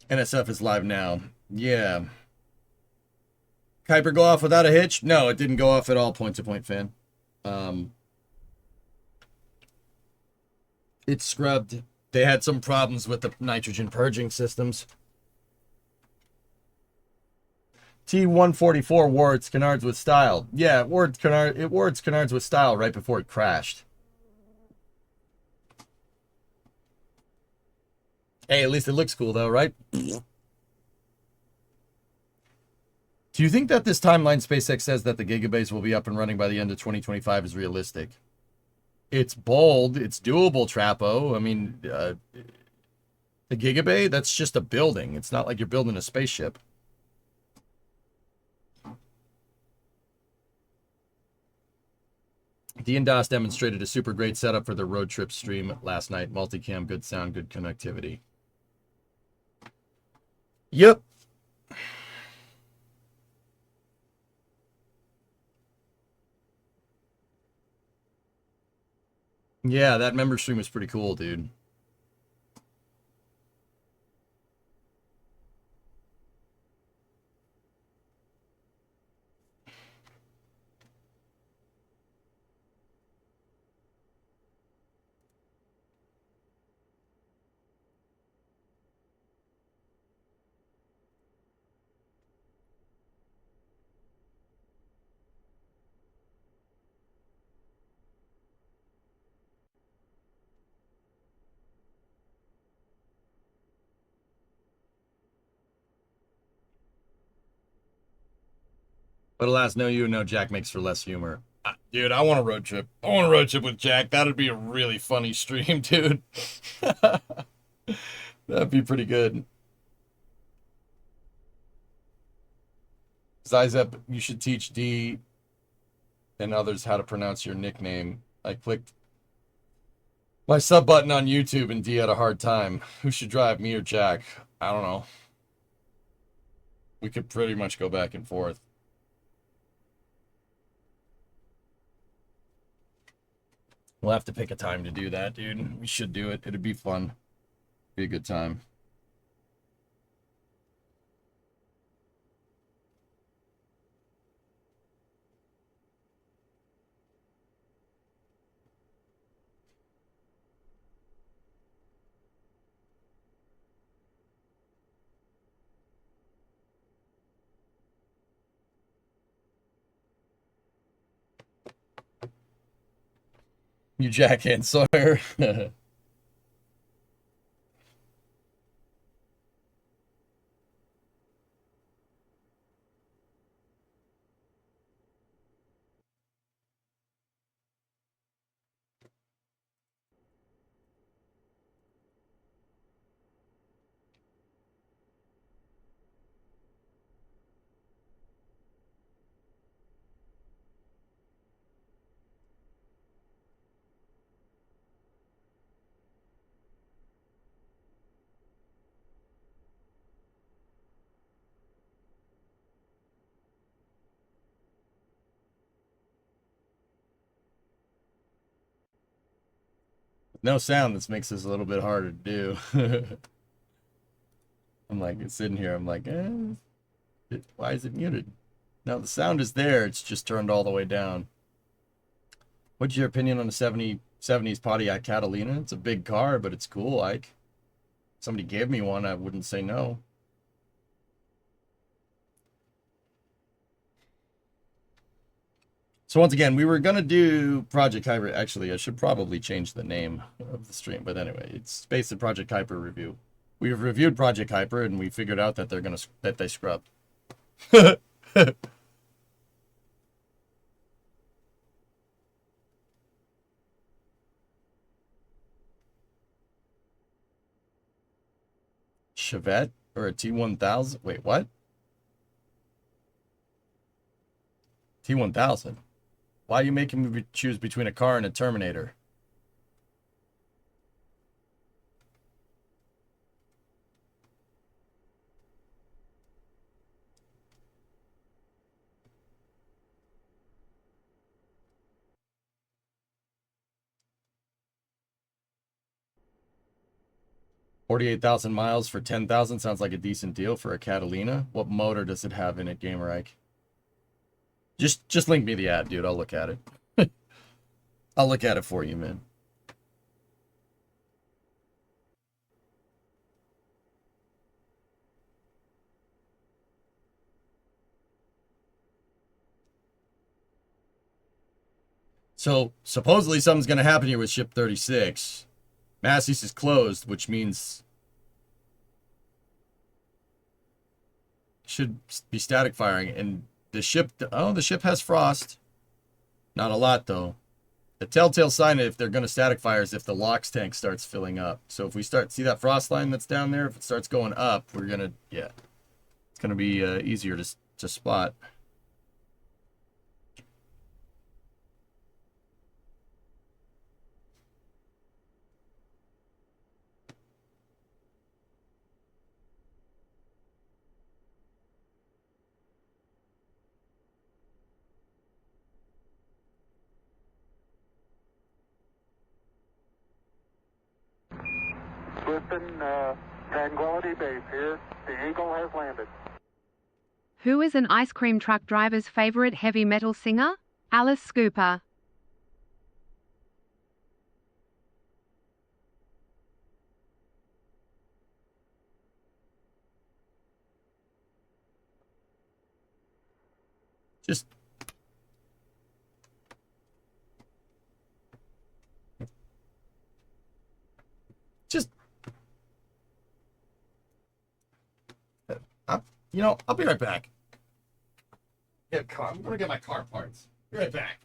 NSF is live now. Yeah. Kuiper go off without a hitch? No, it didn't go off at all, point-to-point fan. It's scrubbed. They had some problems with the nitrogen purging systems. T144 wore its canards with style. Yeah, it wore its canards with style right before it crashed. Hey, at least it looks cool though, right? Do you think that this timeline SpaceX says that the Gigabase will be up and running by the end of 2025 is realistic? It's bold. It's doable, Trapo. I mean, the Gigabay, that's just a building. It's not like you're building a spaceship. D&DOS demonstrated a super great setup for the road trip stream last night. Multicam, good sound, good connectivity. Yep. Yeah, that member stream was pretty cool, dude. But alas, no you, no Jack makes for less humor. Dude, I want a road trip. I want a road trip with Jack. That'd be a really funny stream, dude. That'd be pretty good. Zizep, you should teach D and others how to pronounce your nickname. I clicked my sub button on YouTube and D had a hard time. Who should drive, me or Jack? I don't know. We could pretty much go back and forth. We'll have to pick a time to do that, dude. We should do it. It'd be fun. Be a good time. You Jack and Sawyer. No sound, this makes this a little bit harder to do. I'm like sitting here, I'm like, why is it muted? No, the sound is there, it's just turned all the way down. What's your opinion on the 70s Pontiac Catalina? It's a big car, but it's cool, Ike. If somebody gave me one, I wouldn't say no. So once again, we were gonna do Project Kuiper. Actually, I should probably change the name of the stream, but anyway, it's based on Project Kuiper review. We've reviewed Project Kuiper, and we figured out that they scrubbed. Chevette or a T1000? Wait, what? T1000? Why are you making me choose between a car and a Terminator? $48,000 miles for 10,000 sounds like a decent deal for a Catalina. What motor does it have in it, Gamer Ike? Just link me the ad, dude. I'll look at it. I'll look at it for you, man. So supposedly something's going to happen here with ship 36. Massey's is closed, which means should be static firing. And the ship, oh, the ship has frost. Not a lot though. The telltale sign if they're going to static fire is if the LOX tank starts filling up. So if we start, see that frost line that's down there? If it starts going up, we're going to, yeah. It's going to be easier to spot. Houston, Tranquility Base here. The Eagle has landed. Who is an ice cream truck driver's favorite heavy metal singer? Alice Cooper. Just I'll be right back. Yeah, I'm gonna get my car parts. Be right back.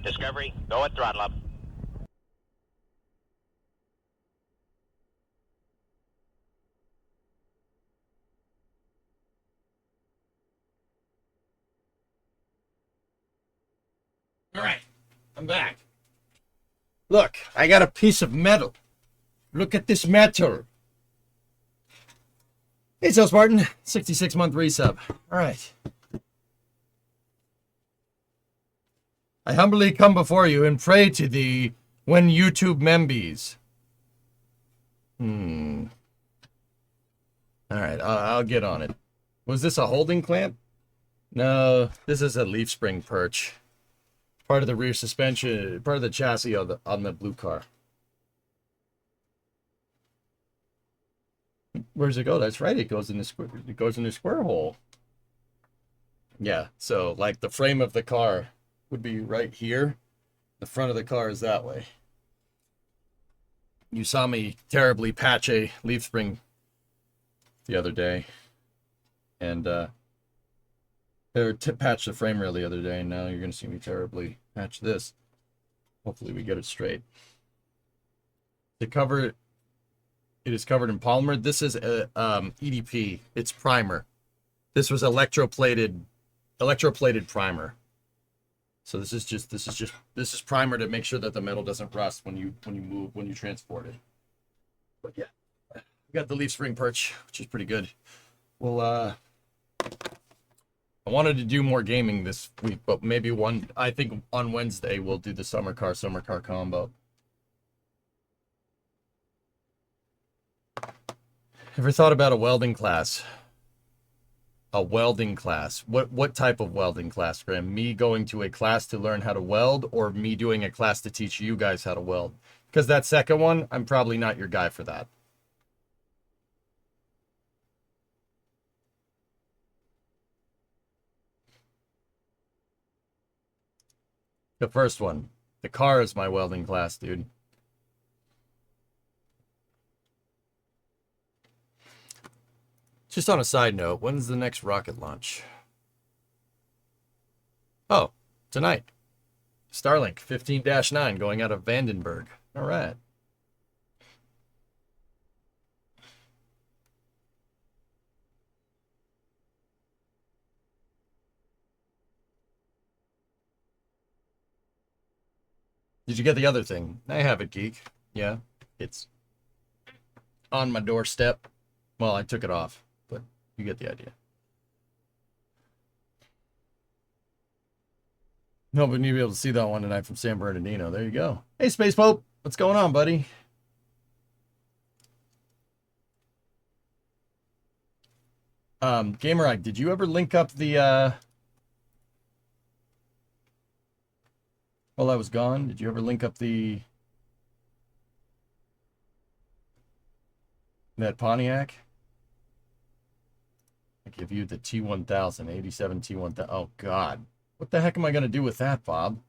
Discovery, go at throttle up. All right, I'm back. Look, I got a piece of metal. Look at this metal. Hey, so Spartan, 66-month resub. All right. I humbly come before you and pray to thee when YouTube membies. All right, I'll get on it. Was this a holding clamp? No, this is a leaf spring perch. Part of the rear suspension, part of the chassis on the blue car. Where does it go? That's right, it goes in the square hole. Yeah, so like the frame of the car would be right here. The front of the car is that way. You saw me terribly patch a leaf spring the other day, and patch the frame rail the other day, and now you're going to see me terribly patch this. Hopefully we get it straight. It is covered in polymer. This is EDP. It's primer. This was electroplated primer. So this is primer to make sure that the metal doesn't rust when you transport it. But yeah, we got the leaf spring perch, which is pretty good. Well, I wanted to do more gaming this week, but maybe I think on Wednesday we'll do the summer car combo. Ever thought about a welding class? A welding class. What type of welding class, Graham? Me going to a class to learn how to weld, or me doing a class to teach you guys how to weld? Because that second one, I'm probably not your guy for that. The first one. The car is my welding class, dude. Just on a side note, when's the next rocket launch? Oh, tonight. Starlink 15-9 going out of Vandenberg. All right. Did you get the other thing? I have it, geek. Yeah, it's on my doorstep. Well, I took it off, but you get the idea. Hoping you'll be able to see that one tonight from San Bernardino. There you go. Hey, Space Pope. What's going on, buddy? Gamerite, did you ever link up the, while I was gone, did you ever link up that Pontiac? I give you the T1000, 87 T1000. Oh, God. What the heck am I going to do with that, Bob?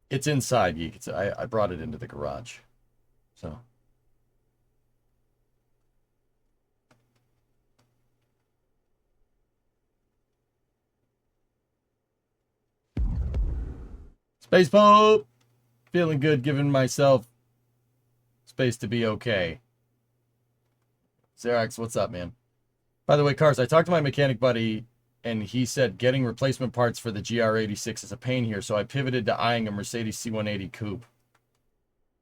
It's inside, Geek. I brought it into the garage. So. Space Pope! Feeling good, giving myself space to be okay. Xerax, what's up, man? By the way, Cars, I talked to my mechanic buddy, and he said getting replacement parts for the GR86 is a pain here, so I pivoted to eyeing a Mercedes C180 coupe.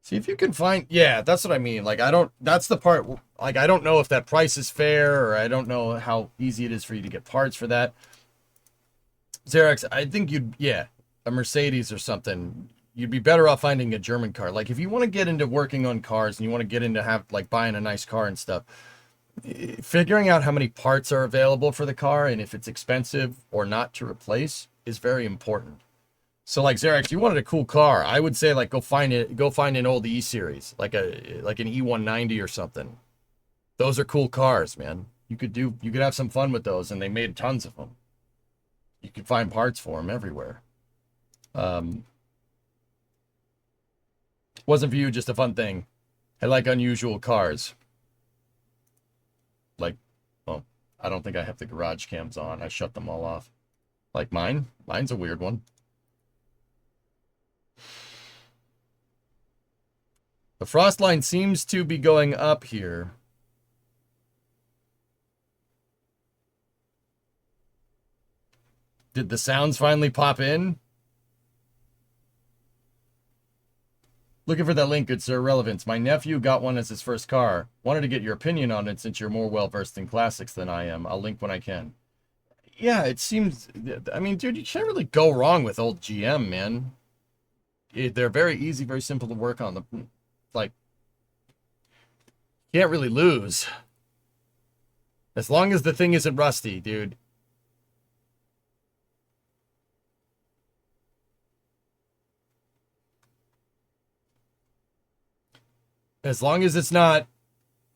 See if you can find... Yeah, that's what I mean. Like, that's the part... Like, I don't know if that price is fair, or I don't know how easy it is for you to get parts for that. Xerax, I think you'd... Yeah, a Mercedes or something... You'd be better off finding a German car. Like, if you want to get into working on cars and you want to get into buying a nice car and stuff, figuring out how many parts are available for the car and if it's expensive or not to replace is very important. So, like, Xerax, you wanted a cool car. I would say, like, go find an old E-Series, like an E190 or something. Those are cool cars, man. You could have some fun with those, and they made tons of them. You could find parts for them everywhere. Wasn't for you, just a fun thing. I like unusual cars. Like, well, I don't think I have the garage cams on. I shut them all off. Like mine. Mine's a weird one. The frost line seems to be going up here. Did the sounds finally pop in? Looking for that link, good sir. Relevance. My nephew got one as his first car. Wanted to get your opinion on it since you're more well-versed in classics than I am. I'll link when I can. Yeah, it seems... I mean, dude, you can't really go wrong with old GM, man. They're very easy, very simple to work on. Like, can't really lose. As long as the thing isn't rusty, dude. As long as it's not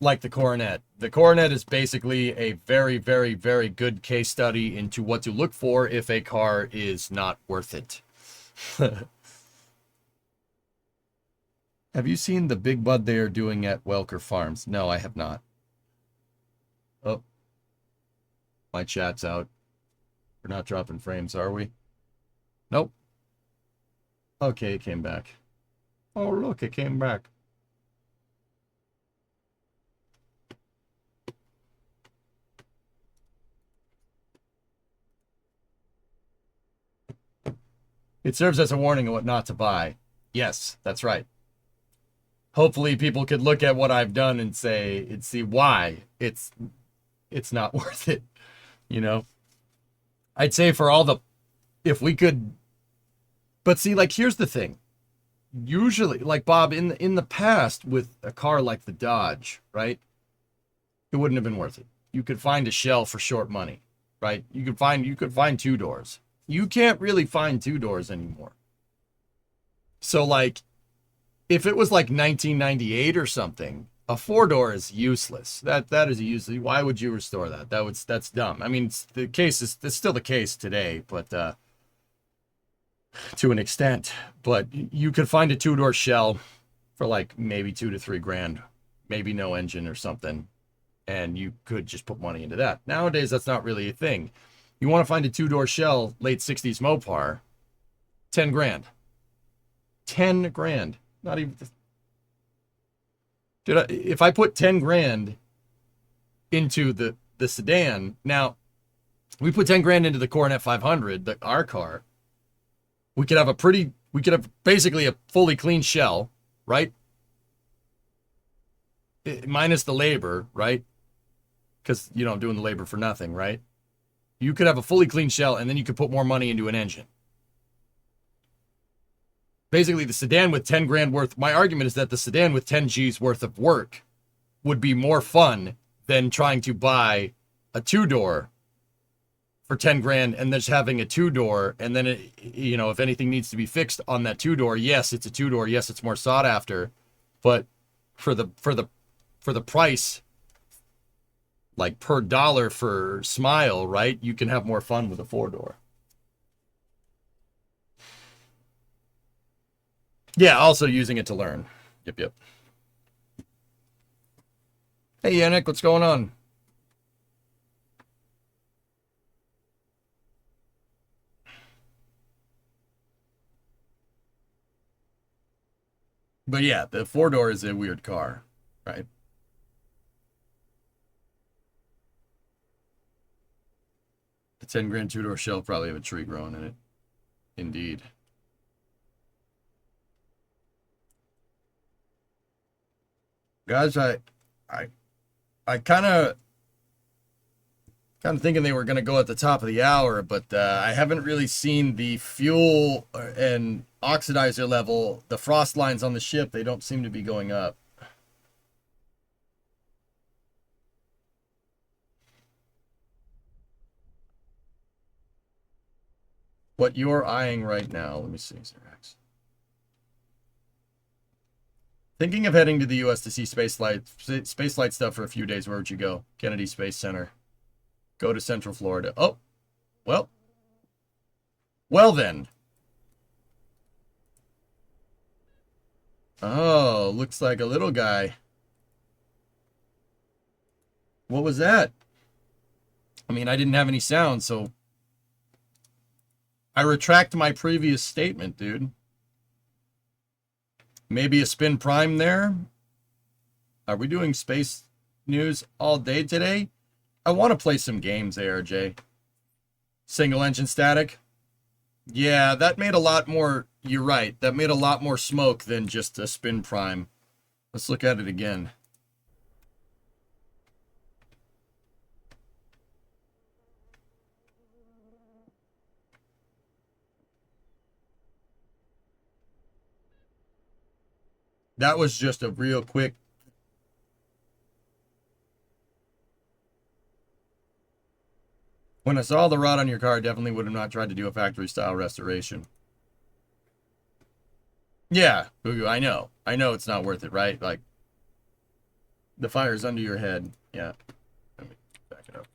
like the Coronet. The Coronet is basically a very, very, very good case study into what to look for if a car is not worth it. Have you seen the big bud they are doing at Welker Farms? No, I have not. Oh. My chat's out. We're not dropping frames, are we? Nope. Okay, it came back. Oh, look, it came back. It serves as a warning of what not to buy. Yes, that's right. Hopefully people could look at what I've done and say, and see why it's not worth it. You know? I'd say for all the, if we could, but see, like, here's the thing. Usually, like, Bob, in the past with a car like the Dodge, right? It wouldn't have been worth it. You could find a shell for short money, right? You could find two doors. You can't really find two doors anymore. So, like, if it was like 1998 or something, a four-door is useless. That is useless. Why would you restore that? That's dumb. I mean, it's still the case today, but to an extent. But you could find a two-door shell for like maybe $2,000 to $3,000, maybe no engine or something, and you could just put money into that. Nowadays, that's not really a thing. You want to find a two-door shell, late 60s Mopar, 10 grand. 10 grand. Not even... Dude, if I put 10 grand into the sedan, now, we put 10 grand into the Coronet 500, our car, we could have basically a fully clean shell, right? Minus the labor, right? Because, you know, I'm doing the labor for nothing, right? You could have a fully clean shell, and then you could put more money into an engine. Basically, the sedan with 10 grand worth, my argument is that the sedan with 10 G's worth of work would be more fun than trying to buy a two-door for 10 grand and just having a two-door, and then, you know, if anything needs to be fixed on that two-door, yes, it's a two-door, yes, it's more sought after, but for the price, like per dollar for Smile, right? You can have more fun with a four-door. Yeah, also using it to learn. Yep. Hey, Yannick, what's going on? But yeah, the four-door is a weird car, right? The 10 grand two-door shell probably have a tree growing in it. Indeed. Guys, I kind of thinking they were going to go at the top of the hour, but I haven't really seen the fuel and oxidizer level. The frost lines on the ship, they don't seem to be going up. What you're eyeing right now, let me see, Xerox. Thinking of heading to the U.S. to see space flight stuff for a few days. Where would you go? Kennedy Space Center. Go to Central Florida. Oh, well then. Oh, looks like a little guy. What was that? I mean, I didn't have any sound, so I retract my previous statement, dude. Maybe a spin prime there. Are we doing space news all day today? I want to play some games, ARJ. Single engine static. Yeah, that made a lot more, you're right, that made a lot more smoke than just a spin prime. Let's look at it again. That was just a real quick. When I saw the rod on your car, I definitely would have not tried to do a factory style restoration. Yeah, I know. I know it's not worth it, right? Like, the fire's under your head. Yeah. Let me back it up.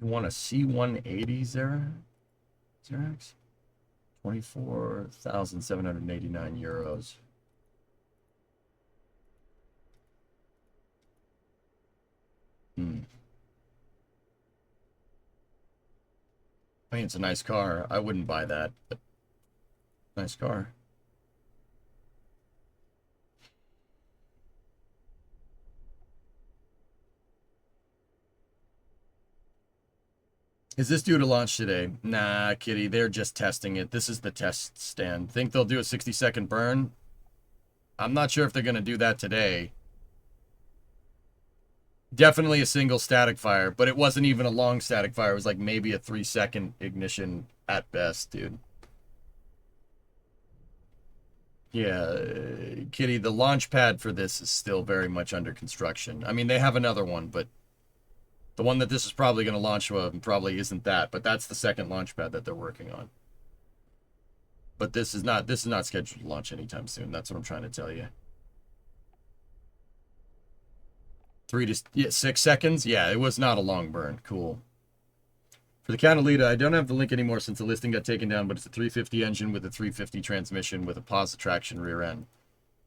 You want a C180 Xerax? 24,789 euros. I mean, it's a nice car. I wouldn't buy that, but nice car. Is this due to launch today? Nah, kitty. They're just testing it. This is the test stand. Think they'll do a 60-second burn? I'm not sure if they're going to do that today. Definitely a single static fire, but it wasn't even a long static fire. It was like maybe a 3-second ignition at best, dude. Yeah, kitty, the launch pad for this is still very much under construction. I mean, they have another one, but the one that this is probably going to launch probably isn't that, but that's the second launch pad that they're working on. But this is not scheduled to launch anytime soon. That's what I'm trying to tell you. 6 seconds? Yeah, it was not a long burn. Cool. For the Catalina, I don't have the link anymore since the listing got taken down, but it's a 350 engine with a 350 transmission with a positive traction rear end.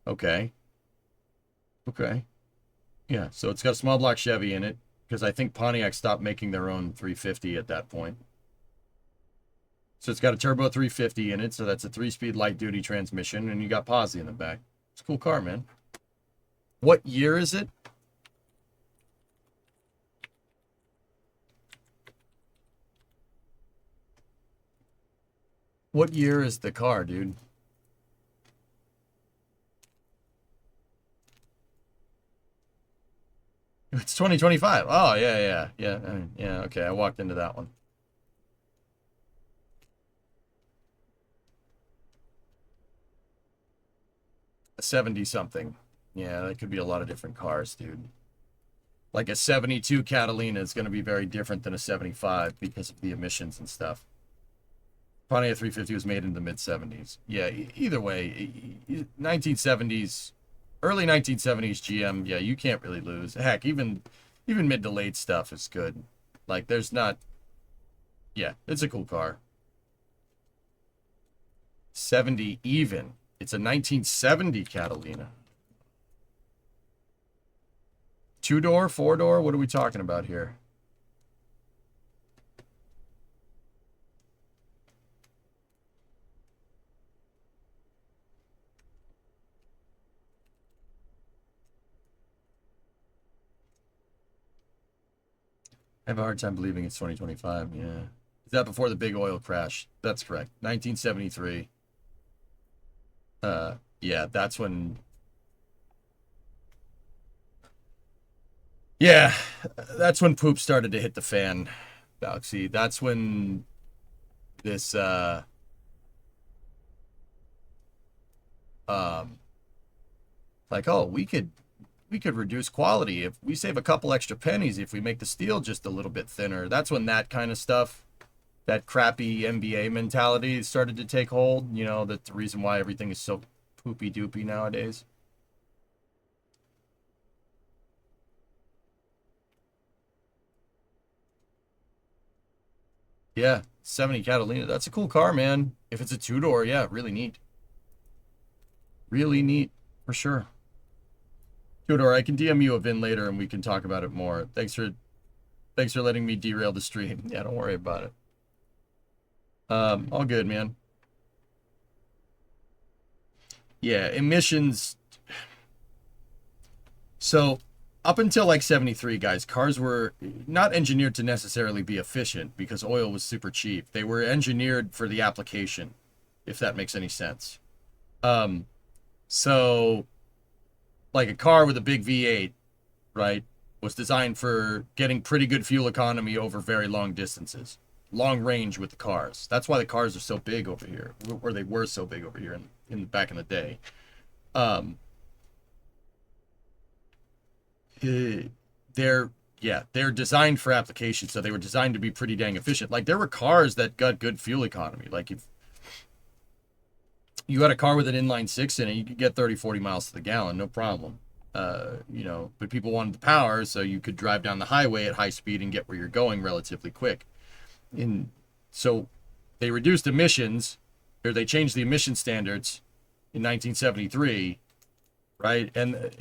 Okay. Okay. Yeah, so it's got a small block Chevy in it, because I think Pontiac stopped making their own 350 at that point. So it's got a turbo 350 in it, so that's a 3-speed light-duty transmission, and you got posi in the back. It's a cool car, man. What year is it? What year is the car, dude? It's 2025. Oh, yeah. Yeah, okay, I walked into that one. A 70-something. Yeah, that could be a lot of different cars, dude. Like a 72 Catalina is going to be very different than a 75 because of the emissions and stuff. Pontiac 350 was made in the mid-70s. Yeah, either way, 1970s, early 1970s GM, yeah, you can't really lose. Heck, even mid to late stuff is good. Like, there's not... Yeah, it's a cool car. 70 even. It's a 1970 Catalina. 2-door, 4-door? What are we talking about here? I have a hard time believing it's 2025. Yeah. Is that before the big oil crash? That's correct. 1973. Yeah, that's when... Yeah, that's when poop started to hit the fan, Galaxy. That's when this, like, oh, we could reduce quality if we save a couple extra pennies if we make the steel just a little bit thinner. That's when that kind of stuff, that crappy MBA mentality started to take hold. You know, that's the reason why everything is so poopy doopy nowadays. Yeah, 70 Catalina. That's a cool car, man. If it's a two-door, yeah, really neat. Really neat, for sure. Two-door, I can DM you a VIN later and we can talk about it more. Thanks for letting me derail the stream. Yeah, don't worry about it. All good, man. Yeah, emissions. So, up until like 73, guys, cars were not engineered to necessarily be efficient because oil was super cheap. They were engineered for the application, if that makes any sense. So, like a car with a big V8, right, was designed for getting pretty good fuel economy over very long distances, long range with the cars. That's why the cars are so big over here, or they were so big over here in back in the day. They're designed for application, so they were designed to be pretty dang efficient. Like there were cars that got good fuel economy. Like if you had a car with an inline six in it, you could get 30, 40 miles to the gallon, no problem. But people wanted the power, so you could drive down the highway at high speed and get where you're going relatively quick. So they reduced emissions, or they changed the emission standards in 1973, right? And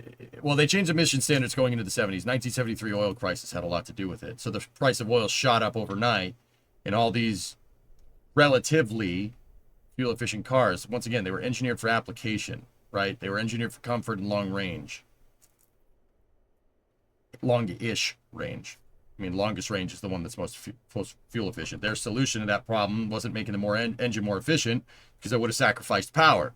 well, they changed emission standards going into the 70s. 1973 oil crisis had a lot to do with it. So the price of oil shot up overnight, and all these relatively fuel efficient cars, once again, they were engineered for application, right? They were engineered for comfort and long range. Long-ish range. I mean, longest range is the one that's most fuel efficient. Their solution to that problem wasn't making the engine more efficient because it would have sacrificed power,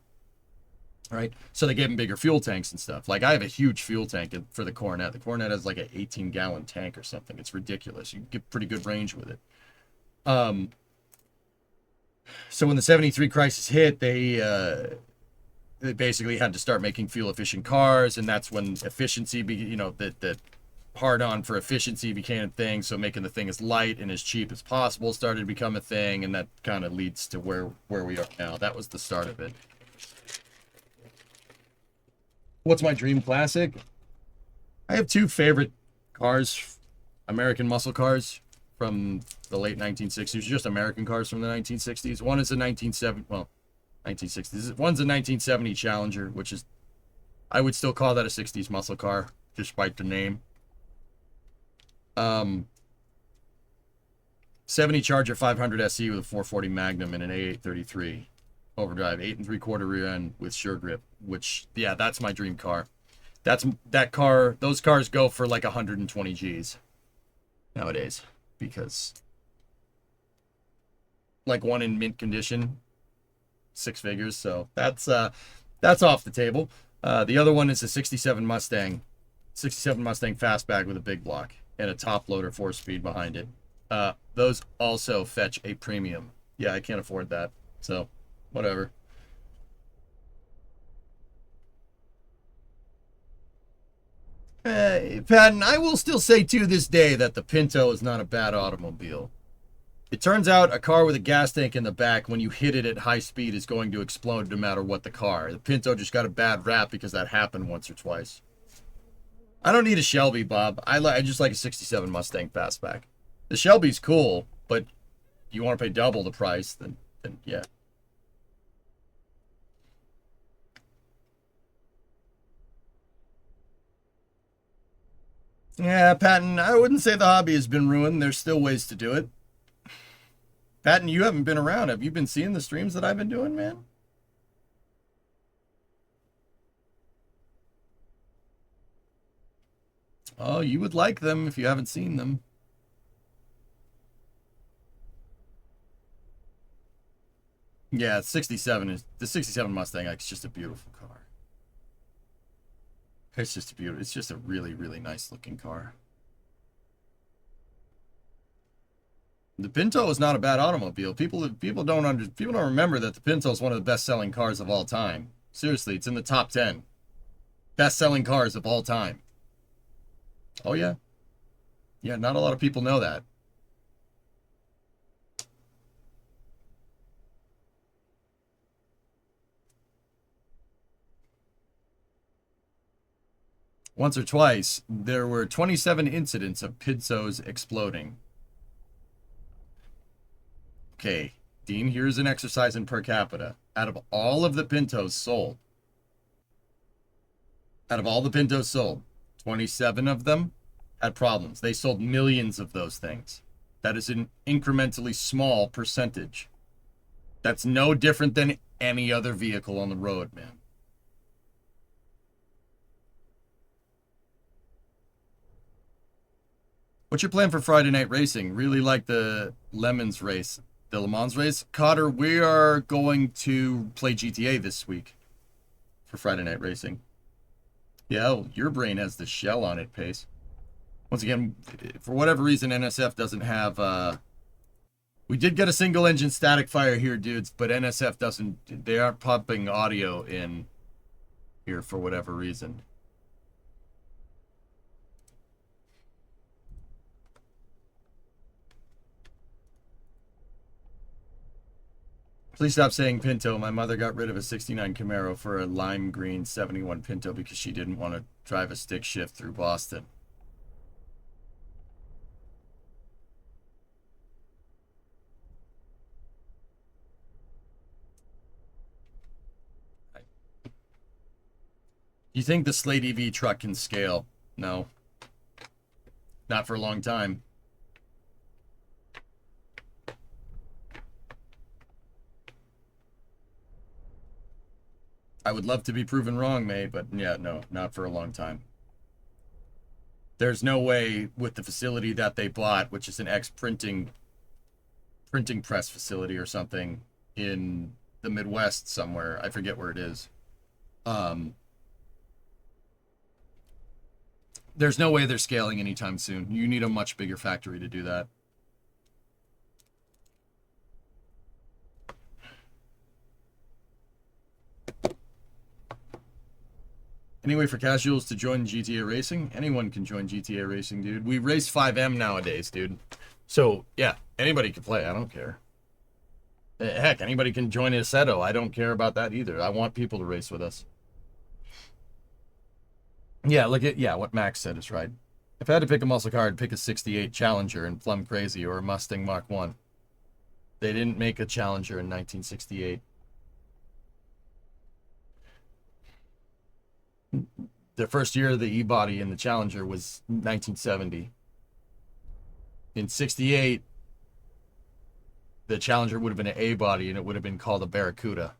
right? So they gave them bigger fuel tanks and stuff. Like I have a huge fuel tank for the Coronet. The Coronet has like an 18-gallon tank or something. It's ridiculous. You get pretty good range with it. So when the 73 crisis hit, they basically had to start making fuel efficient cars, and that's when efficiency, the hard on for efficiency became a thing. So making the thing as light and as cheap as possible started to become a thing, and that kind of leads to where we are now. That was the start of it. What's my dream classic? I have two favorite cars, American muscle cars from the late 1960s, just American cars from the 1960s. One is a 1960s. One's a 1970 Challenger, which is, I would still call that a 60s muscle car, despite the name. 70 Charger 500 SE with a 440 Magnum and an A833 overdrive, 8 3/4 rear end with sure grip. Which, yeah, that's my dream car. That car. Those cars go for like 120 G's nowadays because, like one in mint condition, 6 figures. So that's off the table. The other one is a 67 Mustang fastback with a big block and a top loader 4-speed behind it. Those also fetch a premium. Yeah, I can't afford that. So, whatever. Patton, I will still say to this day that the Pinto is not a bad automobile. It turns out a car with a gas tank in the back, when you hit it at high speed, is going to explode no matter what the car. The Pinto just got a bad rap because that happened once or twice. I don't need a Shelby, Bob. I just like a 67 Mustang fastback. The Shelby's cool, but you want to pay double the price, then yeah. Yeah, Patton, I wouldn't say the hobby has been ruined. There's still ways to do it. Patton, you haven't been around. Have you been seeing the streams that I've been doing, man? Oh, you would like them if you haven't seen them. Yeah, the 67 Mustang. It's just a beautiful car. It's just a really, really nice looking car. The Pinto is not a bad automobile. People don't remember that the Pinto is one of the best-selling cars of all time. Seriously, it's in the top 10 best-selling cars of all time. Oh yeah. Yeah, not a lot of people know that. Once or twice, there were 27 incidents of Pintos exploding. Okay, Dean, here's an exercise in per capita. Out of all of the Pintos sold, 27 of them had problems. They sold millions of those things. That is an incrementally small percentage. That's no different than any other vehicle on the road, man. What's your plan for Friday night racing? Really like the Lemons race, the Le Mans race. Cotter, we are going to play GTA this week for Friday night racing. Yeah, well, your brain has the shell on it, Pace. Once again, for whatever reason, NSF doesn't have... we did get a single engine static fire here, dudes, but NSF doesn't... They aren't pumping audio in here for whatever reason. Please stop saying Pinto. My mother got rid of a 69 Camaro for a lime green 71 Pinto because she didn't want to drive a stick shift through Boston. You think the Slate EV truck can scale? No. Not for a long time. I would love to be proven wrong, May, but yeah, no, not for a long time. There's no way with the facility that they bought, which is an printing press facility or something in the Midwest somewhere. I forget where it is. There's no way they're scaling anytime soon. You need a much bigger factory to do that. Any way for casuals to join GTA Racing? Anyone can join GTA Racing, dude. We race 5M nowadays, dude. So, yeah, anybody can play. I don't care. Heck, anybody can join Assetto. I don't care about that either. I want people to race with us. Yeah, what Max said is right. If I had to pick a muscle car, I'd pick a 68 Challenger and Plum Crazy or a Mustang Mach 1. They didn't make a Challenger in 1968. The first year of the E-body in the Challenger was 1970. In 68, the Challenger would have been an A-body and it would have been called a Barracuda.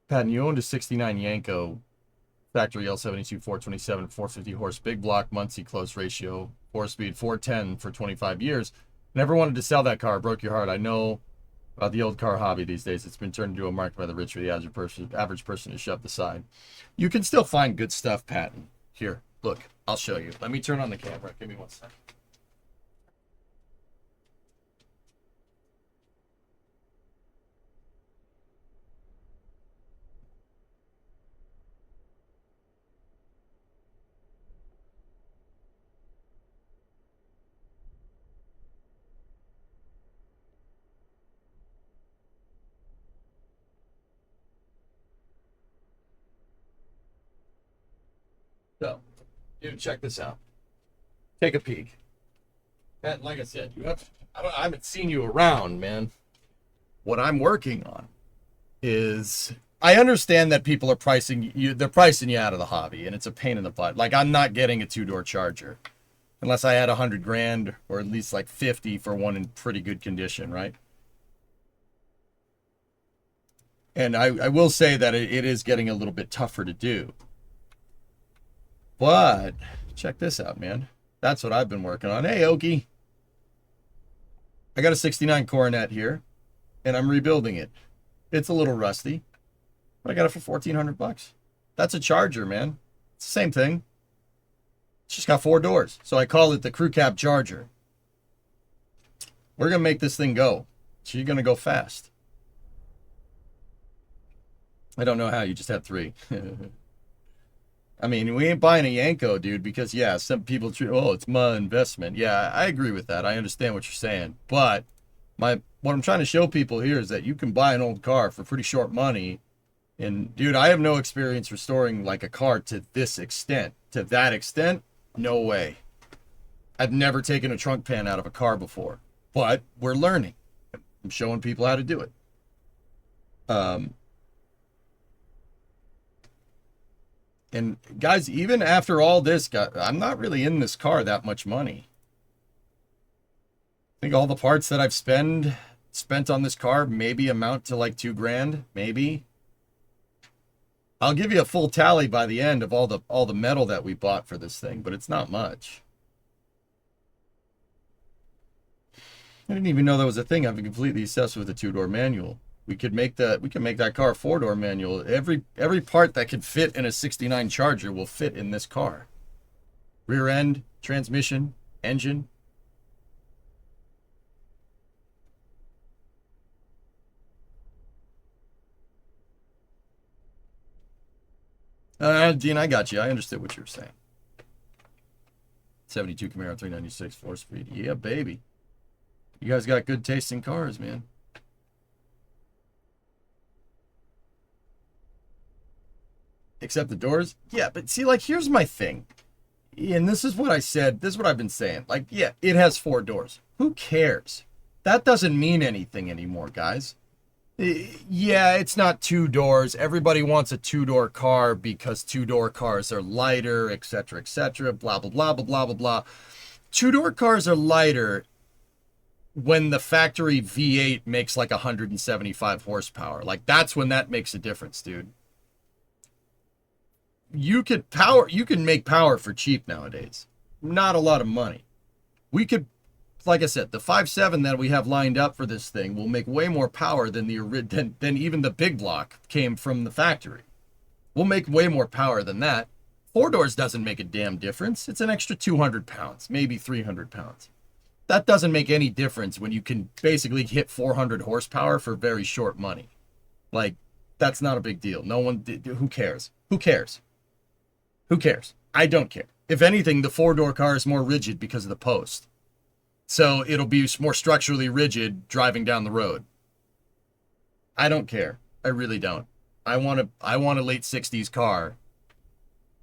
Patton, you owned a 69 Yanko factory L72 427 450 horse big block Muncie close ratio 4-speed 410 for 25 years. Never wanted to sell that car. Broke your heart. I know about the old car hobby these days. It's been turned into a market by the rich for the average person to shove aside. You can still find good stuff, Patton. Here, look, I'll show you. Let me turn on the camera. Give me 1 second. So, dude, check this out. Take a peek. And like I said, I haven't seen you around, man. What I'm working on is, I understand that people are pricing you, they're pricing you out of the hobby, and it's a pain in the butt. Like, I'm not getting a 2-door Charger unless I had 100 grand or at least like 50 for one in pretty good condition, right? And I will say that it is getting a little bit tougher to do. But check this out, man. That's what I've been working on. Hey, Okie. I got a 69 Coronet here, and I'm rebuilding it. It's a little rusty, but I got it for $1,400. That's a Charger, man. It's the same thing. It's just got 4 doors. So I call it the Crew Cab Charger. We're going to make this thing go. So you're going to go fast. I don't know how. You just had 3. I mean, we ain't buying a Yanko, dude, because, yeah, some people treat, oh, it's my investment. Yeah, I agree with that. I understand what you're saying. But what I'm trying to show people here is that you can buy an old car for pretty short money. And, dude, I have no experience restoring, like, a car to this extent. To that extent, no way. I've never taken a trunk pan out of a car before, but we're learning. I'm showing people how to do it. And guys, even after all this, I'm not really in this car that much money. I think all the parts that I've spent on this car maybe amount to like $2,000, maybe. I'll give you a full tally by the end of all the metal that we bought for this thing, but it's not much. I didn't even know that was a thing. I'm completely obsessed with a 2-door manual. We can make that car a 4-door manual. Every part that could fit in a 69 Charger will fit in this car. Rear end, transmission, engine. Dean, I got you. I understood what you were saying. 72 Camaro 396 4-speed. Yeah, baby. You guys got good taste in cars, man. Except the doors? Yeah, but see, like, here's my thing. And this is what I said. This is what I've been saying. Like, yeah, it has 4 doors. Who cares? That doesn't mean anything anymore, guys. Yeah, it's not 2 doors. Everybody wants a 2-door car because 2-door cars are lighter, etc., blah, blah, blah, blah, blah, blah, blah. 2-door cars are lighter when the factory V8 makes like 175 horsepower. Like, that's when that makes a difference, dude. You can make power for cheap nowadays. Not a lot of money. We could, like I said, the 5.7 that we have lined up for this thing will make way more power than than even the big block came from the factory. We'll make way more power than that. 4 doors doesn't make a damn difference. It's an extra 200 pounds, maybe 300 pounds. That doesn't make any difference when you can basically hit 400 horsepower for very short money. Like, that's not a big deal. No one, who cares? Who cares? Who cares? I don't care. If anything, the 4-door car is more rigid because of the post. So it'll be more structurally rigid driving down the road. I don't care. I really don't. I want a late 60s car.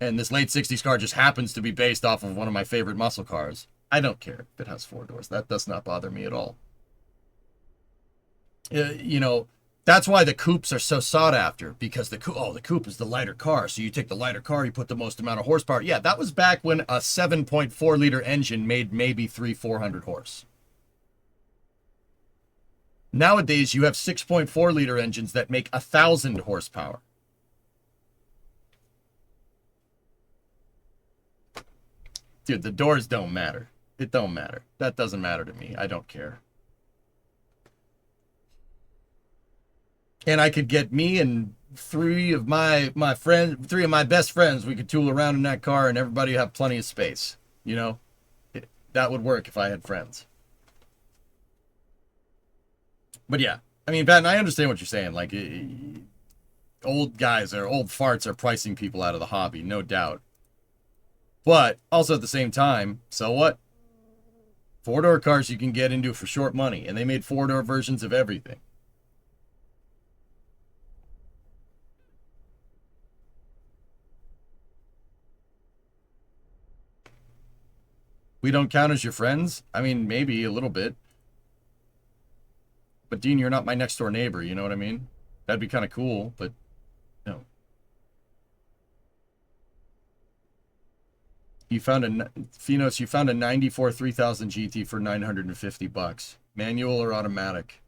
And this late 60s car just happens to be based off of one of my favorite muscle cars. I don't care if it has 4 doors. That does not bother me at all. You know, that's why the coupes are so sought after, because the coupe is the lighter car. So you take the lighter car, you put the most amount of horsepower. Yeah, that was back when a 7.4 liter engine made maybe 400 horse. Nowadays, you have 6.4 liter engines that make 1,000 horsepower. Dude, the doors don't matter. It don't matter. That doesn't matter to me. I don't care. And I could get me and 3 of my best friends, we could tool around in that car and everybody would have plenty of space. You know? That would work if I had friends. But yeah, I mean, Pat, I understand what you're saying. Like, old guys or old farts are pricing people out of the hobby, no doubt. But also at the same time, so what? 4-door cars you can get into for short money, and they made 4-door versions of everything. We don't count as your friends? I mean, maybe a little bit. But Dean, you're not my next door neighbor, you know what I mean? That'd be kind of cool, but no. You found a 94 3000 GT for $950. Manual or automatic?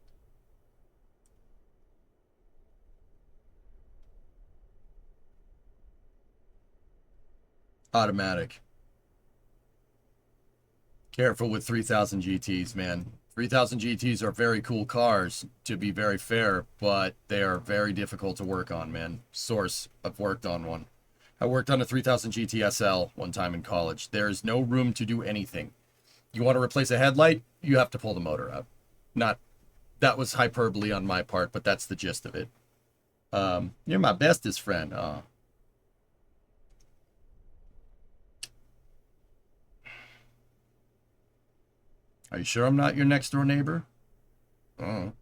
Automatic. Careful with 3000 GTs, man. 3000 GTs are very cool cars, to be very fair, but they are very difficult to work on, man. Source, I've worked on one. I worked on a 3000 GT SL one time in college. There is no room to do anything. You want to replace a headlight? You have to pull the motor out. That was hyperbole on my part, but that's the gist of it. You're my bestest friend. Are you sure I'm not your next door neighbor? Oh.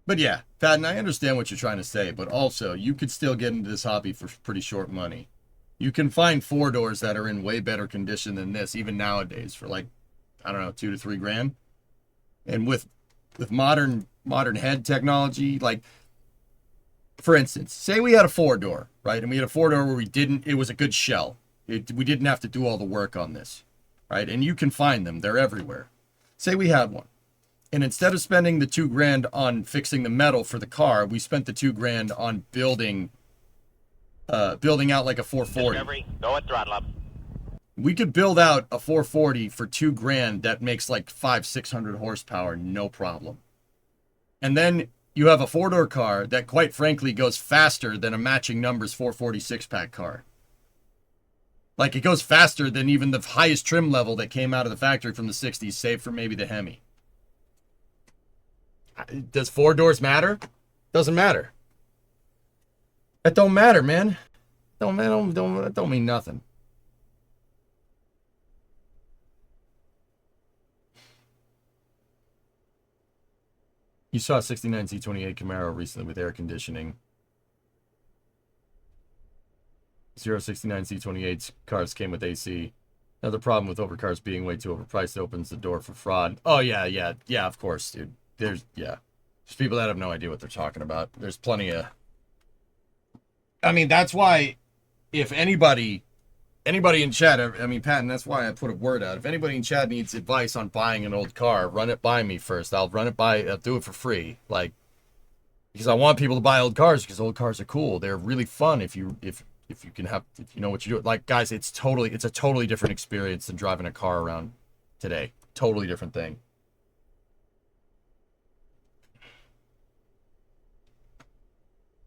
But yeah, Patton, I understand what you're trying to say, but also you could still get into this hobby for pretty short money. You can find 4-doors that are in way better condition than this, even nowadays, for like, I don't know, 2 to 3 grand. And with modern head technology, like, for instance, say we had a 4-door, right? And we had a 4-door where it was a good shell. We didn't have to do all the work on this, right? And you can find them. They're everywhere. Say we had one. And instead of spending the 2 grand on fixing the metal for the car, we spent the 2 grand on building out like a 440. Discovery, go at throttle up. We could build out a 440 for 2 grand that makes like 600 horsepower, no problem. And then you have a 4-door car that, quite frankly, goes faster than a matching numbers 440 6-pack car. Like, it goes faster than even the highest trim level that came out of the factory from the 60s, save for maybe the Hemi. Does 4 doors matter? Doesn't matter. That don't matter, man. That don't mean nothing. You saw a 69 Z28 Camaro recently with air conditioning. 069 Z28 cars came with AC. Another problem with overcars being way too overpriced opens the door for fraud. Oh, yeah, of course, dude. There's people that have no idea what they're talking about. There's plenty of... I mean, that's why if anybody in chat, I mean, Patton, that's why I put a word out. If anybody in chat needs advice on buying an old car, run it by me first. I'll do it for free. Like, because I want people to buy old cars because old cars are cool. They're really fun if you know what you do. Like, guys, it's a totally different experience than driving a car around today. Totally different thing.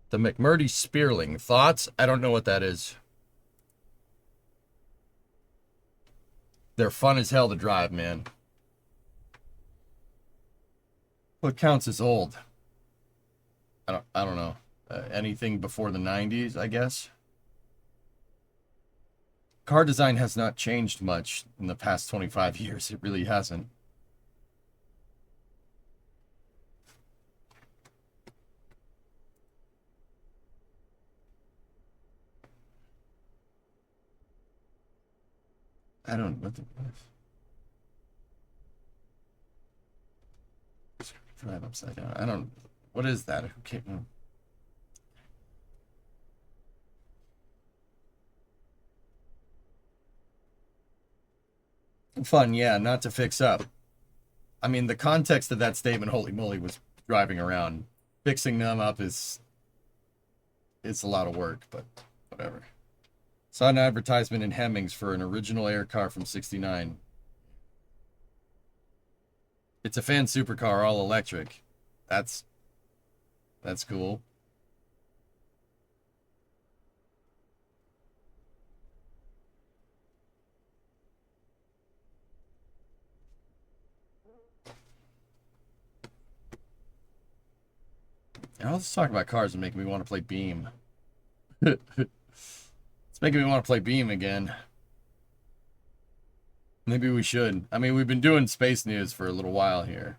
The McMurdy Spearling. Thoughts? I don't know what that is. They're fun as hell to drive, man. What counts as old? I don't know. Anything before the 90s, I guess. Car design has not changed much in the past 25 years. It really hasn't. I don't know what drive upside down. I don't. What is that? Who can't? Fun, yeah, not to fix up. I mean, the context of that statement, holy moly, was driving around. Fixing them up it's a lot of work, but whatever. Saw an advertisement in Hemmings for an original air car from '69. It's a fan supercar, all electric. That's cool. Now let's talk about cars and making me want to play Beam. It's making me want to play Beam again. Maybe we should. I mean, we've been doing space news for a little while here.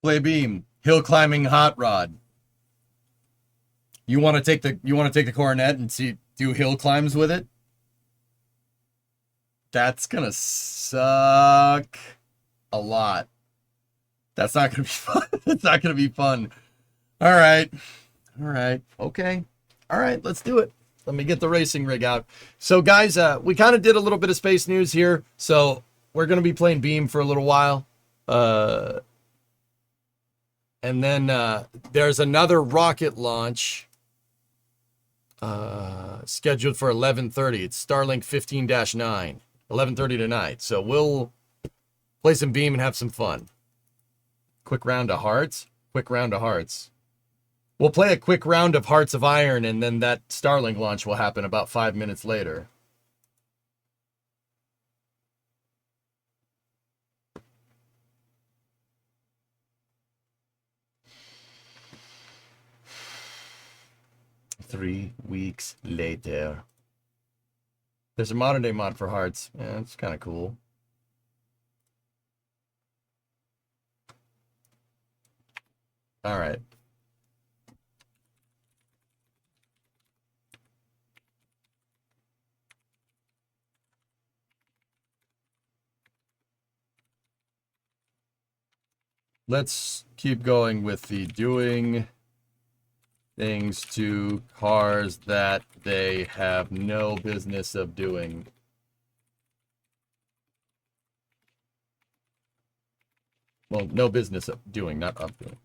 Play Beam. Hill climbing hot rod. You want to take the Coronet and do hill climbs with it? That's gonna suck a lot. That's not gonna be fun. It's not gonna be fun. All right. Okay. All right, let's do it. Let me get the racing rig out. So guys, we kind of did a little bit of space news here. So we're gonna be playing Beam for a little while. And then there's another rocket launch scheduled for 11:30. It's Starlink 15-9, 11:30 tonight. So we'll play some Beam and have some fun. Quick round of hearts. We'll play a quick round of Hearts of Iron, and then that Starlink launch will happen about 5 minutes later. 3 weeks later. There's a modern day mod for hearts. Yeah, it's kind of cool. All right. Let's keep going with the doing things to cars that they have no business of doing. Well, no business of doing, not of doing.